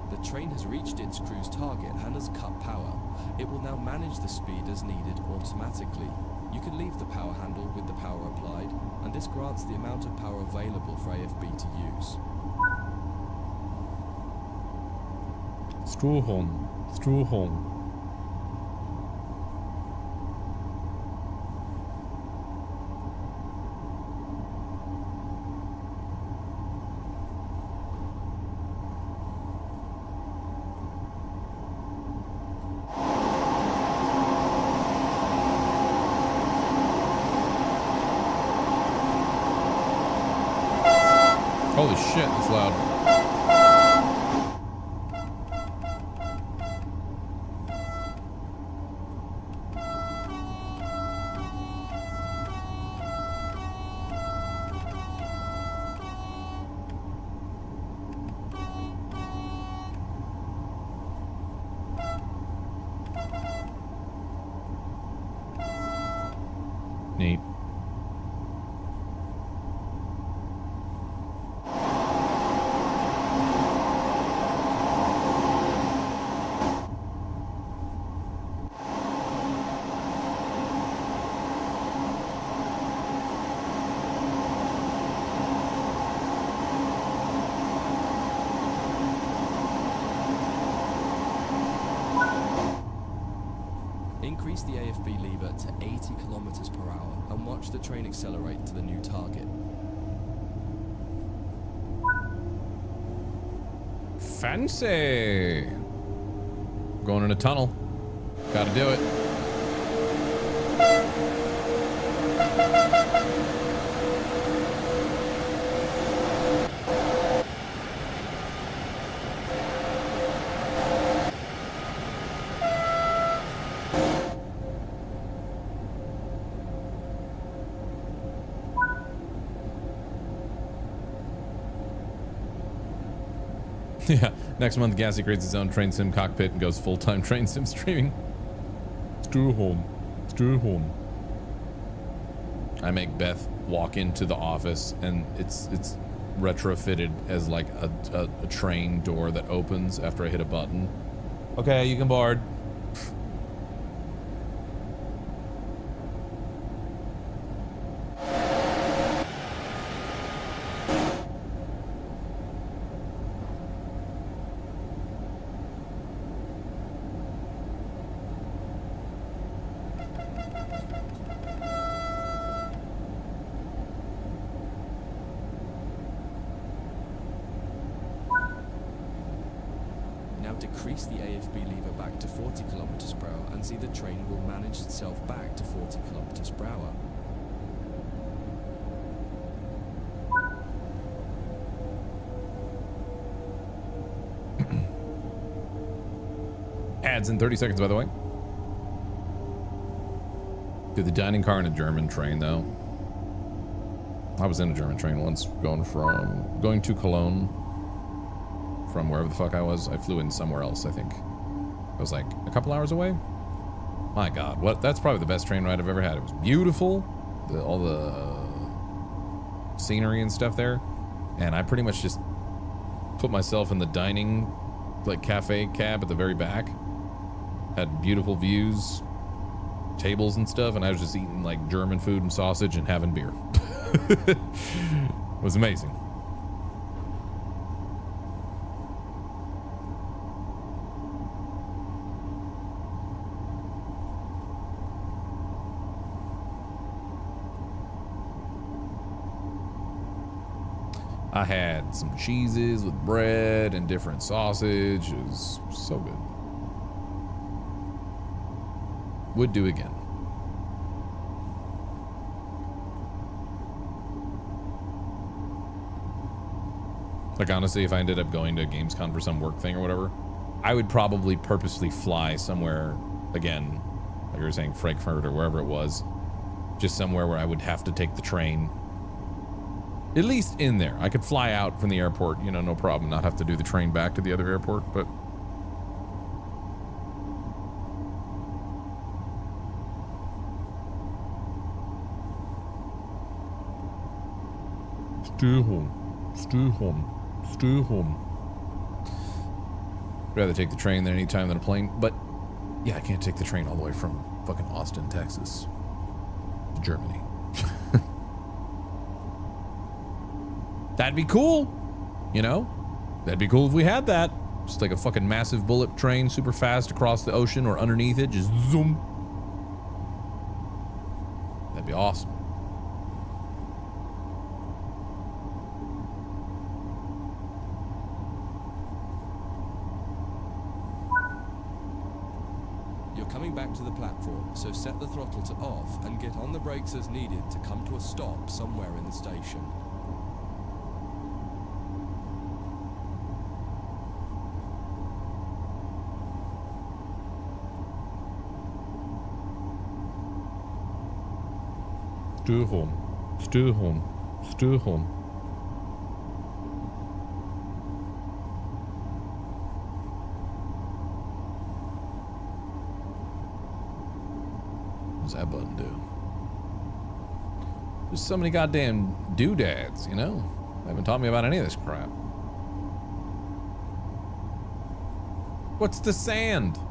The train has reached its cruise target and has cut power. It will now manage the speed as needed automatically. You can leave the power handle with the power applied, and this grants the amount of power available for AFB to use. Stuhlholm, Stuhlholm. Holy shit, that's loud. Neat. Increase the AFB lever to 80 kilometers per hour and watch the train accelerate to the new target. Fancy. Going in a tunnel. Gotta do it. Yeah, next month Gassy creates his own train sim cockpit and goes full-time train sim streaming. Stuhlholm, Stuhlholm. I make Beth walk into the office and it's retrofitted as like a train door that opens after I hit a button. Okay, you can board. Now decrease the AFB lever back to 40 kilometers per hour and see the train will manage itself back to 40 kilometers per hour. Ads in 30 seconds, by the way. Did the dining car in a German train, though. I was in a German train once, going to Cologne from wherever the fuck I was. I flew in somewhere else, I think. It was like a couple hours away. My God, what? That's probably the best train ride I've ever had. It was beautiful, all the scenery and stuff there, and I pretty much just put myself in the dining, like cafe cab at the very back. Had beautiful views, tables and stuff, and I was just eating like German food and sausage and having beer. It was amazing. I had some cheeses with bread and different sausage. It was so good. Would do again. Like honestly, if I ended up going to Gamescom for some work thing or whatever, I would probably purposely fly somewhere again, like you were saying, Frankfurt or wherever it was, just somewhere where I would have to take the train. At least in there. I could fly out from the airport, you know, no problem, not have to do the train back to the other airport, but stay home, stay home, stay home. Rather take the train than any time than a plane, but yeah, I can't take the train all the way from fucking Austin, Texas to Germany. That'd be cool, you know? That'd be cool if we had that. Just like a fucking massive bullet train super fast across the ocean or underneath it, just zoom. That'd be awesome. You're coming back to the platform, so set the throttle to off and get on the brakes as needed to come to a stop somewhere in the station. Stay home, stay home, stay home. What's that button do? There's so many goddamn doodads, you know? They haven't taught me about any of this crap. What's the sand? I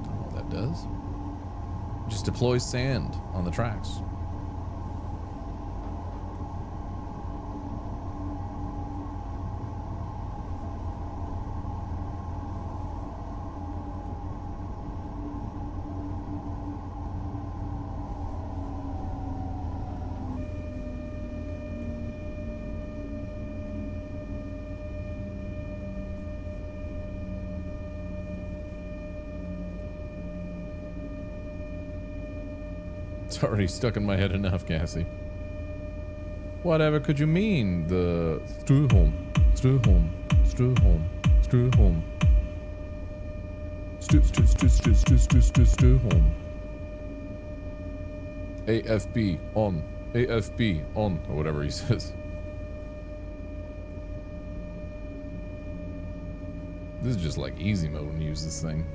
don't know what that does. Just deploys sand on the tracks. It's already stuck in my head enough, Gassy. Whatever could you mean? The stay home, stay home, stay home, stay home. Stay home. AFB on, AFB on, or whatever he says. This is just like easy mode when you use this thing.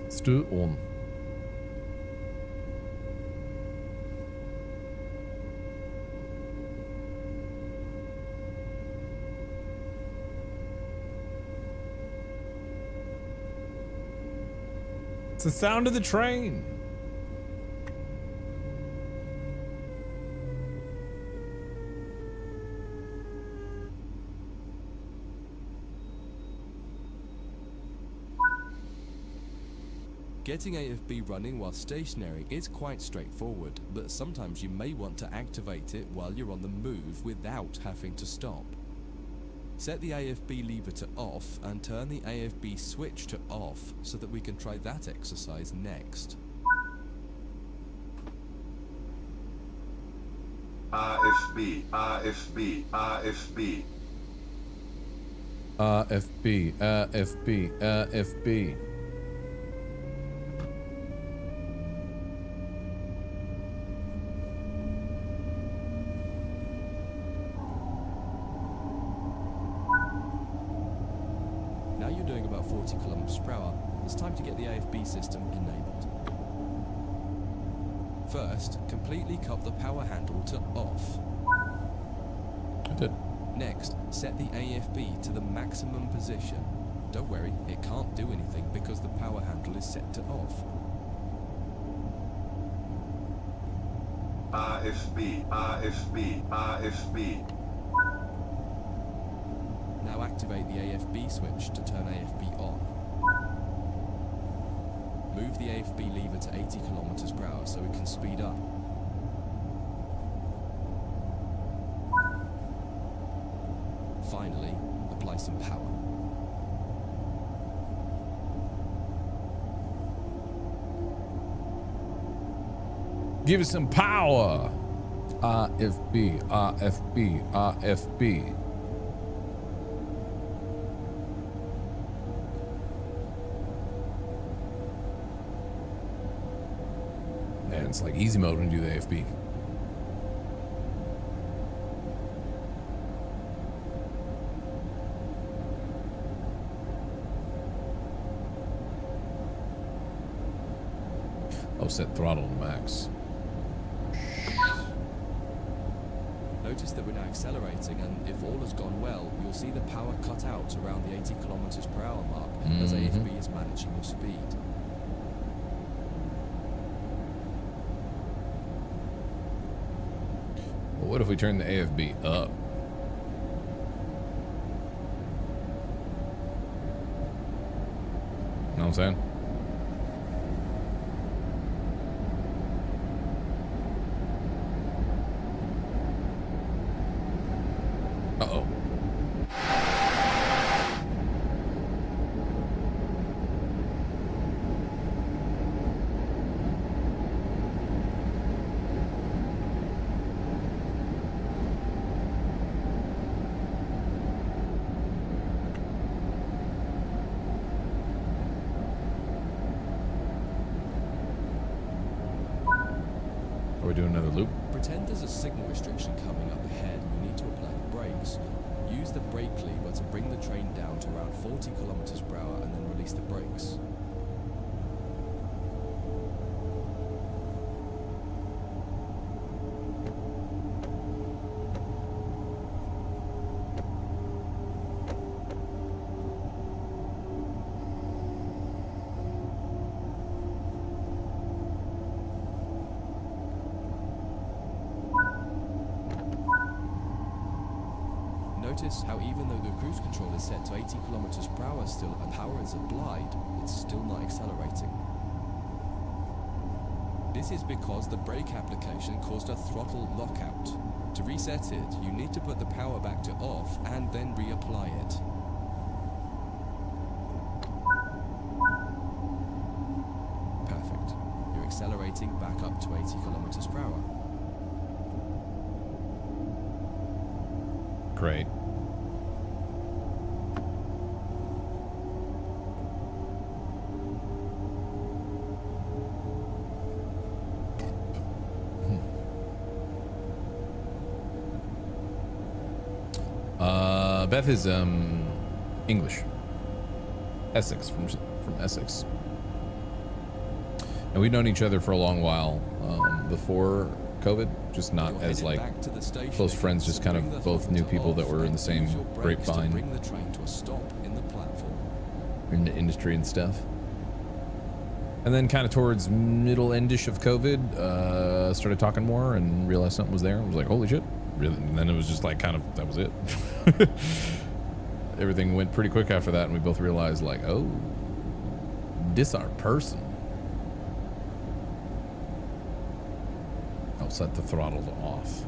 Stay on. It's the sound of the train. Getting AFB running while stationary is quite straightforward, but sometimes you may want to activate it while you're on the move without having to stop. Set the AFB lever to off and turn the AFB switch to off so that we can try that exercise next. RFB, RFB, RFB. FB, FB, FB. Now you're doing about 40 kilometers per hour. It's time to get the AFB system enabled. First, completely cut the power handle to off. I did. Next, set the AFB to the maximum position. Don't worry, it can't do anything because the power handle is set to off. RFB, RFB, RFB. Now activate the AFB switch to turn AFB on. Move the AFB lever to 80 kilometers per hour so it can speed up. Finally, apply some power. Give us some power. RFB, RFB, RFB. Man, it's like easy mode when you do the AFB. Oh, set throttle to max. Notice that we're now accelerating, and if all has gone well, you'll see the power cut out around the 80 kilometers per hour mark as AFB is managing your speed. Well, what if we turn the AFB up? You know what I'm saying? Uh-oh. Are we doing another loop? Pretend there's a signal restriction coming up ahead and you need to apply the brakes. Use the brake lever to bring the train down to around 40 kilometers per hour and then release the brakes. Notice how even though the cruise control is set to 80 kilometers per hour still and power is applied, it's still not accelerating. This is because the brake application caused a throttle lockout. To reset it, you need to put the power back to off and then reapply it. Perfect. You're accelerating back up to 80 kilometers per hour. Great. Beth is English. Essex, from Essex. And we've known each other for a long while before COVID, just not as like close friends, just kind of both knew people that were in the same grapevine bring the train to a stop in the platform. in the industry and stuff. And then kind of towards middle endish of COVID, started talking more and realized something was there. I was like, holy shit. Really? And then it was just like kind of, that was it. Everything went pretty quick after that, and we both realized like, oh, this our person. I'll set the throttle to off.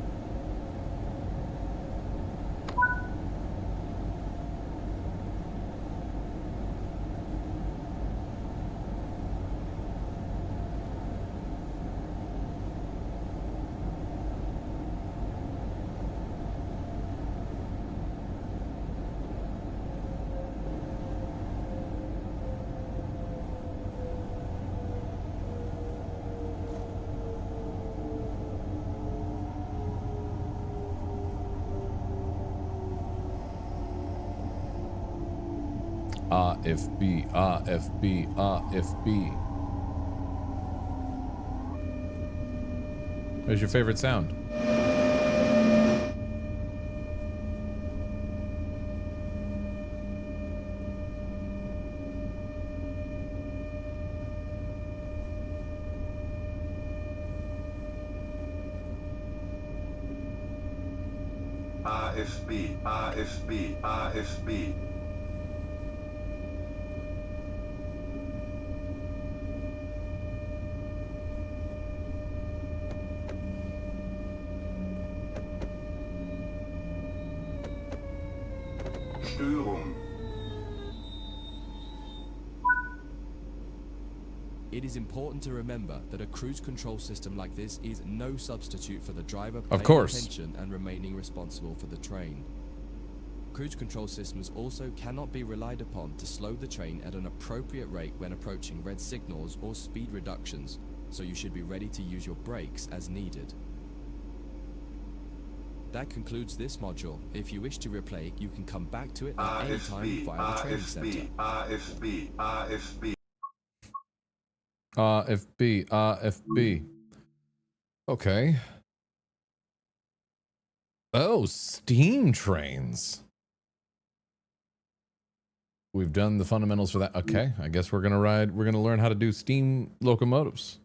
RFB, RFB, RFB. What's your favorite sound? RFB, RFB, RFB. Störung. It is important to remember that a cruise control system like this is no substitute for the driver Of paying course. attention and remaining responsible for the train. Cruise control systems also cannot be relied upon to slow the train at an appropriate rate when approaching red signals or speed reductions, so you should be ready to use your brakes as needed. That concludes this module. If you wish to replay, you can come back to it at any time RFB, via the training center. RFB, RFB, RFB. RFB, RFB. Okay. Oh, steam trains. We've done the fundamentals for that. Okay, I guess we're gonna learn how to do steam locomotives.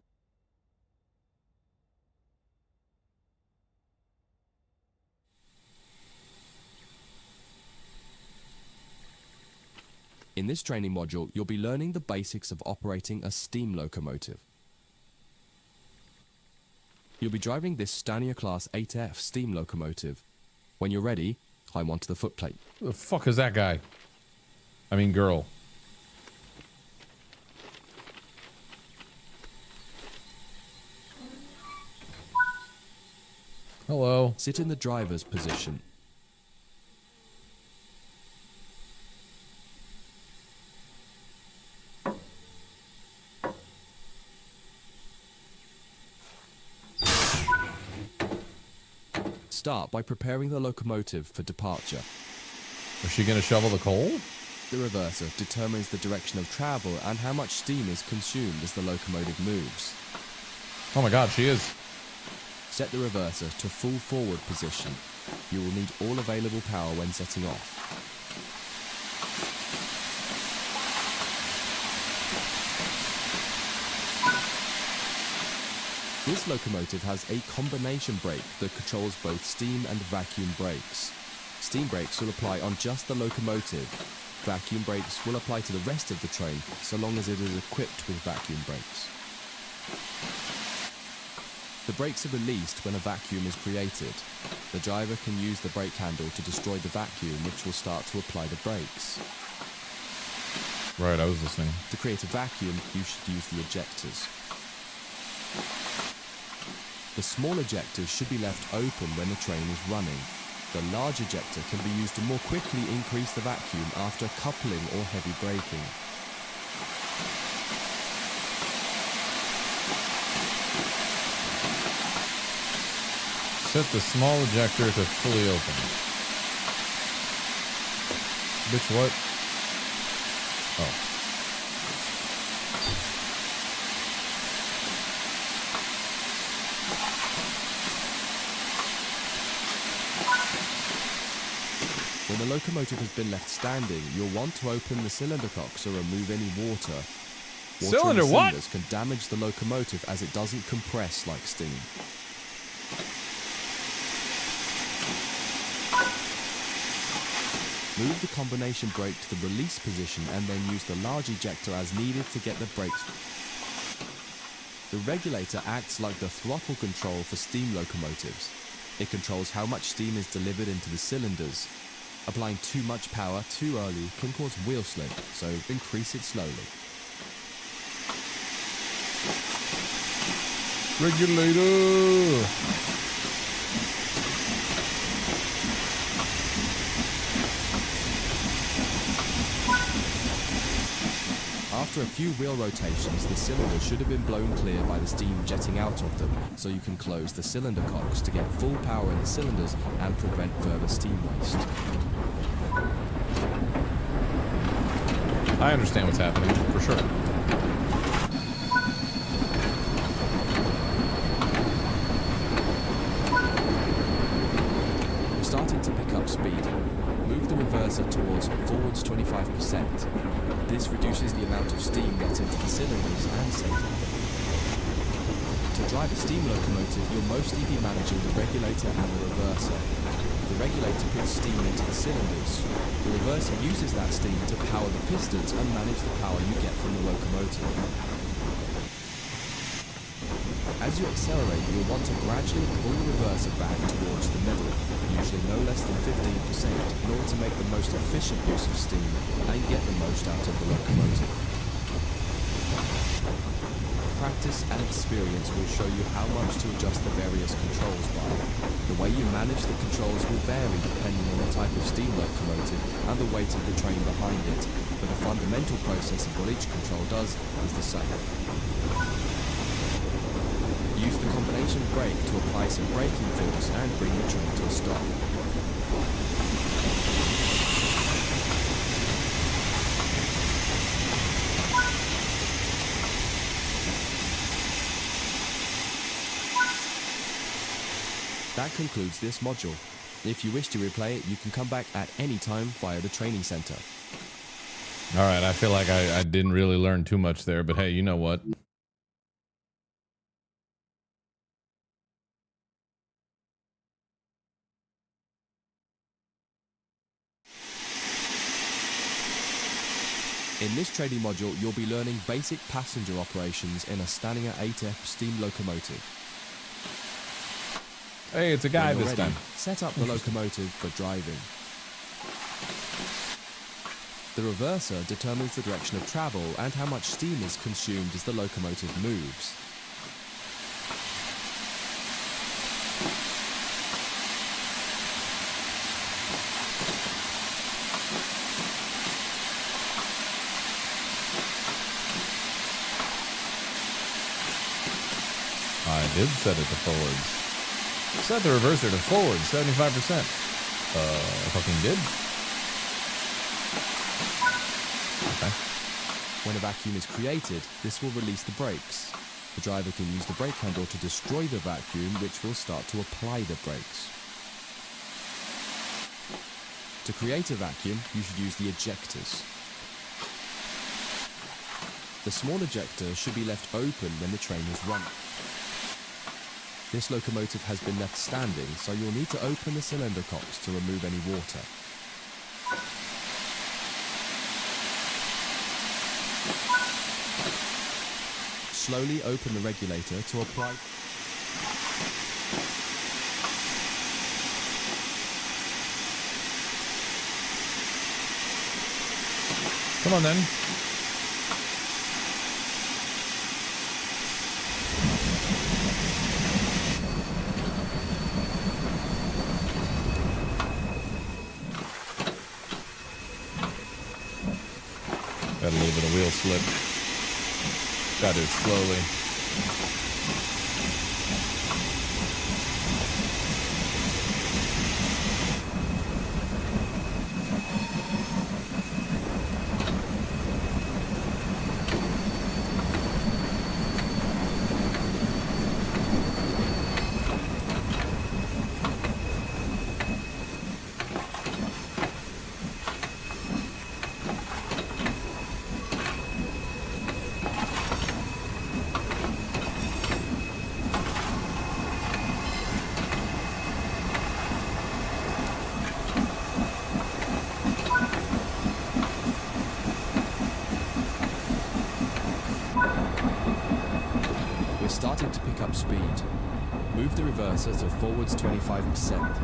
In this training module, you'll be learning the basics of operating a steam locomotive. You'll be driving this Stania Class 8F steam locomotive. When you're ready, climb onto the footplate. Who the fuck is that guy? I mean, girl. Hello. Sit in the driver's position. Start by preparing the locomotive for departure. Is she gonna shovel the coal? The reverser determines the direction of travel and how much steam is consumed as the locomotive moves. Oh my god, she is. Set the reverser to full forward position. You will need all available power when setting off. This locomotive has a combination brake that controls both steam and vacuum brakes. Steam brakes will apply on just the locomotive. Vacuum brakes will apply to the rest of the train, so long as it is equipped with vacuum brakes. The brakes are released when a vacuum is created. The driver can use the brake handle to destroy the vacuum, which will start to apply the brakes. Right, I was listening. To create a vacuum, you should use the ejectors. The small ejectors should be left open when the train is running. The large ejector can be used to more quickly increase the vacuum after coupling or heavy braking. Set the small ejector to fully open. Bitch, what? Oh. When the locomotive has been left standing, you'll want to open the cylinder cocks or remove any water. Water Cylinder in the what? cylinders can damage the locomotive as it doesn't compress like steam. Move the combination brake to the release position and then use the large ejector as needed to get the brakes. The regulator acts like the throttle control for steam locomotives. It controls how much steam is delivered into the cylinders. Applying too much power too early can cause wheel slip, so increase it slowly. Regulator! After a few wheel rotations, the cylinder should have been blown clear by the steam jetting out of them, so you can close the cylinder cocks to get full power in the cylinders and prevent further steam waste. I understand what's happening, for sure. You're starting to pick up speed. Move the reverser towards forwards 25%. This reduces the amount of steam gets into the cylinders and saves on. To drive a steam locomotive, you'll mostly be managing the regulator and the reverser. The regulator puts steam into the cylinders. The reverser uses that steam to power the pistons and manage the power you get from the locomotive. As you accelerate, you'll want to gradually pull the reverser back towards the middle, usually no less than 15%, in order to make the most efficient use of steam and get the most out of the locomotive. Practice and experience will show you how much to adjust the various controls by. The way you manage the controls will vary depending on the type of steam locomotive and the weight of the train behind it, but the fundamental process of what each control does is the same. Use the combination brake to apply some braking force and bring the train to a stop. That concludes this module. If you wish to replay it, you can come back at any time via the training center. All right, I feel like I didn't really learn too much there, but hey, you know what? In this training module, you'll be learning basic passenger operations in a Stanier 8F steam locomotive. Hey, it's a guy When you're this ready, time. set up the locomotive for driving. The reverser determines the direction of travel and how much steam is consumed as the locomotive moves. I did set it to forwards. Set the reverser to forwards, 75%. I fucking did. Okay. When a vacuum is created, this will release the brakes. The driver can use the brake handle to destroy the vacuum, which will start to apply the brakes. To create a vacuum, you should use the ejectors. The small ejector should be left open when the train is running. This locomotive has been left standing, so you'll need to open the cylinder cocks to remove any water. Slowly open the regulator to apply. Come on then. Got a little bit of wheel slip. Got it slowly. up speed. Move the reverser to forwards 25%.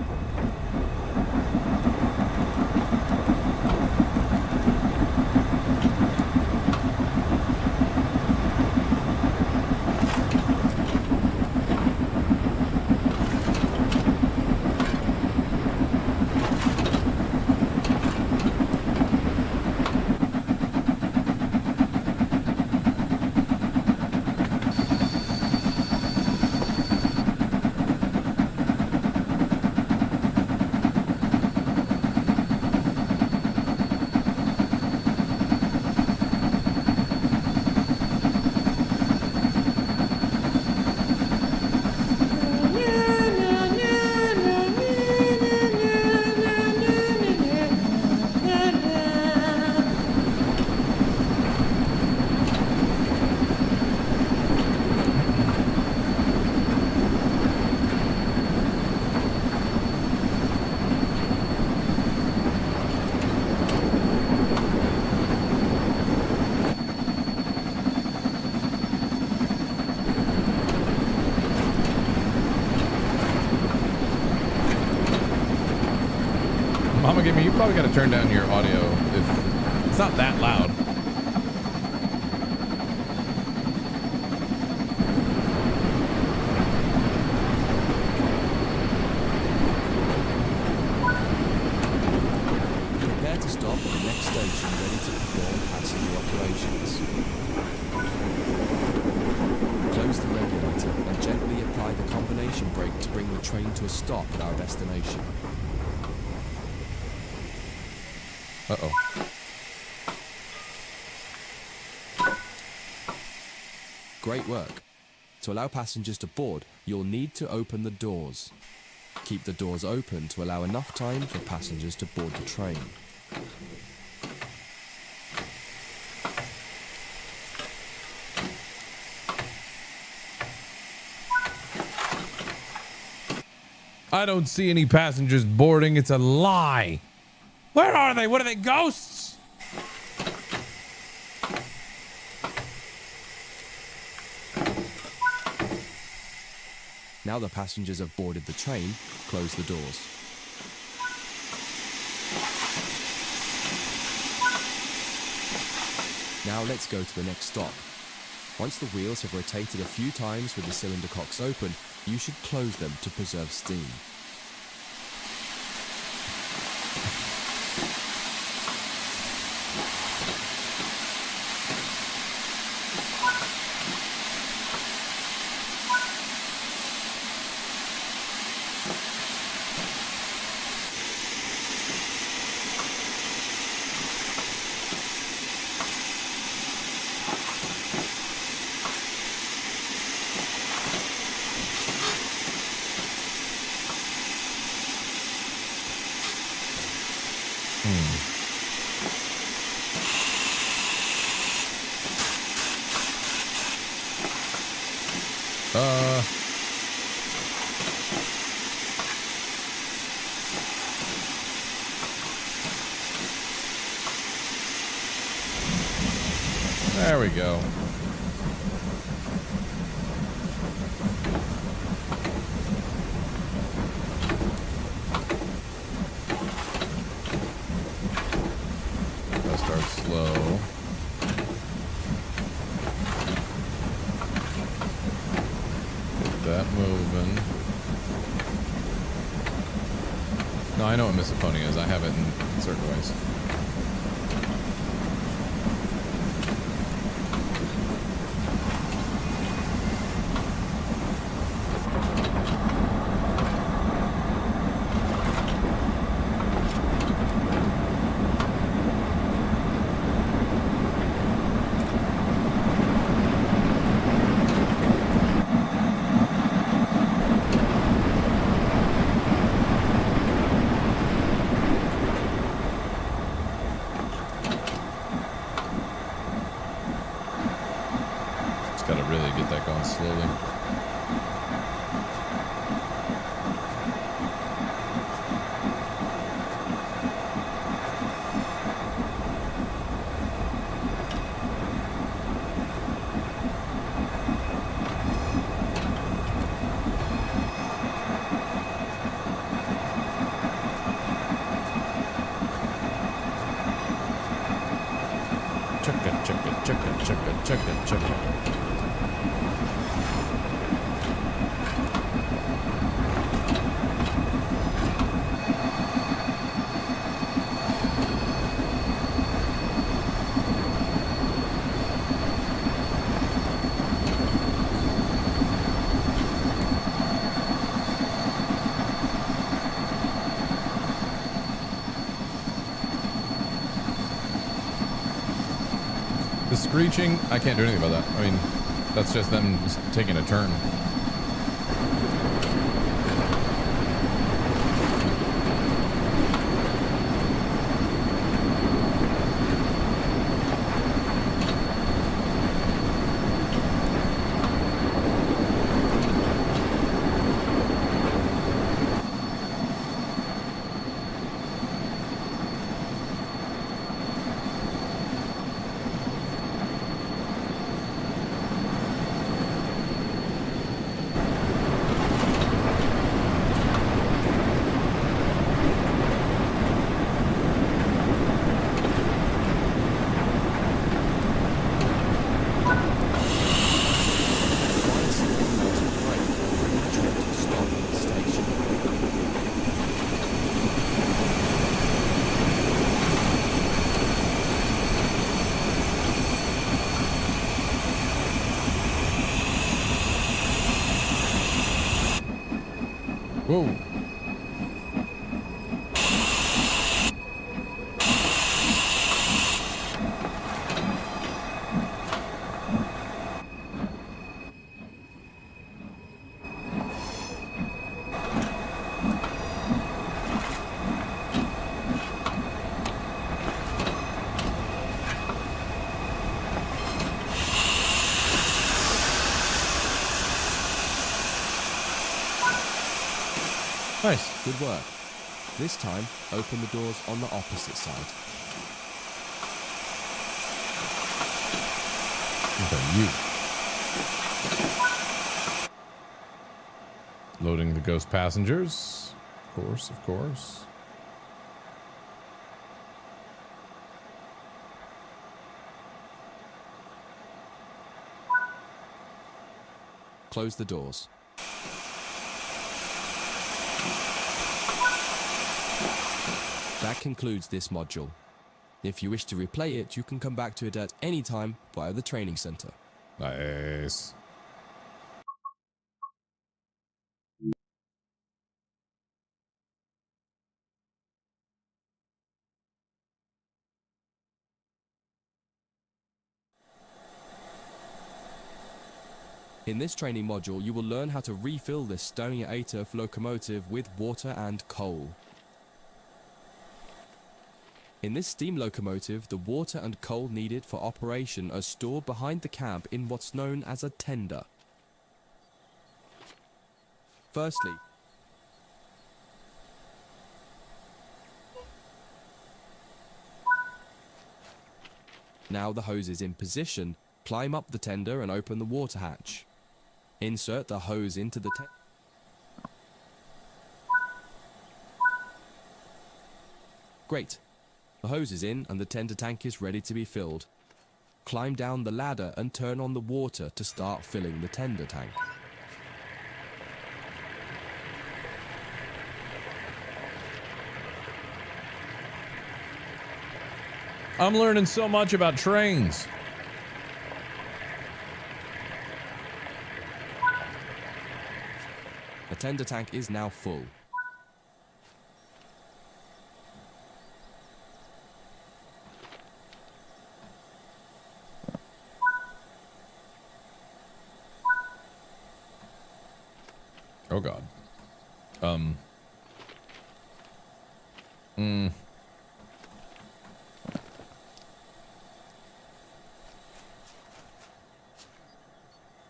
Mama Gimme, you probably got to turn down your audio if it's not that loud. Prepare to stop at the next station ready to perform passenger operations. Close the regulator and gently apply the combination brake to bring the train to a stop at our destination. Uh-oh. Great work. To allow passengers to board, you'll need to open the doors. Keep the doors open to allow enough time for passengers to board the train. I don't see any passengers boarding. It's a lie. Where are they? What are they, ghosts? Now the passengers have boarded the train, close the doors. Now let's go to the next stop. Once the wheels have rotated a few times with the cylinder cocks open, you should close them to preserve steam. There we go. Gotta start slow. Get that moving. No, I know what misophonia is. I have it in certain ways. Gotta really get that going slowly. The screeching, I can't do anything about that. I mean, that's just them just taking a turn. Whoa. Nice. Good work. This time, open the doors on the opposite side. Okay, you. Loading the ghost passengers. Of course, of course. Close the doors. That concludes this module. If you wish to replay it, you can come back to it at any time via the training center. Nice. In this training module, you will learn how to refill this Stony Aether locomotive with water and coal. In this steam locomotive, the water and coal needed for operation are stored behind the cab in what's known as a tender. Firstly, now the hose is in position, climb up the tender and open the water hatch. Insert the hose into the tender. Great. The hose is in and the tender tank is ready to be filled. Climb down the ladder and turn on the water to start filling the tender tank. I'm learning so much about trains. The tender tank is now full. Oh God.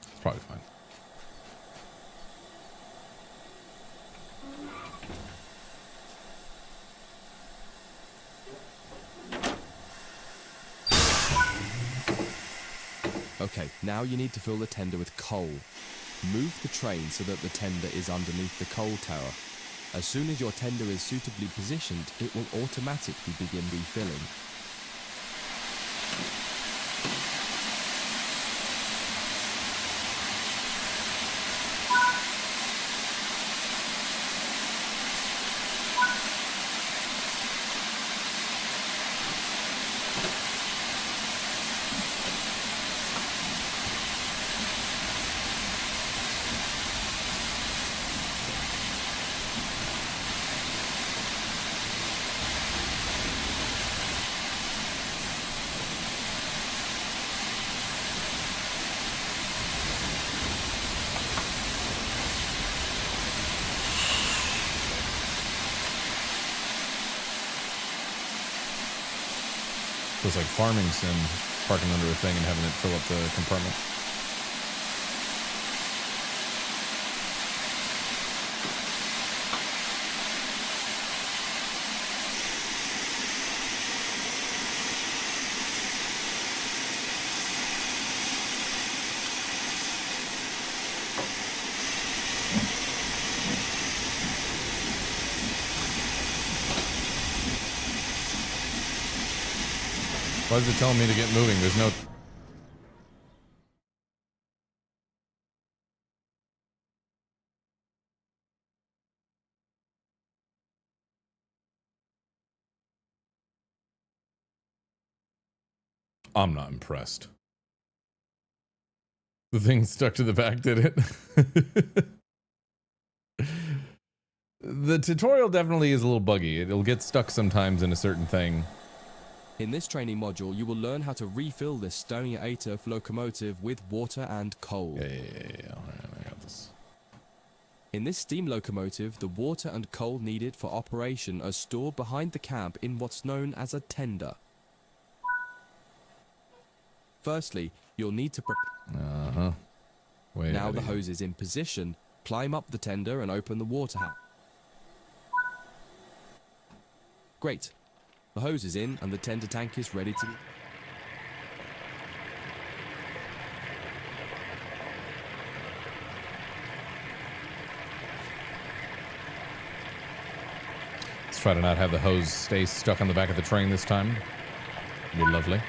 It's probably fine. Okay, now you need to fill the tender with coal. Move the train so that the tender is underneath the coal tower. As soon as your tender is suitably positioned, it will automatically begin refilling. So it's like farming sim, parking under a thing and having it fill up the compartment. Why is it telling me to get moving? There's no... I'm not impressed. The thing stuck to the back, did it? The tutorial definitely is a little buggy. It'll get stuck sometimes in a certain thing. In this training module, you will learn how to refill this stowing ATF locomotive with water and coal. Yeah. All right, I got this. In this steam locomotive, the water and coal needed for operation are stored behind the cab in what's known as a tender. Firstly, you'll need to Wait. Now the hose is in position, climb up the tender and open the water hatch. Great. The hose is in and the tender tank is ready to... Let's try to not have the hose stay stuck on the back of the train this time. It'd be lovely.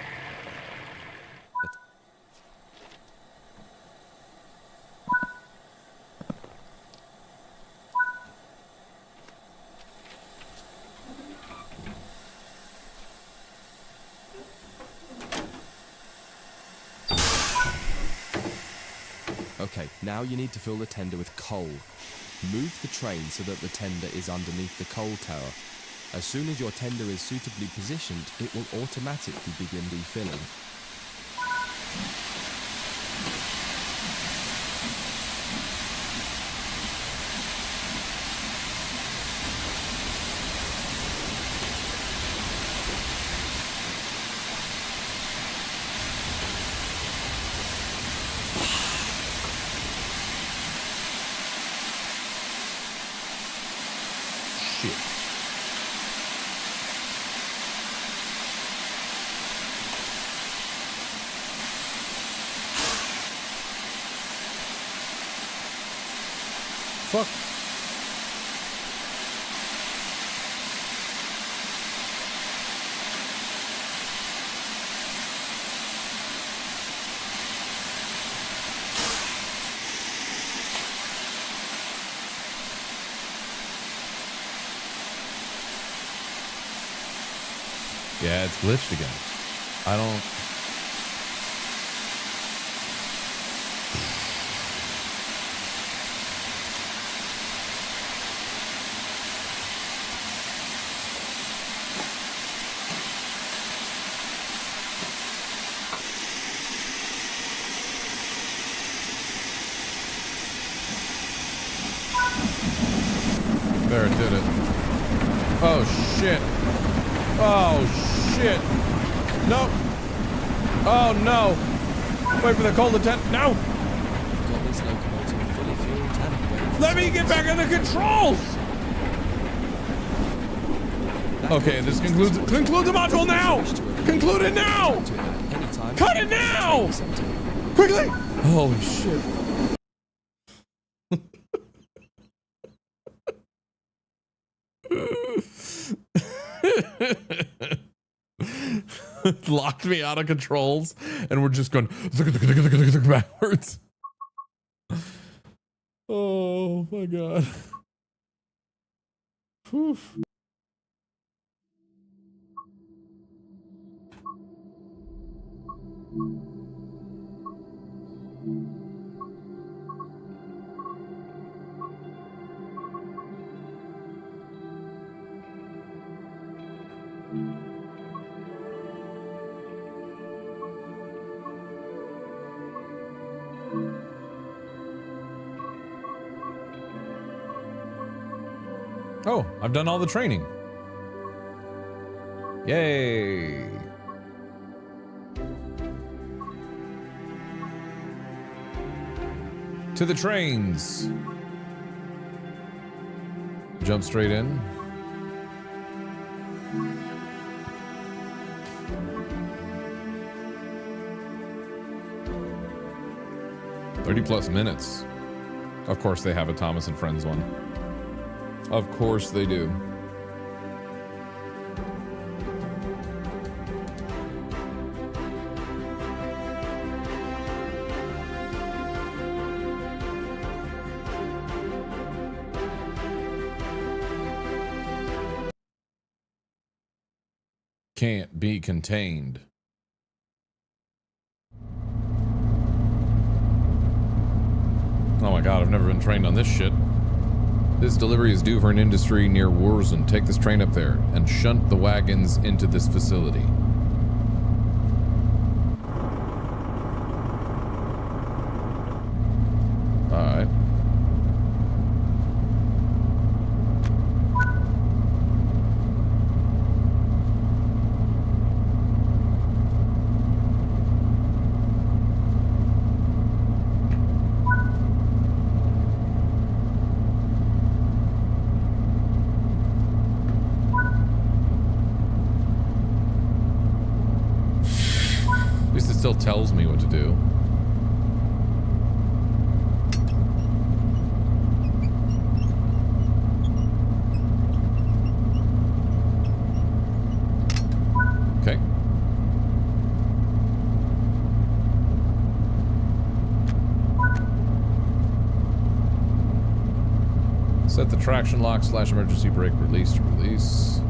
Okay, now you need to fill the tender with coal. Move the train so that the tender is underneath the coal tower. As soon as your tender is suitably positioned, it will automatically begin refilling. Fuck. Yeah, it's glitched again. I don't... There, it did it. Oh, shit. Oh, shit. No. Oh, no. Wait for the cold attempt. No. You've got this locomotive fully fueled and ready for Let me get back in the controls. Okay, this concludes the module now. Conclude it now. Cut it now. Quickly. Holy shit. Locked me out of controls and we're just going backwards. Oh my god. Whew. Oh, I've done all the training. Yay. To the trains. Jump straight in. +30 minutes. Of course they have a Thomas and Friends one. Of course they do. Can't be contained. Oh my god, I've never been trained on this shit. This delivery is due for an industry near Wurzen. Take this train up there and shunt the wagons into this facility. Alright. Still tells me what to do. Okay. Set the traction lock / emergency brake release to release.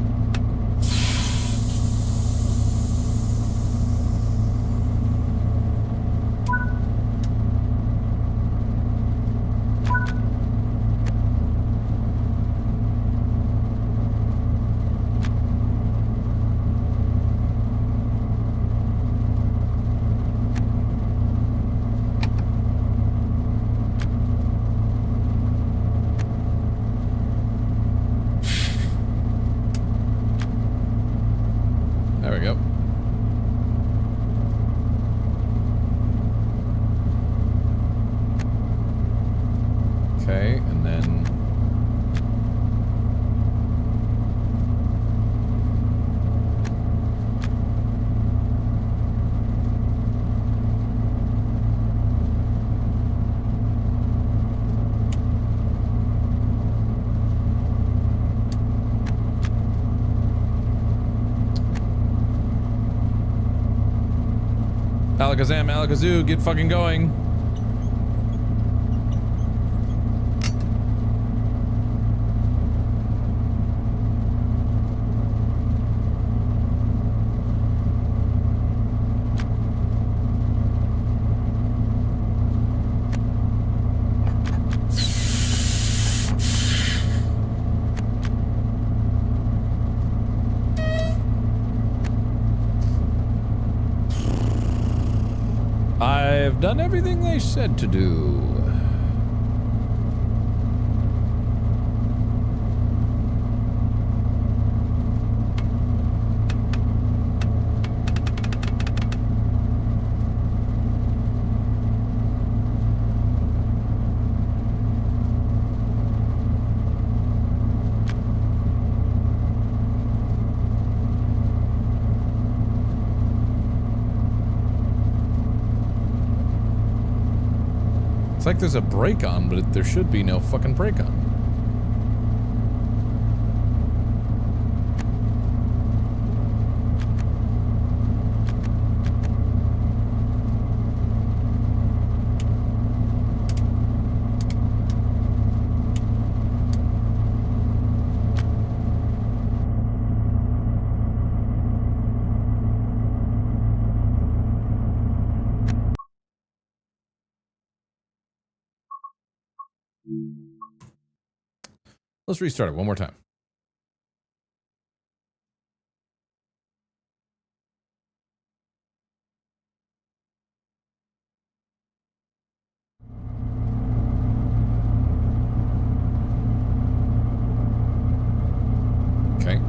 Alakazam, Alakazoo, get fucking going. I've done everything they said to do. It's like there's a brake on, but there should be no fucking brake on. Let's restart it one more time. Okay.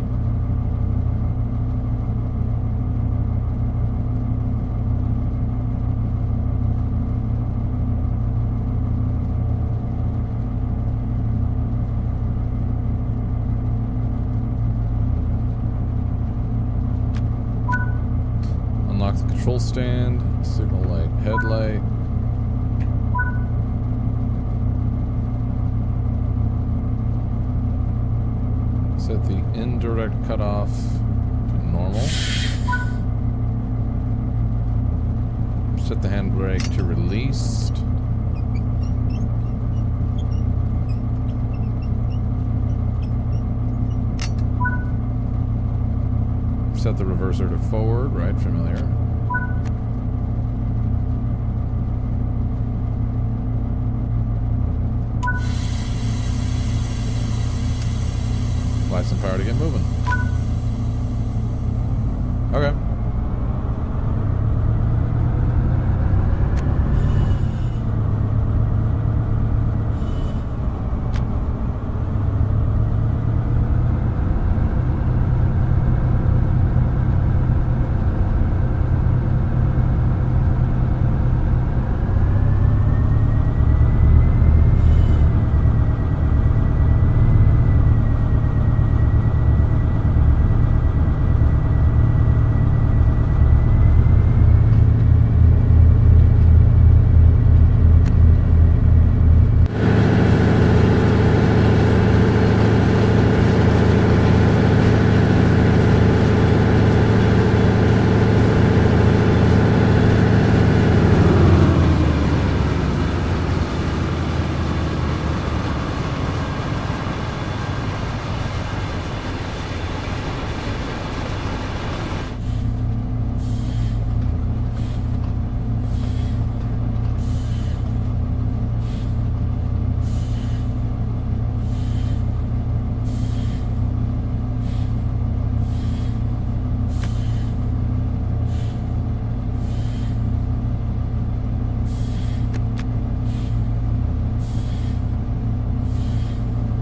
Control stand, signal light, headlight. Set the indirect cutoff to normal. Set the handbrake to released. Set the reverser to forward, right? Familiar. Apply some power to get moving. Okay.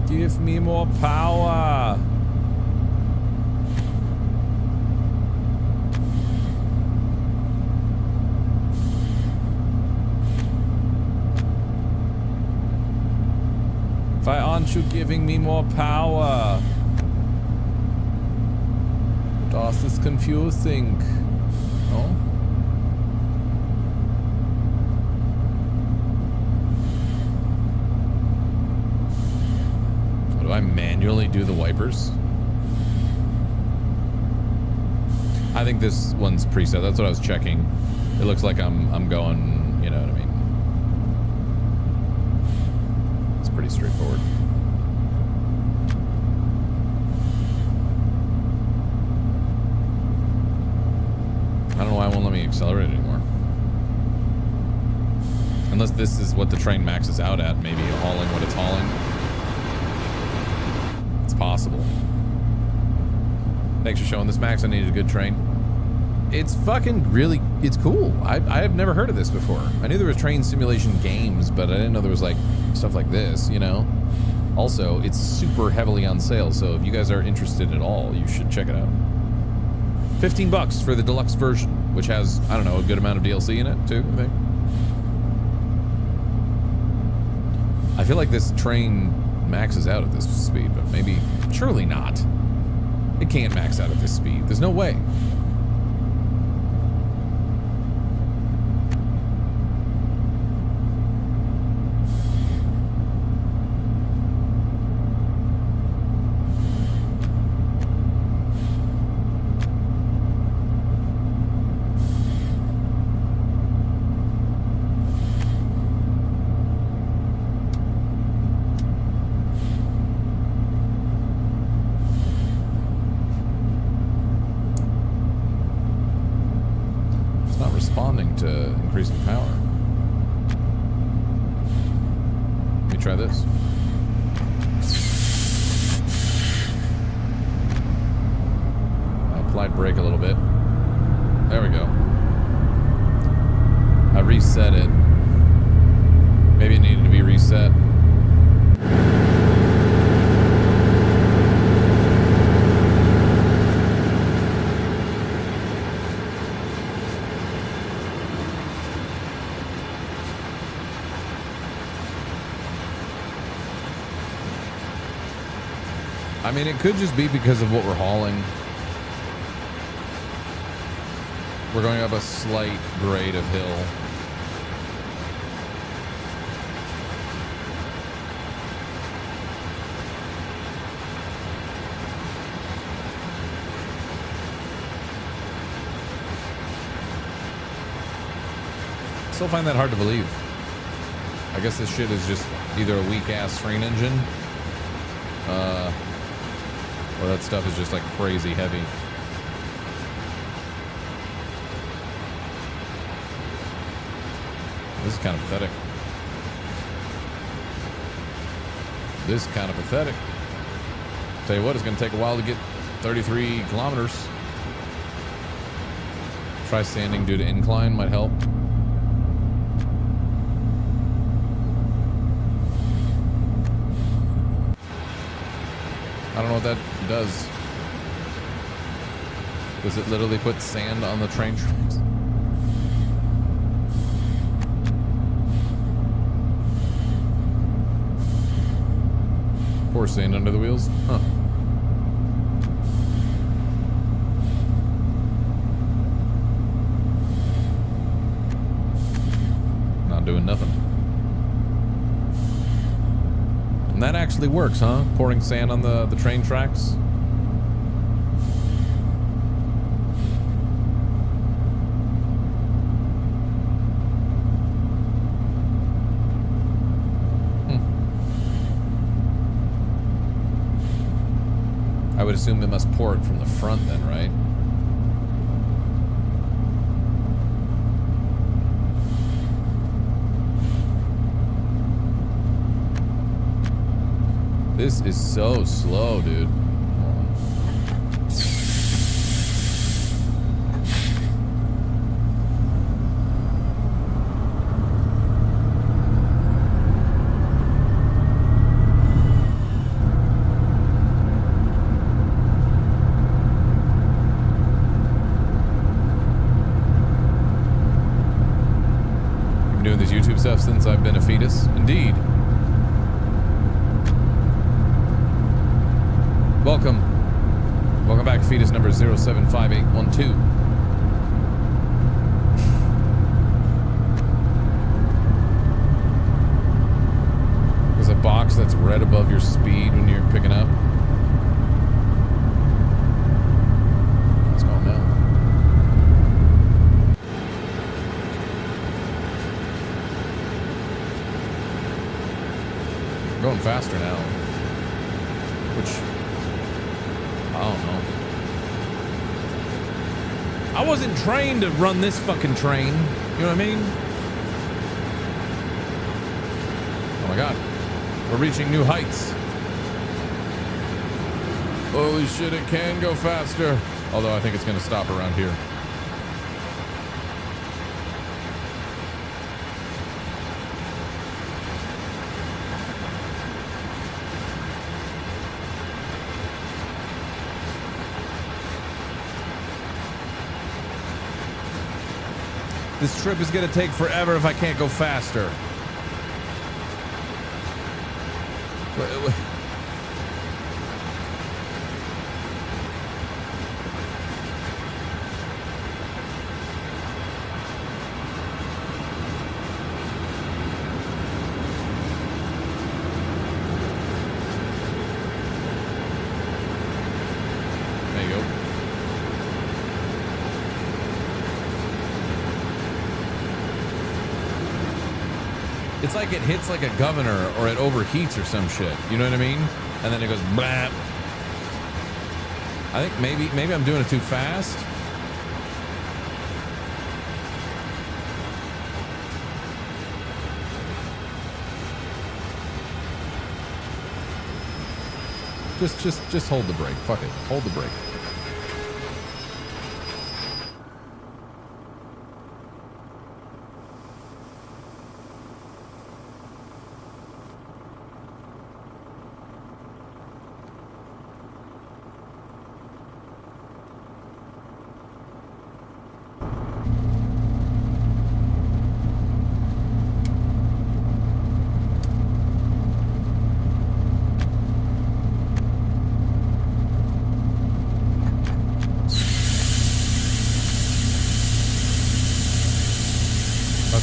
Give me more power. Why aren't you giving me more power? Das ist confusing. No? Do I manually do the wipers? I think this one's preset. That's what I was checking. It looks like I'm going, you know what I mean? It's pretty straightforward. I don't know why it won't let me accelerate anymore. Unless this is what the train maxes out at, maybe hauling what it's hauling. Possible. Thanks for showing this, Max. I needed a good train. It's fucking really, it's cool. I have never heard of this before. I knew there was train simulation games, but I didn't know there was like stuff like this, you know? Also, it's super heavily on sale, so if you guys are interested at all, you should check it out. $15 for the deluxe version, which has, I don't know, a good amount of DLC in it too, I think. I feel like this train maxes out at this speed, but maybe, surely not. It can't max out at this speed. There's no way. To increasing power. Let me try this. I applied brake a little bit. There we go. I reset it. Maybe it needed to be reset. I mean, it could just be because of what we're hauling. We're going up a slight grade of hill. Still find that hard to believe. I guess this shit is just either a weak ass train engine, or that stuff is just like crazy heavy. This is kind of pathetic. This is kind of pathetic. Tell you what, it's going to take a while to get 33 kilometers. Try standing due to incline might help. I don't know what that does. Does it literally put sand on the train tracks? Pour sand under the wheels? Huh. Not doing nothing. And that actually works, huh? Pouring sand on the train tracks? I would assume they must pour it from the front then, right? This is so slow, dude. I've been doing this YouTube stuff since I've been a fetus. Indeed. Welcome. Welcome back, fetus number 075812. There's a box that's red above your speed when you're picking up. What's going on? We're going faster now. Which... I don't know. I wasn't trained to run this fucking train. You know what I mean? Oh my god. We're reaching new heights. Holy shit, it can go faster. Although I think it's gonna stop around here. This trip is gonna take forever if I can't go faster. Wait. There you go. It's like it hits like a governor or it overheats or some shit. You know what I mean? And then it goes blap. I think maybe I'm doing it too fast. Just hold the brake. Fuck it. Hold the brake.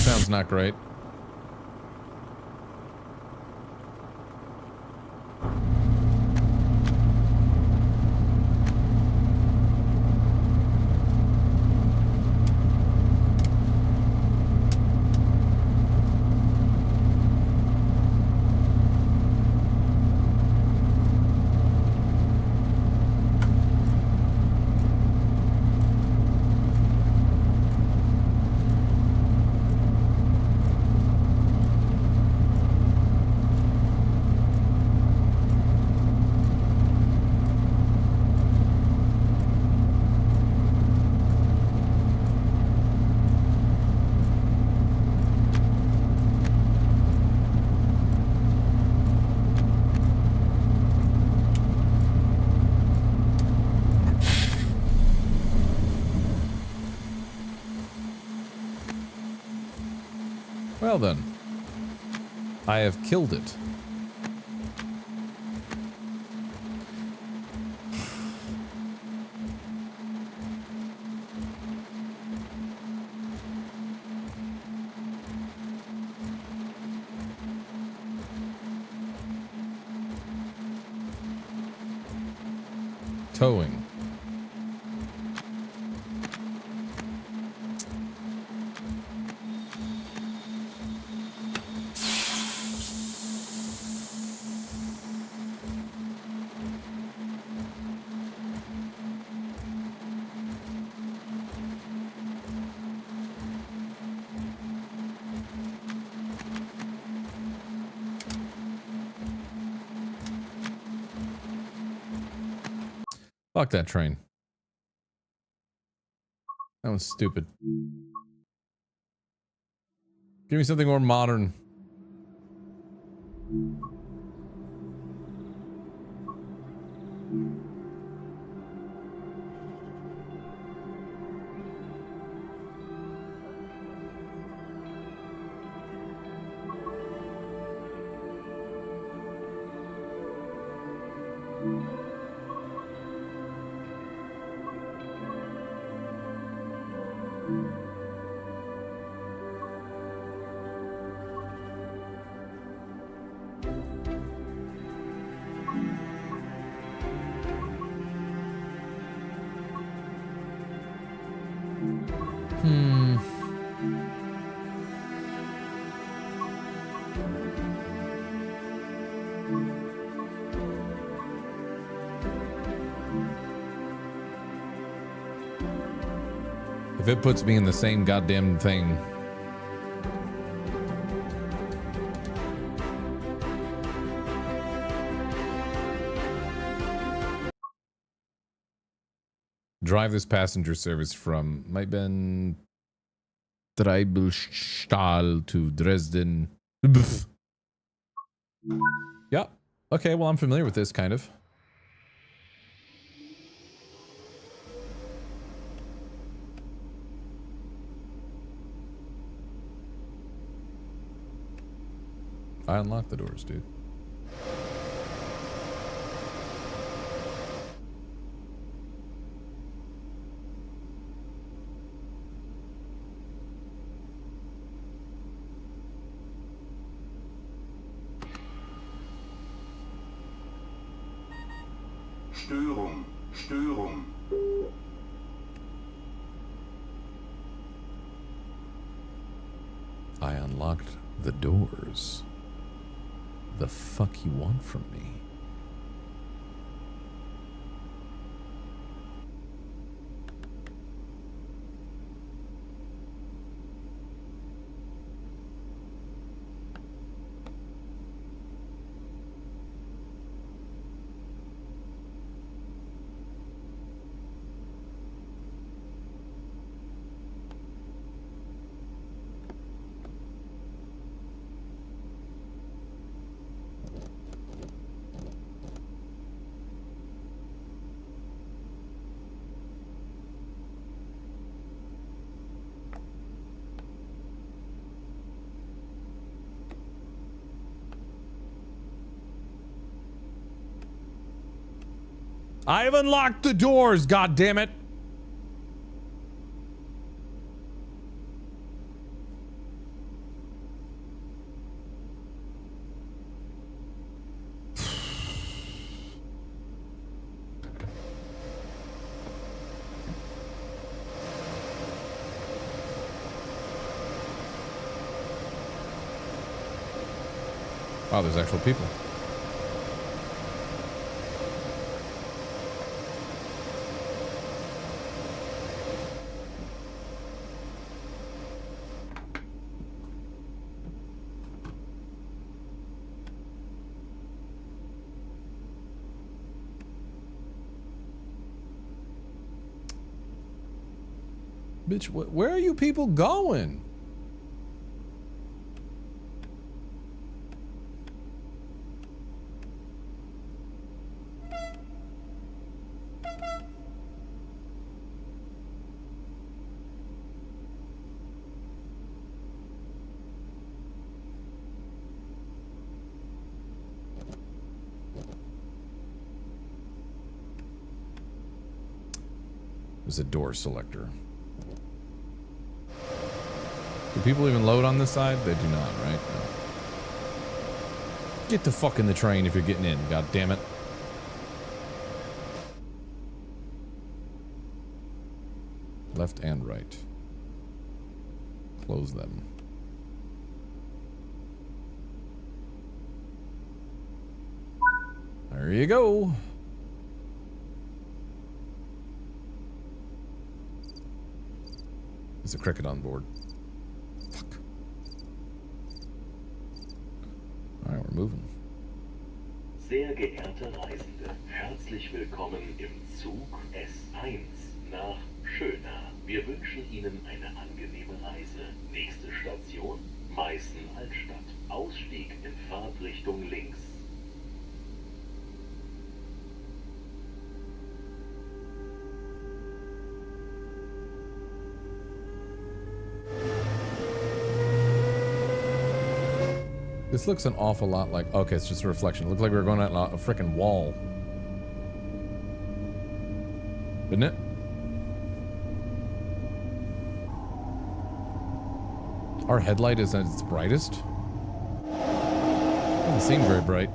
Sounds not great. Well then, I have killed it. Towing. Fuck that train. That one's stupid. Give me something more modern. If it puts me in the same goddamn thing. Drive this passenger service from Meiben Treibelstahl to Dresden. Yeah. Okay, well, I'm familiar with this, kind of. I unlocked the doors, dude. Störung, Störung. I unlocked the doors. The fuck you want from me? I have unlocked the doors, god damn it. Oh, there's actual people. Bitch, where are you people going? There's a door selector. Do people even load on this side? They do not, right? No. Get the fuck in the train if you're getting in, god damn it. Left and right. Close them. There you go. There's a cricket on board. Fuck. Alright, we're moving. Sehr geehrte Reisende, herzlich willkommen im Zug S1 nach Schöna. Wir wünschen Ihnen eine angenehme Reise. Nächste Station, Meißen Altstadt. Ausstieg in Fahrtrichtung links. This looks an awful lot like... Okay, it's just a reflection. It looked like we were going at a freaking wall. Didn't it? Our headlight is at its brightest. Doesn't seem very bright.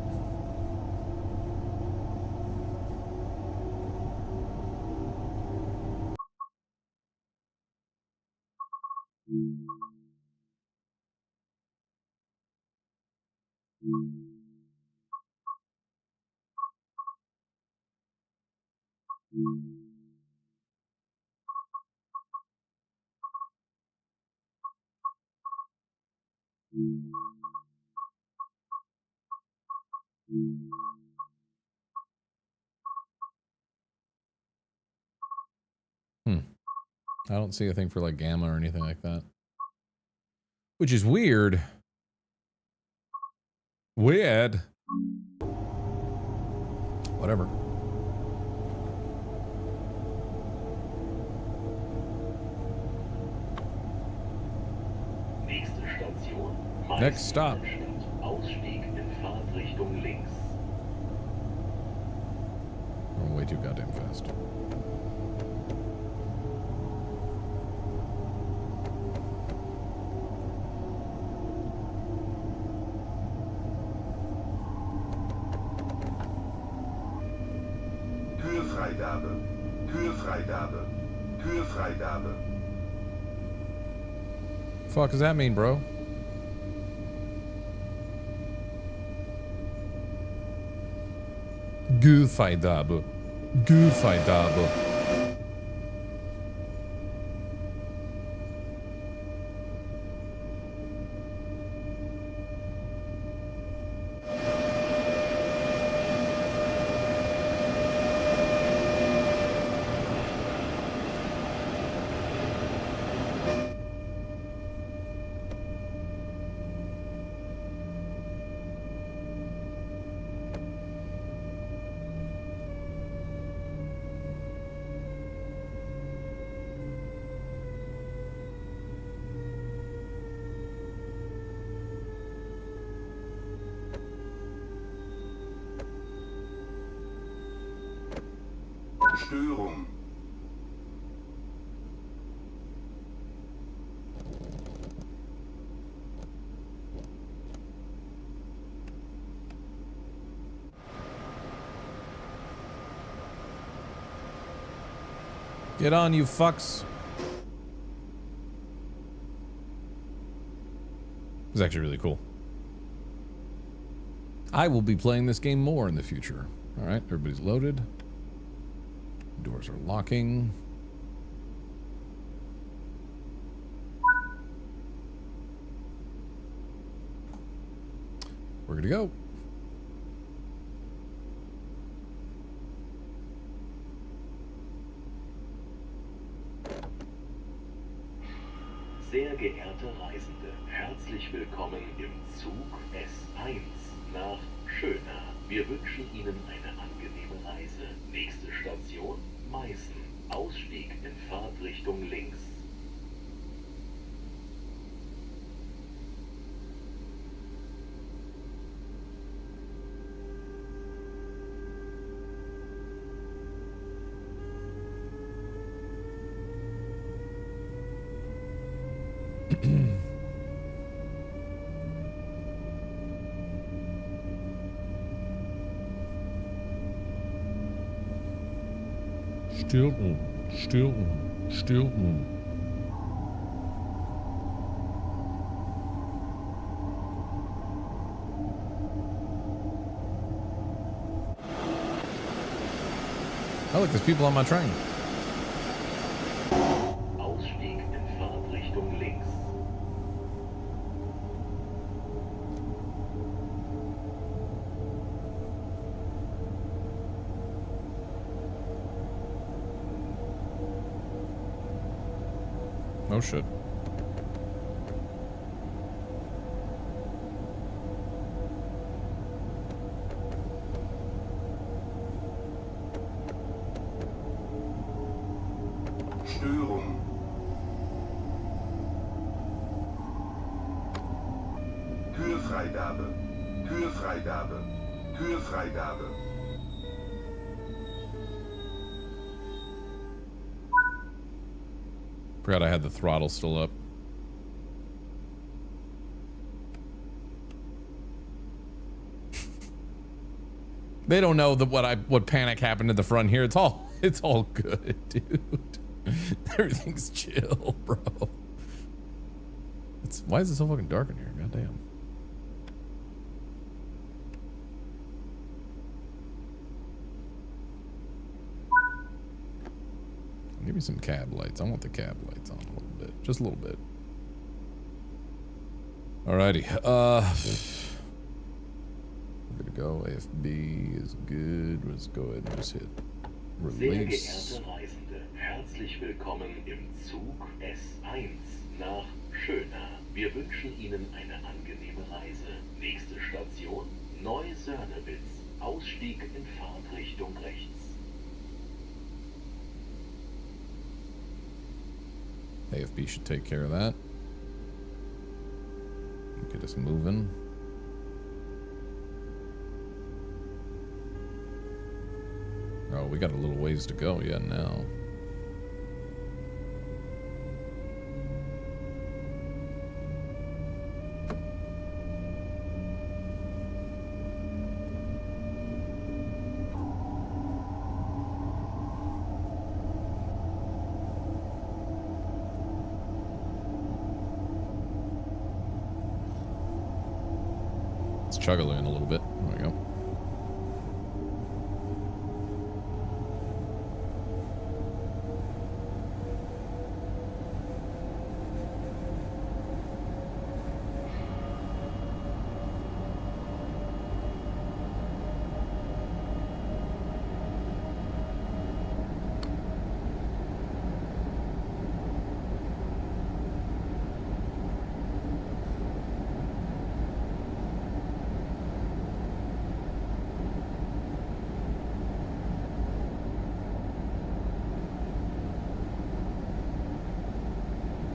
I don't see a thing for like gamma or anything like that. Which is weird. Weird. Whatever. Nächste Station, Next stop. Ausstieg in Fahrtrichtung links. We're way too goddamn fast. Türfreigabe. Türfreigabe. Türfreigabe. Fuck does that mean, bro? Gulfeidabe. Gulfeidabe. Störung. Get on, you fucks. It's actually really cool. I will be playing this game more in the future. All right, everybody's loaded. Doors are locking. We're good to go. Sehr geehrte Reisende, herzlich willkommen im Zug S1 nach Schöna. Wir wünschen Ihnen eine angenehme Reise. Nächste Station, Meißen. Ausstieg in Fahrtrichtung links. Stilton, Stilton, Stilton. Oh, look, there's people on my train. Ausstieg in Fahrtrichtung links. Oh shit. Störung. Türfreigabe. Türfreigabe. Türfreigabe. Forgot I had the throttle still up. They don't know what panic happened at the front here. It's all good, dude. Everything's chill, bro. Why is it so fucking dark in here? Goddamn. Give me some cab lights. I want the cab lights on a little bit. Just a little bit. Alrighty. We're good to go. AFB is good. Let's go ahead and just hit Sehr release. geehrte Reisende, herzlich willkommen im Zug S1 nach Schöna. Wir wünschen Ihnen eine angenehme Reise. Nächste Station, Neu-Sörnewitz. Ausstieg in Fahrtrichtung rechts. AFB should take care of that. Get us moving. Oh, we got a little ways to go yet now. Let's chuggle in a little bit. There we go.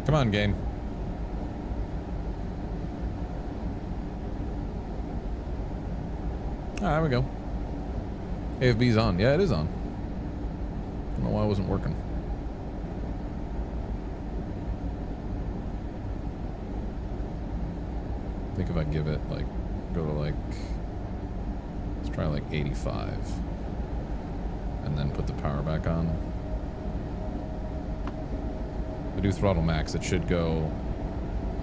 Come on, game. There we go. AFB's on. Yeah, it is on. I don't know why it wasn't working. I think if I give it, like, go to, like, let's try, like, 85. And then put the power back on. If I do throttle max, it should go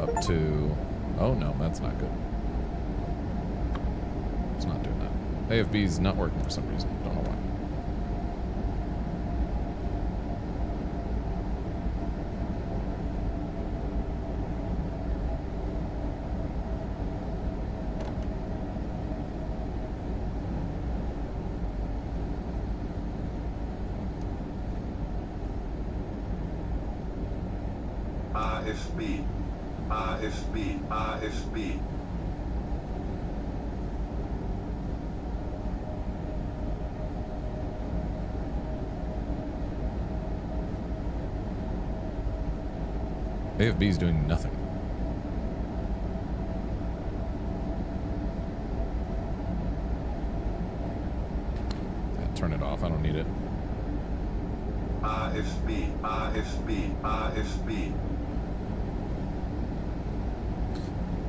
up to... Oh, no, that's not good. It's not AFB is not working for some reason. Don't know why. AFB, AFB, AFB. AFB is doing nothing. Yeah, turn it off. I don't need it. AFB, AFB, AFB.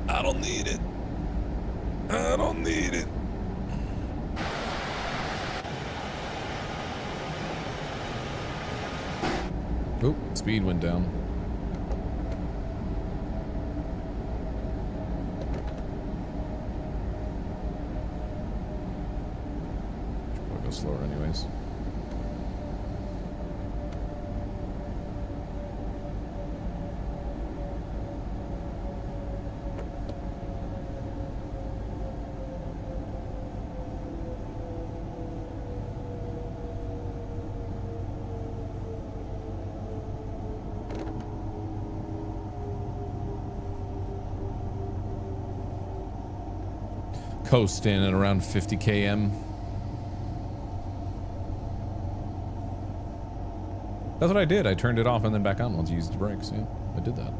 I don't need it. I don't need it. Oop, speed went down. Should probably go slower anyways. Coasting at around 50 km. That's what I did. I turned it off and then back on once you used the brakes. Yeah, I did that.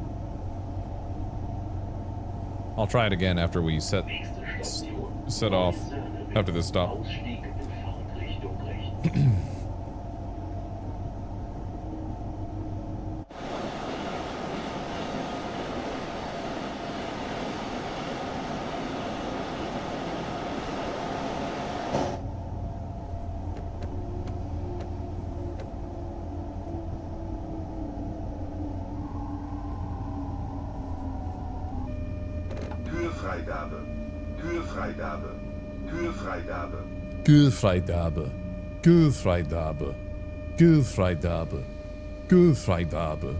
I'll try it again after we set off after this stop. Türfreigabe, Türfreigabe, Türfreigabe. Türfreigabe, Türfreigabe, Türfreigabe, Türfreigabe.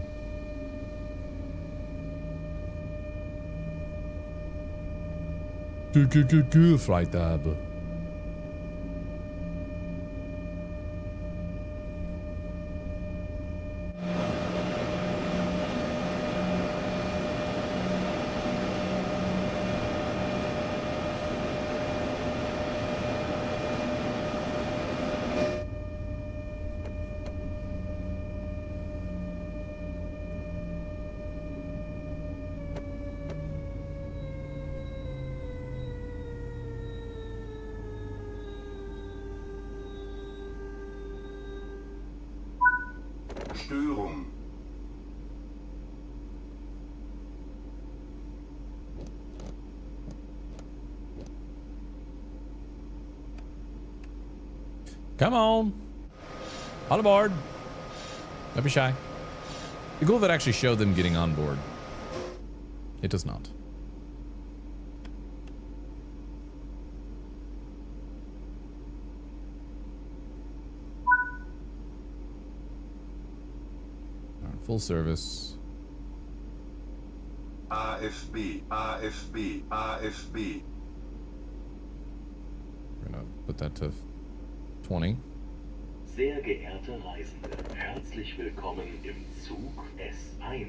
Türfreigabe. Störung. Come on. On board. Don't be shy. It'd be cool if it actually showed them getting on board. It does not. Full service. AFB, AFB, AFB. We're gonna put that to 20. Sehr geehrte Reisende, herzlich willkommen im Zug S1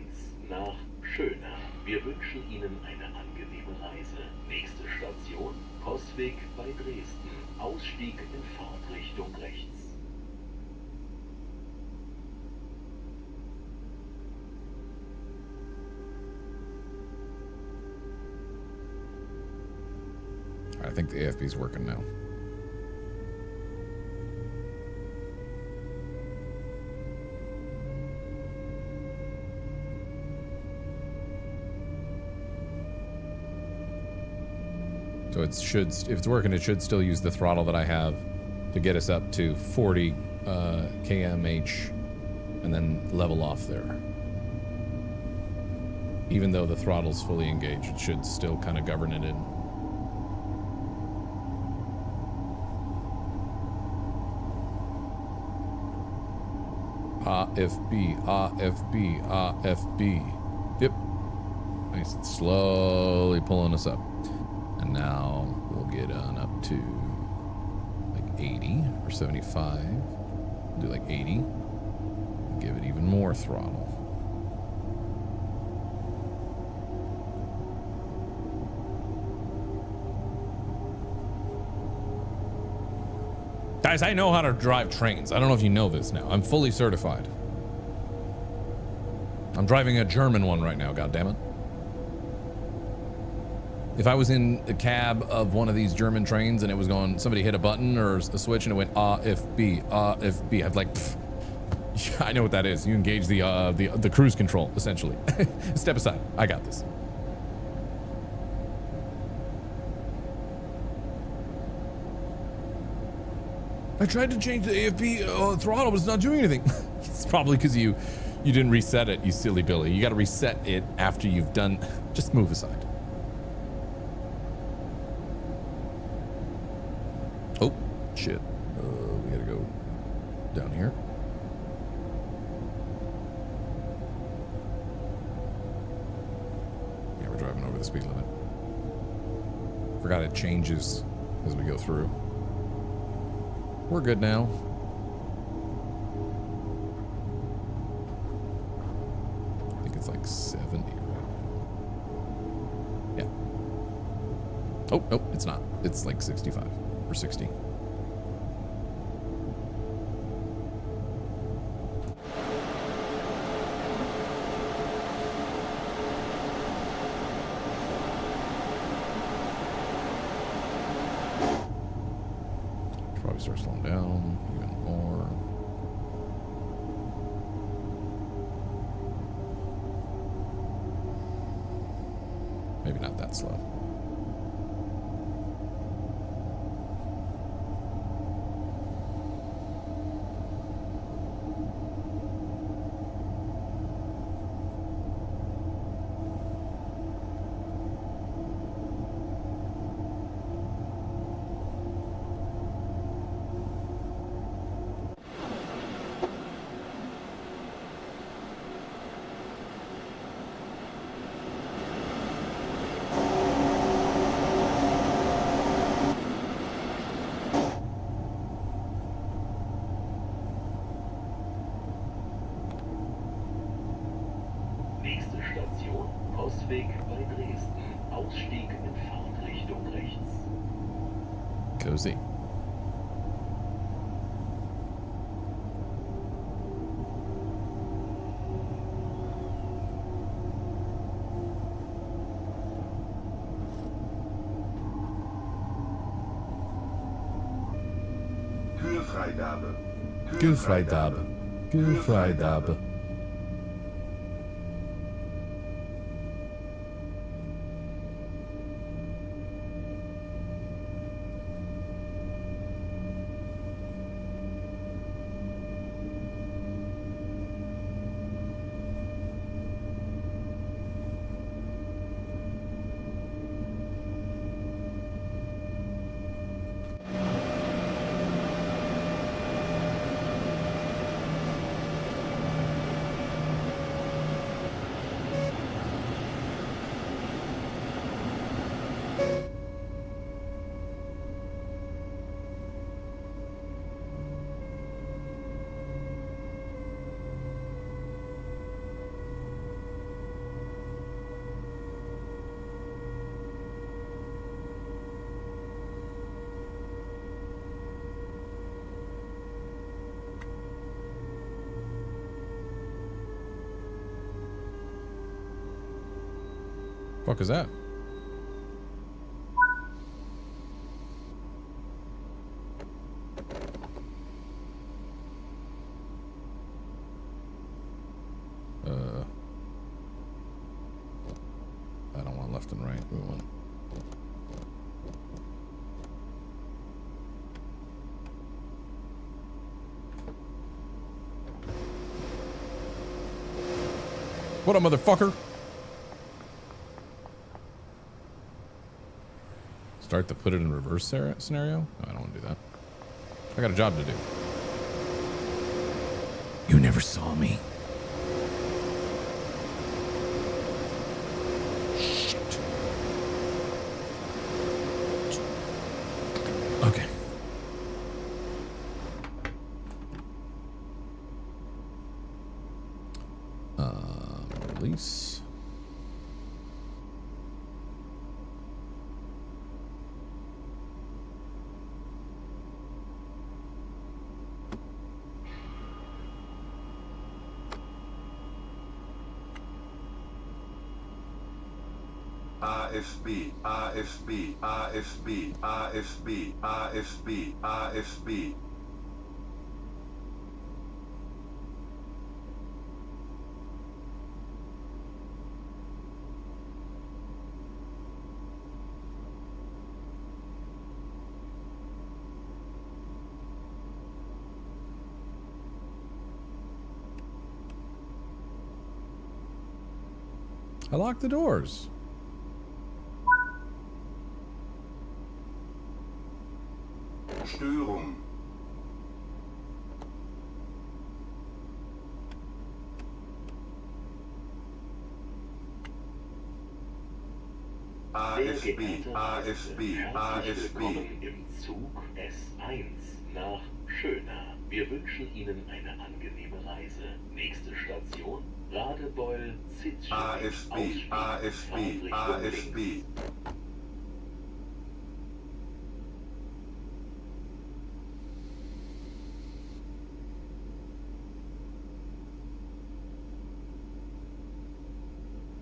nach Schöna. Wir wünschen Ihnen eine angenehme Reise. Nächste Station, Postweg bei Dresden. Ausstieg in Fahrtrichtung rechts. I think the AFB is working now. So it should, if it's working, it should still use the throttle that I have to get us up to 40 kmh and then level off there. Even though the throttle's fully engaged, it should still kind of govern it in. RFB, RFB, RFB. Yep. Nice. It's slowly pulling us up. And now we'll get on up to like 80 or 75. Do like 80. Give it even more throttle. Guys, I know how to drive trains. I don't know if you know this now. I'm fully certified. I'm driving a German one right now, goddammit. If I was in a cab of one of these German trains and it was going, somebody hit a button or a switch and it went RFB, RFB, I'd like, pfft. Yeah, I know what that is. You engage the cruise control, essentially. Step aside. I got this. I tried to change the AFB throttle, but it's not doing anything. It's probably because you didn't reset it, you silly Billy. You got to reset it after you've done. Just move aside. Oh, shit. We got to go down here. Yeah, we're driving over the speed limit. Forgot it changes as we go through. We're good now. I think it's like 70 right now. Yeah. Oh, nope, it's not. It's like 65 or 60. Start slowing down even more. Maybe not that slow. Cozy. Kühlfreigabe. Kühlfreigabe. Kühlfreigabe. Fuck is that? I don't want left and right. We want. What a motherfucker! Start to put it in reverse scenario? No, I don't want to do that. I got a job to do. You never saw me. Shit. Okay. Release. AFB, AFB, AFB, AFB, AFB, AFB. I locked the doors. Störung. Sehr AFB, geehrte AFB, Reisende, herzlich AFB. willkommen im Zug S1 nach Schöna. Wir wünschen Ihnen eine angenehme Reise. Nächste Station, Radebeul, Zitzschewig, AFB, Ausstieg, AFB, Fahrtrichtung AFB. links.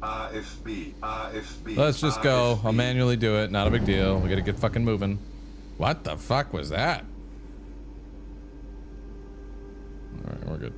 AFB, AFB. Let's just go. I'll AFB. manually do it. Not a big deal. We gotta get fucking moving. What the fuck was that? Alright, we're good.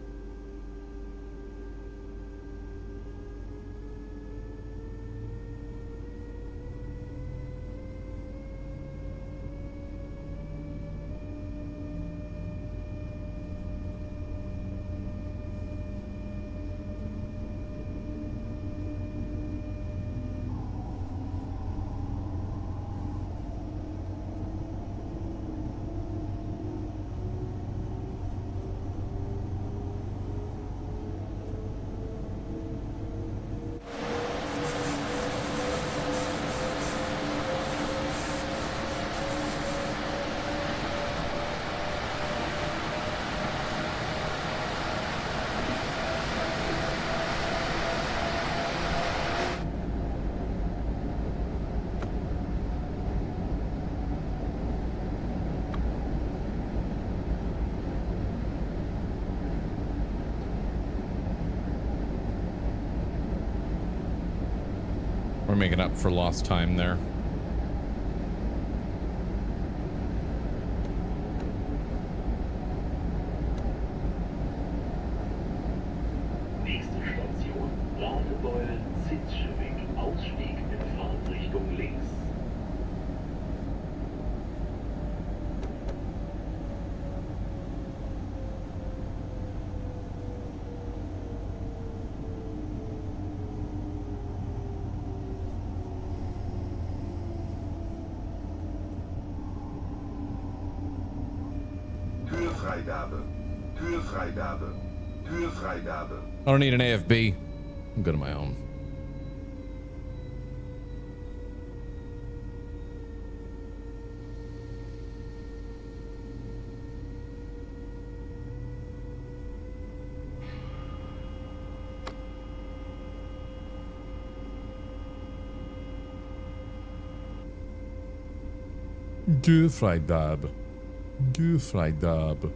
We're making up for lost time there. Nächste Station, Radebeul, Zitzschewig, Ausstieg in Fahrtrichtung links. Türfreigabe, Türfreigabe, Türfreigabe. I don't need an AFB. I'm good on my own. Gefreidab. Gefreidab.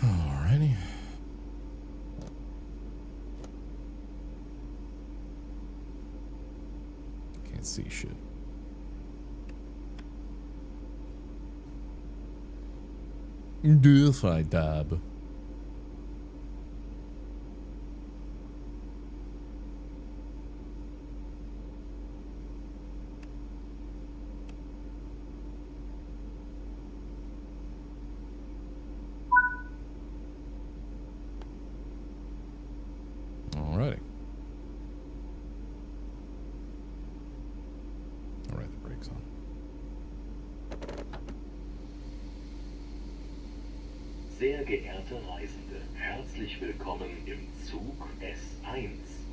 Alrighty. Can't see shit. Gefreidab. Alrighty. brakes on. Sehr geehrte Reisende, herzlich willkommen im Zug S1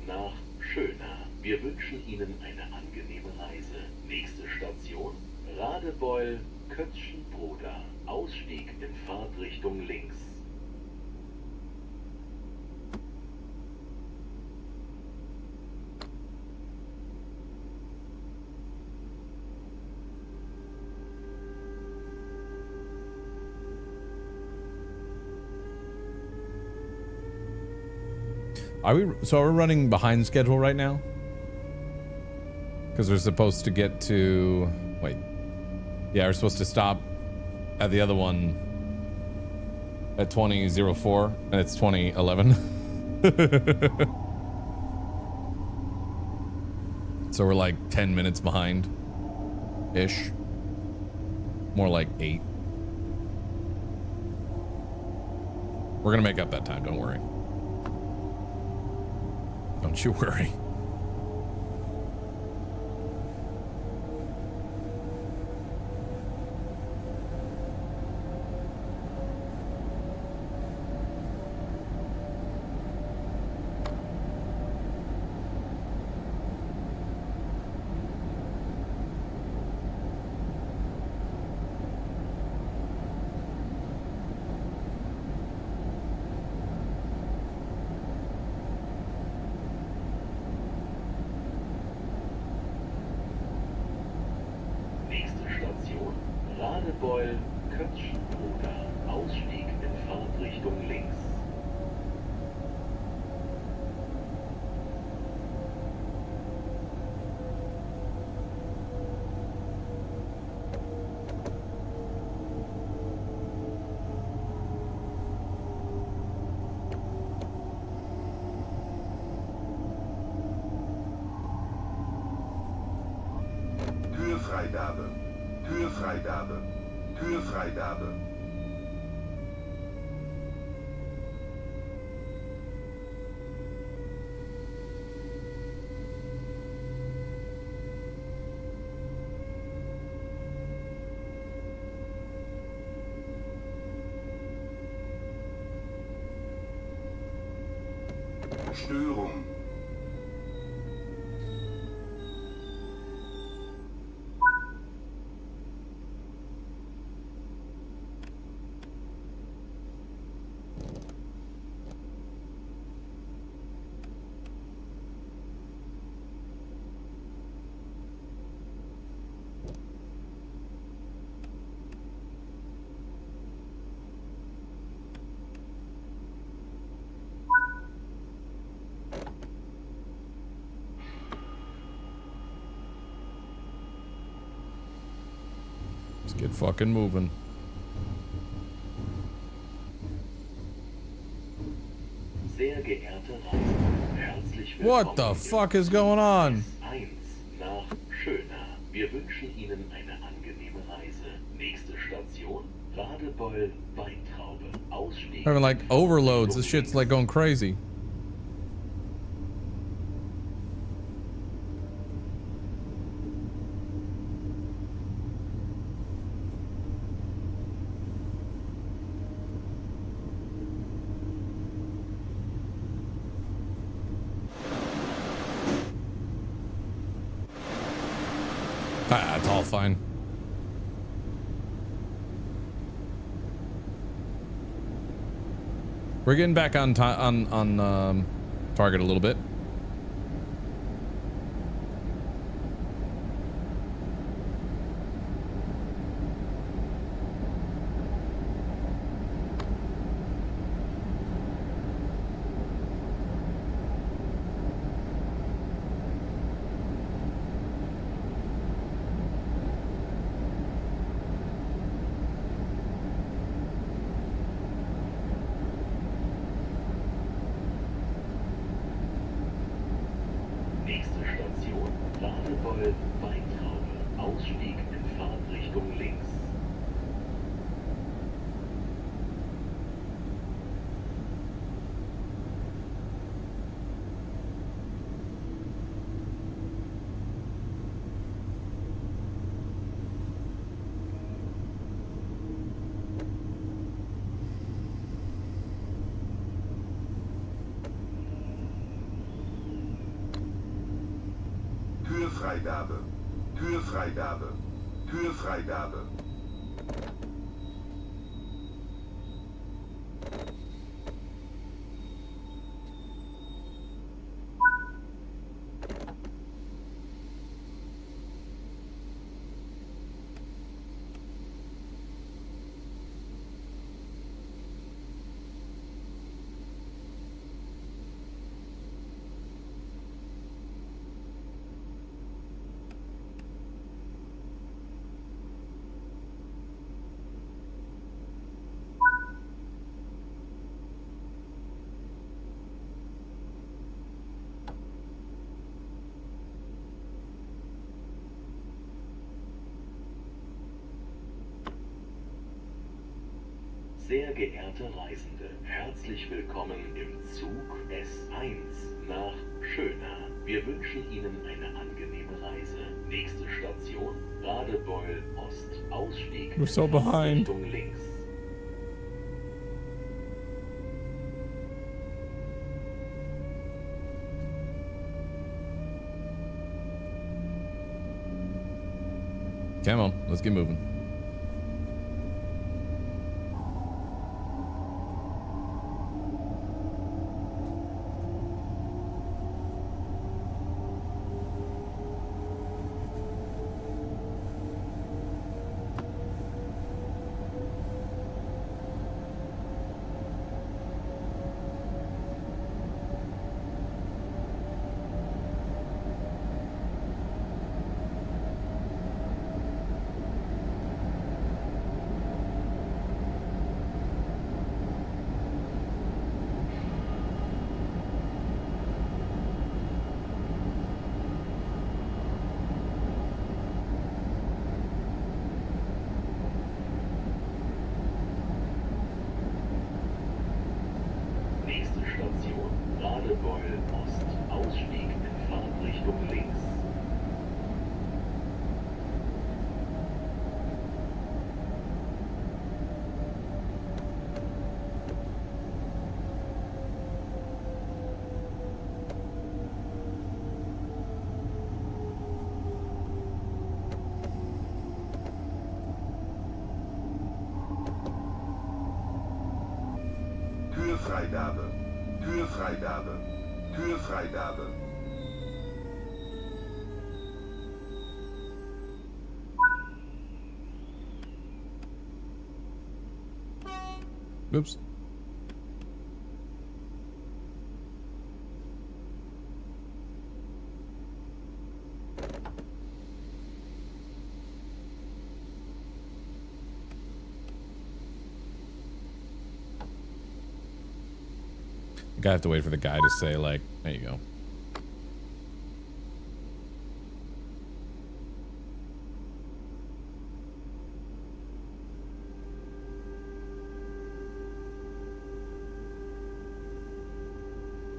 nach Schöna. Wir wünschen Ihnen eine angenehme Reise. Nächste Station, Radebeul, Kötzschenbroda. Ausstieg in Fahrtrichtung links. Are we running behind schedule right now? Because we're supposed to get to, wait. Yeah, we're supposed to stop at the other one at 20:04 and it's 20:11. So we're like 10 minutes behind ish. More like 8. We're gonna make up that time, don't worry. Don't you worry. Radebeul, Kötzschenbroda. Ausstieg in Fahrtrichtung links. Türfreigabe. Türfreigabe. Türfreigabe. Störung. Let's get fucking moving. Sehr geehrte Reisende, herzlich willkommen. What the fuck is going on? S1 nach Schöna. Wir wünschen Ihnen eine angenehme Reise. Nächste Station, Radebeul, Weintraube. Ausstieg. Having like overloads. This shit's like going crazy. Ah, it's all fine. We're getting back on target a little bit. Nächste Station, Radebeul, Weintraube. Ausstieg in Fahrtrichtung links. Türfreigabe. Türfreigabe. Türfreigabe. Sehr geehrte Reisende, herzlich willkommen im Zug S1 nach Schöna. Wir wünschen Ihnen eine angenehme Reise. Nächste Station, Radebeul Ost. Ausstieg We're so behind. Richtung links. Come on, let's get moving. Nächste Station, Radebeul Ost. Ausstieg in Fahrtrichtung links. Türfreigabe. Türfreigabe. Türfreigabe. Oops. I have to wait for the guy to say, like, there you go.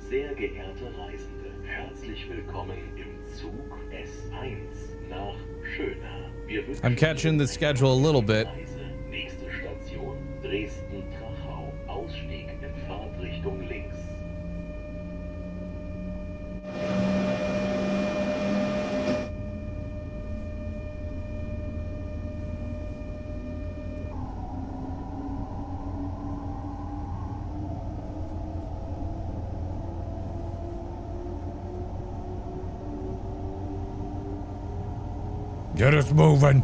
Sehr geehrte Reisende, herzlich willkommen im Zug S1 nach Schöna. Wir wünschen I'm catching the schedule a little bit. Reise. Nächste Station, Dresden-Trachau. Ausstieg in Fahrtrichtung links. Get us moving.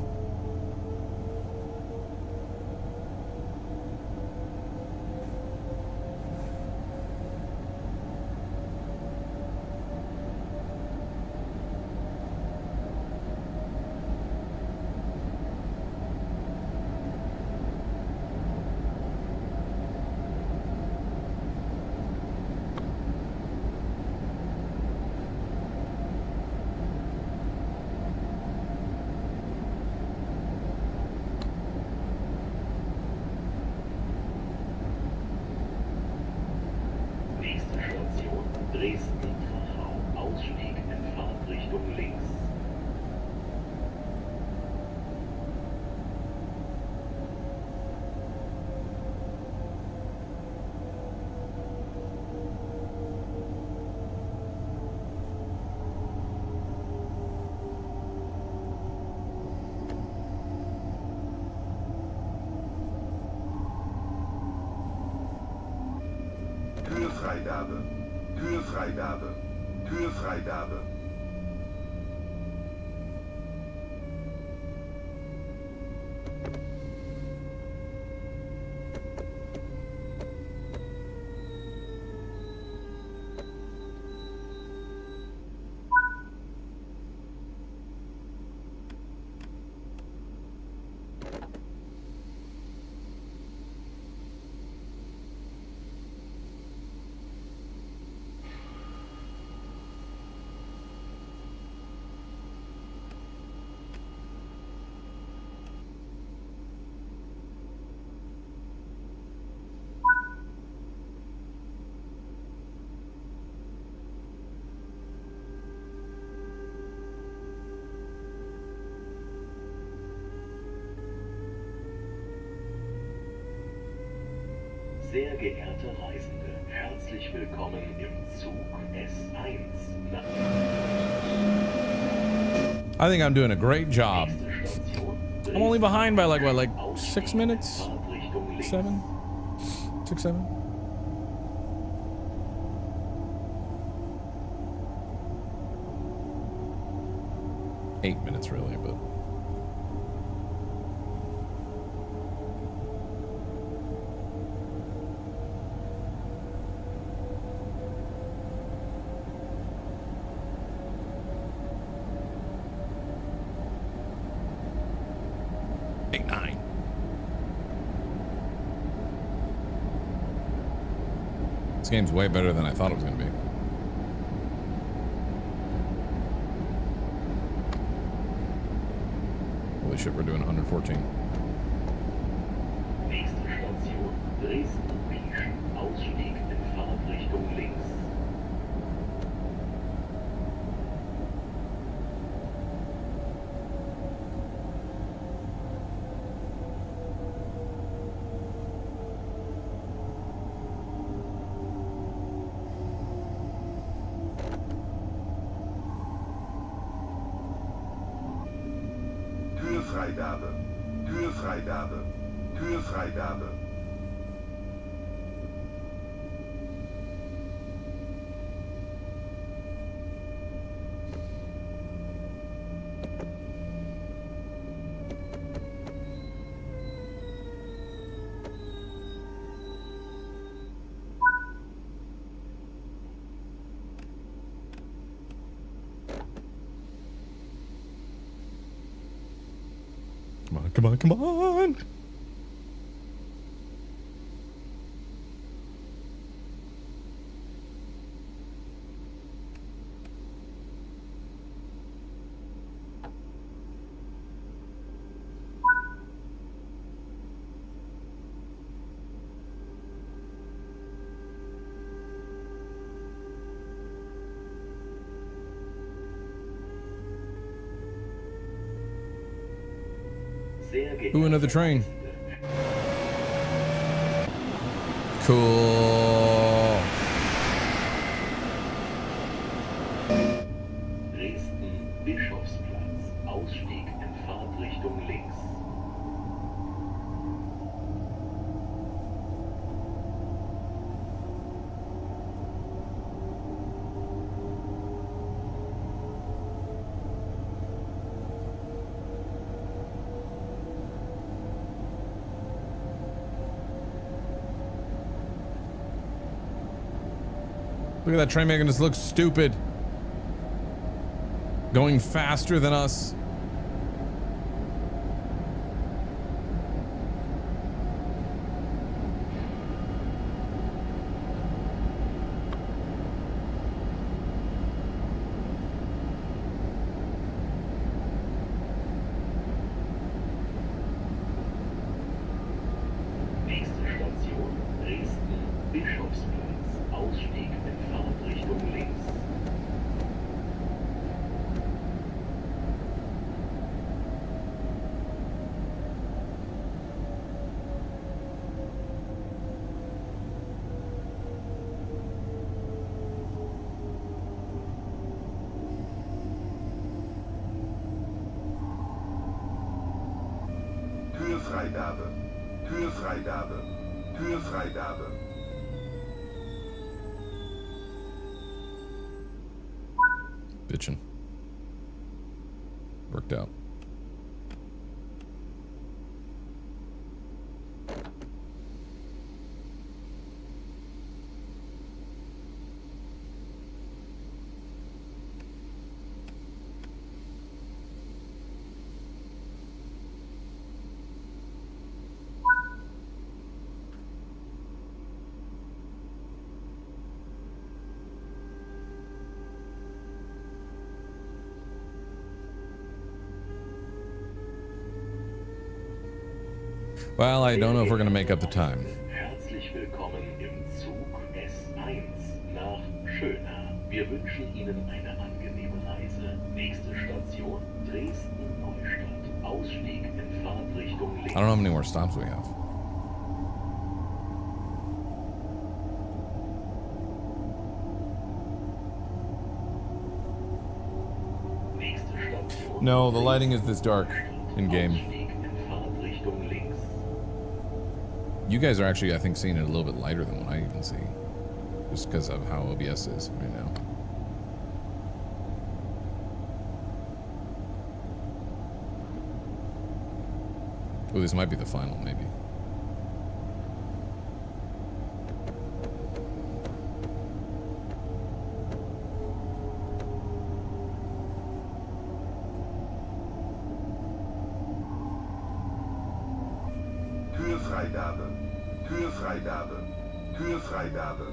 Türfreigabe. Türfreigabe. Türfreigabe. Sehr geehrte Reisende, herzlich willkommen im Zug S1 nach I think I'm doing a great job. nächste Station. I'm only behind by like what, like 6 Ausstieg, minutes? Fahrtrichtung links. 7? 6, 7? Eight minutes really, but eight, 9. This game's way better than I thought it was gonna be. Holy shit, we're doing 114. Nächste Station Dresden-Pieschen. Ausstieg in Fahrtrichtung links. Türfreigabe. Türfreigabe. Türfreigabe. Come on, come on, come on! Sehr geehrte Ooh, another train. Reisende, Cool. Dresden-Bischofsplatz. Ausstieg in Fahrtrichtung links. Look at that train making us look stupid. Going faster than us. Nächste Station Dresden-Bischofsplatz. Ausstieg in Fahrtrichtung links. Türfreigabe. Türfreigabe. Türfreigabe. Bitchin'. Worked out. Well, I don't know if we're gonna make up the time. Herzlich willkommen im Zug S1 nach Schöna. Wir wünschen Ihnen eine angenehme Reise. Nächste Station Dresden-Neustadt. Ausstieg in Fahrtrichtung links. I don't know how many more stops we have. Nächste Station. No, the lighting is this dark in game. Ausstieg in Fahrtrichtung links. You guys are actually, I think, seeing it a little bit lighter than what I even see. Just because of how OBS is right now. Oh, this might be the final, maybe. Türfreigabe. Türfreigabe. Türfreigabe.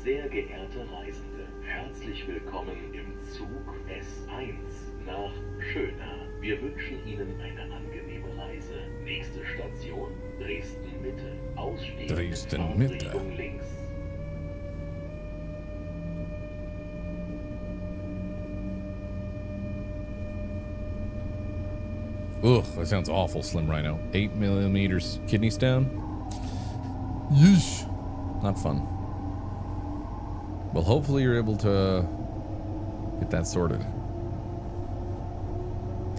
Sehr geehrte Reisende, herzlich willkommen im Zug S1 nach Schöna. Wir wünschen Ihnen eine angenehme Reise. Nächste Station Dresden-Mitte. Ausstieg in Dresden-Mitte. Fahrtrichtung links. Ugh, that sounds awful, Slim Rhino. 8mm kidney stone? Yeesh. Not fun. Well, hopefully you're able to get that sorted.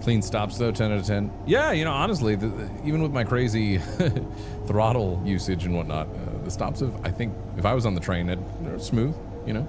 Clean stops though, 10 out of 10. Yeah, you know, honestly, even with my crazy throttle usage and whatnot, the stops have, I think, if I was on the train, they're smooth, you know?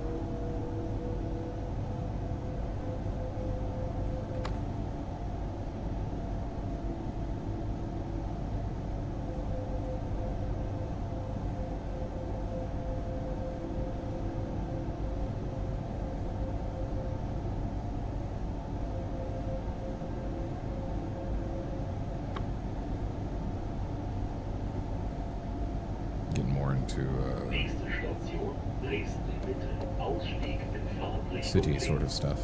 Nächste Station Dresden-Mitte. Ausstieg in Fahrtrichtung City sort of stuff.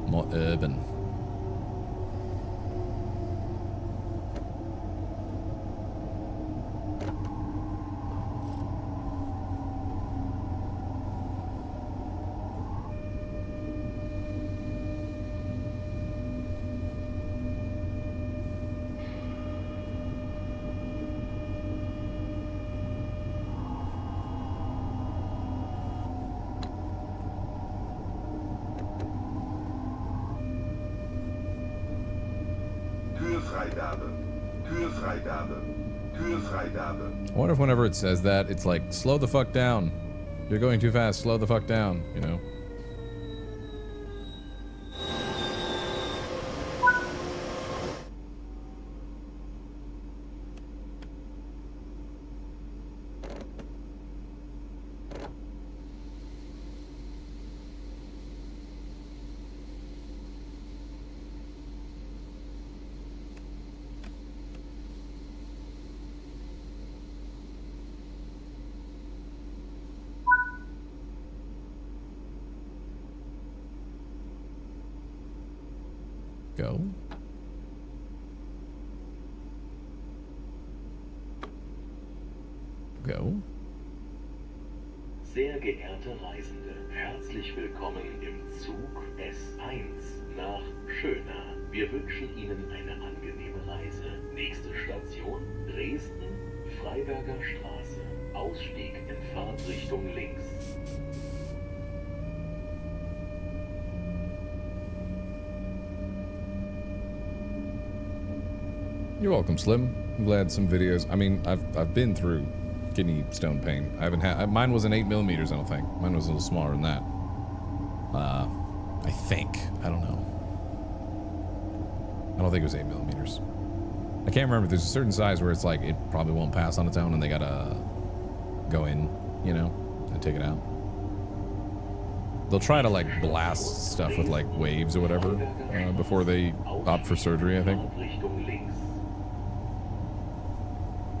More urban. Türfreigabe. Türfreigabe. Türfreigabe. I wonder if whenever it says that, it's like, slow the fuck down. You're going too fast, slow the fuck down, you know? Go. Go. Sehr geehrte Reisende, herzlich willkommen im Zug S1 nach Schöna. Wir wünschen Ihnen eine angenehme Reise. Nächste Station Dresden, Freiberger Straße. Ausstieg in Fahrtrichtung links. You're welcome, Slim. I'm glad some videos. I mean, I've been through kidney stone pain. I haven't had mine wasn't 8mm. I don't think mine was a little smaller than that. I think I don't know. I don't think it was 8mm. I can't remember. There's a certain size where it's like it probably won't pass on its own, and they gotta go in, you know, and take it out. They'll try to like blast stuff with like waves or whatever before they opt for surgery.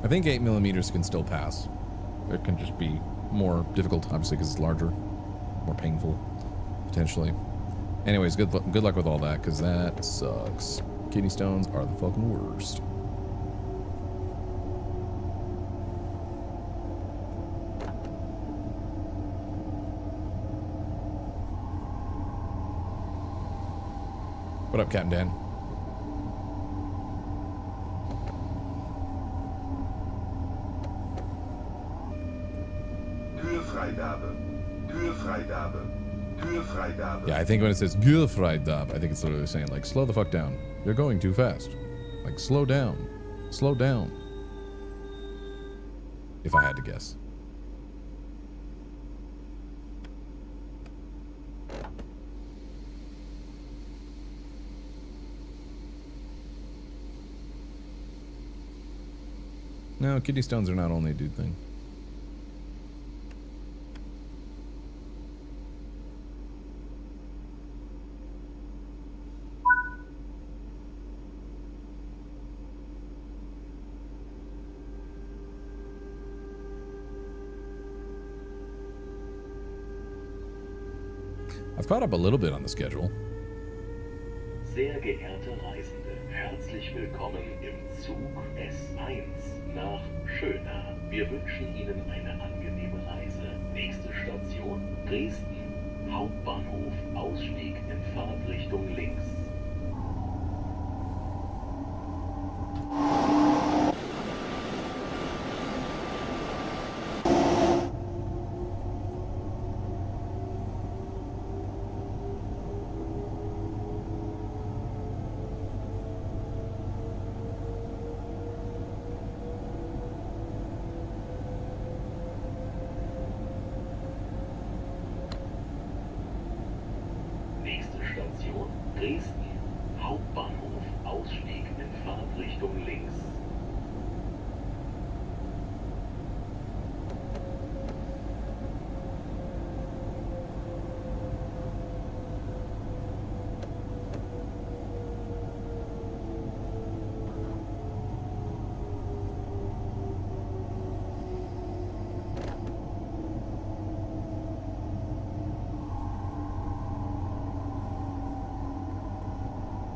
I think 8mm can still pass. It can just be more difficult, obviously, because it's larger, more painful, potentially. Anyways, good luck with all that, because that sucks. Kidney stones are the fucking worst. What up, Captain Dan? Türfreigabe. Türfreigabe. Türfreigabe. Yeah, I think when it says Türfreigabe, I think it's literally saying, like, slow the fuck down. You're going too fast. Like, slow down. Slow down. If I had to guess. No, kidney stones are not only a dude thing. I've caught up a little bit on the schedule. Sehr geehrte Reisende, herzlich willkommen im Zug S1 nach Schöna. Wir wünschen Ihnen eine angenehme Reise. Nächste Station Dresden, Hauptbahnhof, Ausstieg in Fahrtrichtung links. Nächste Station Dresden, Hauptbahnhof, Ausstieg in Fahrtrichtung links.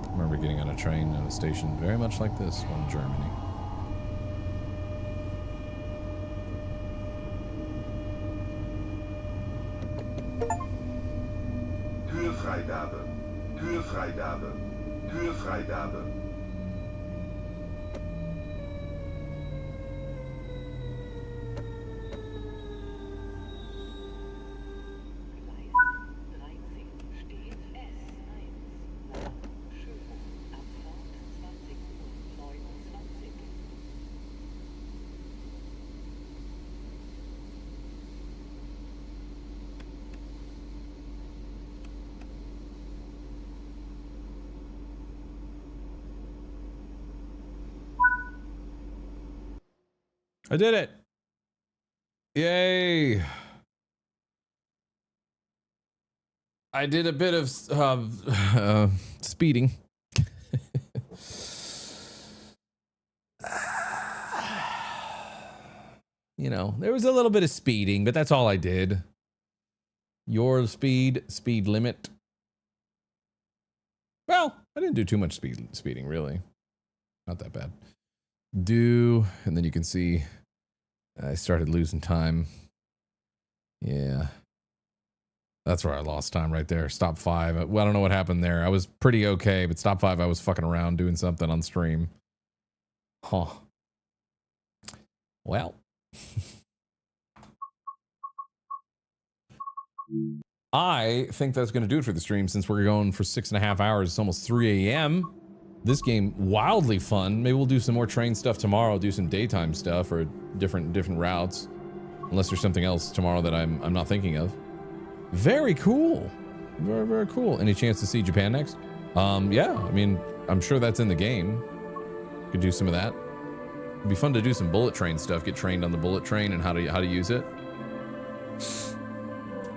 I remember getting on a train at a station very much like this one in Germany. Türfreigabe. Türfreigabe. Türfreigabe. I did it! Yay! I did a bit of speeding. You know, there was a little bit of speeding, but that's all I did. Your speed limit. Well, I didn't do too much speeding, really. Not that bad. And then you can see I started losing time. Yeah. That's where I lost time right there. Stop 5. Well, I don't know what happened there. I was pretty okay, but stop 5, I was fucking around doing something on stream. Huh. Well. I think that's going to do it for the stream since we're going for 6.5 hours. It's almost 3 a.m. This game, wildly fun. Maybe we'll do some more train stuff tomorrow, do some daytime stuff or different routes. Unless there's something else tomorrow that I'm not thinking of. Very cool. Very, very cool. Any chance to see Japan next? Yeah, I mean, I'm sure that's in the game. Could do some of that. It'd be fun to do some bullet train stuff, get trained on the bullet train and how to use it.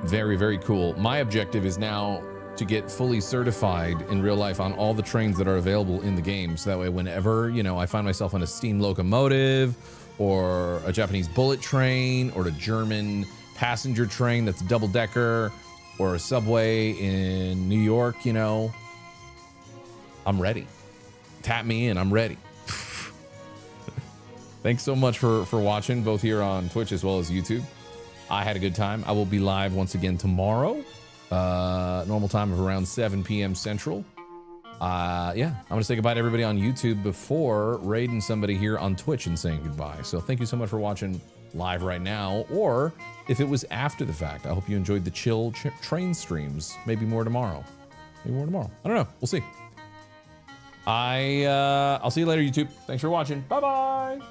Very, very cool. My objective is now to get fully certified in real life on all the trains that are available in the game. So that way, whenever, you know, I find myself on a steam locomotive or a Japanese bullet train or a German passenger train that's a double-decker or a subway in New York, you know, I'm ready. Tap me in, I'm ready. Thanks so much for watching, both here on Twitch as well as YouTube. I had a good time. I will be live once again tomorrow. Normal time of around 7 p.m. Central. Yeah, I'm gonna say goodbye to everybody on YouTube before raiding somebody here on Twitch and saying goodbye. So thank you so much for watching live right now, or if it was after the fact. I hope you enjoyed the chill train streams. Maybe more tomorrow. Maybe more tomorrow. I don't know. We'll see. I'll see you later, YouTube. Thanks for watching. Bye bye.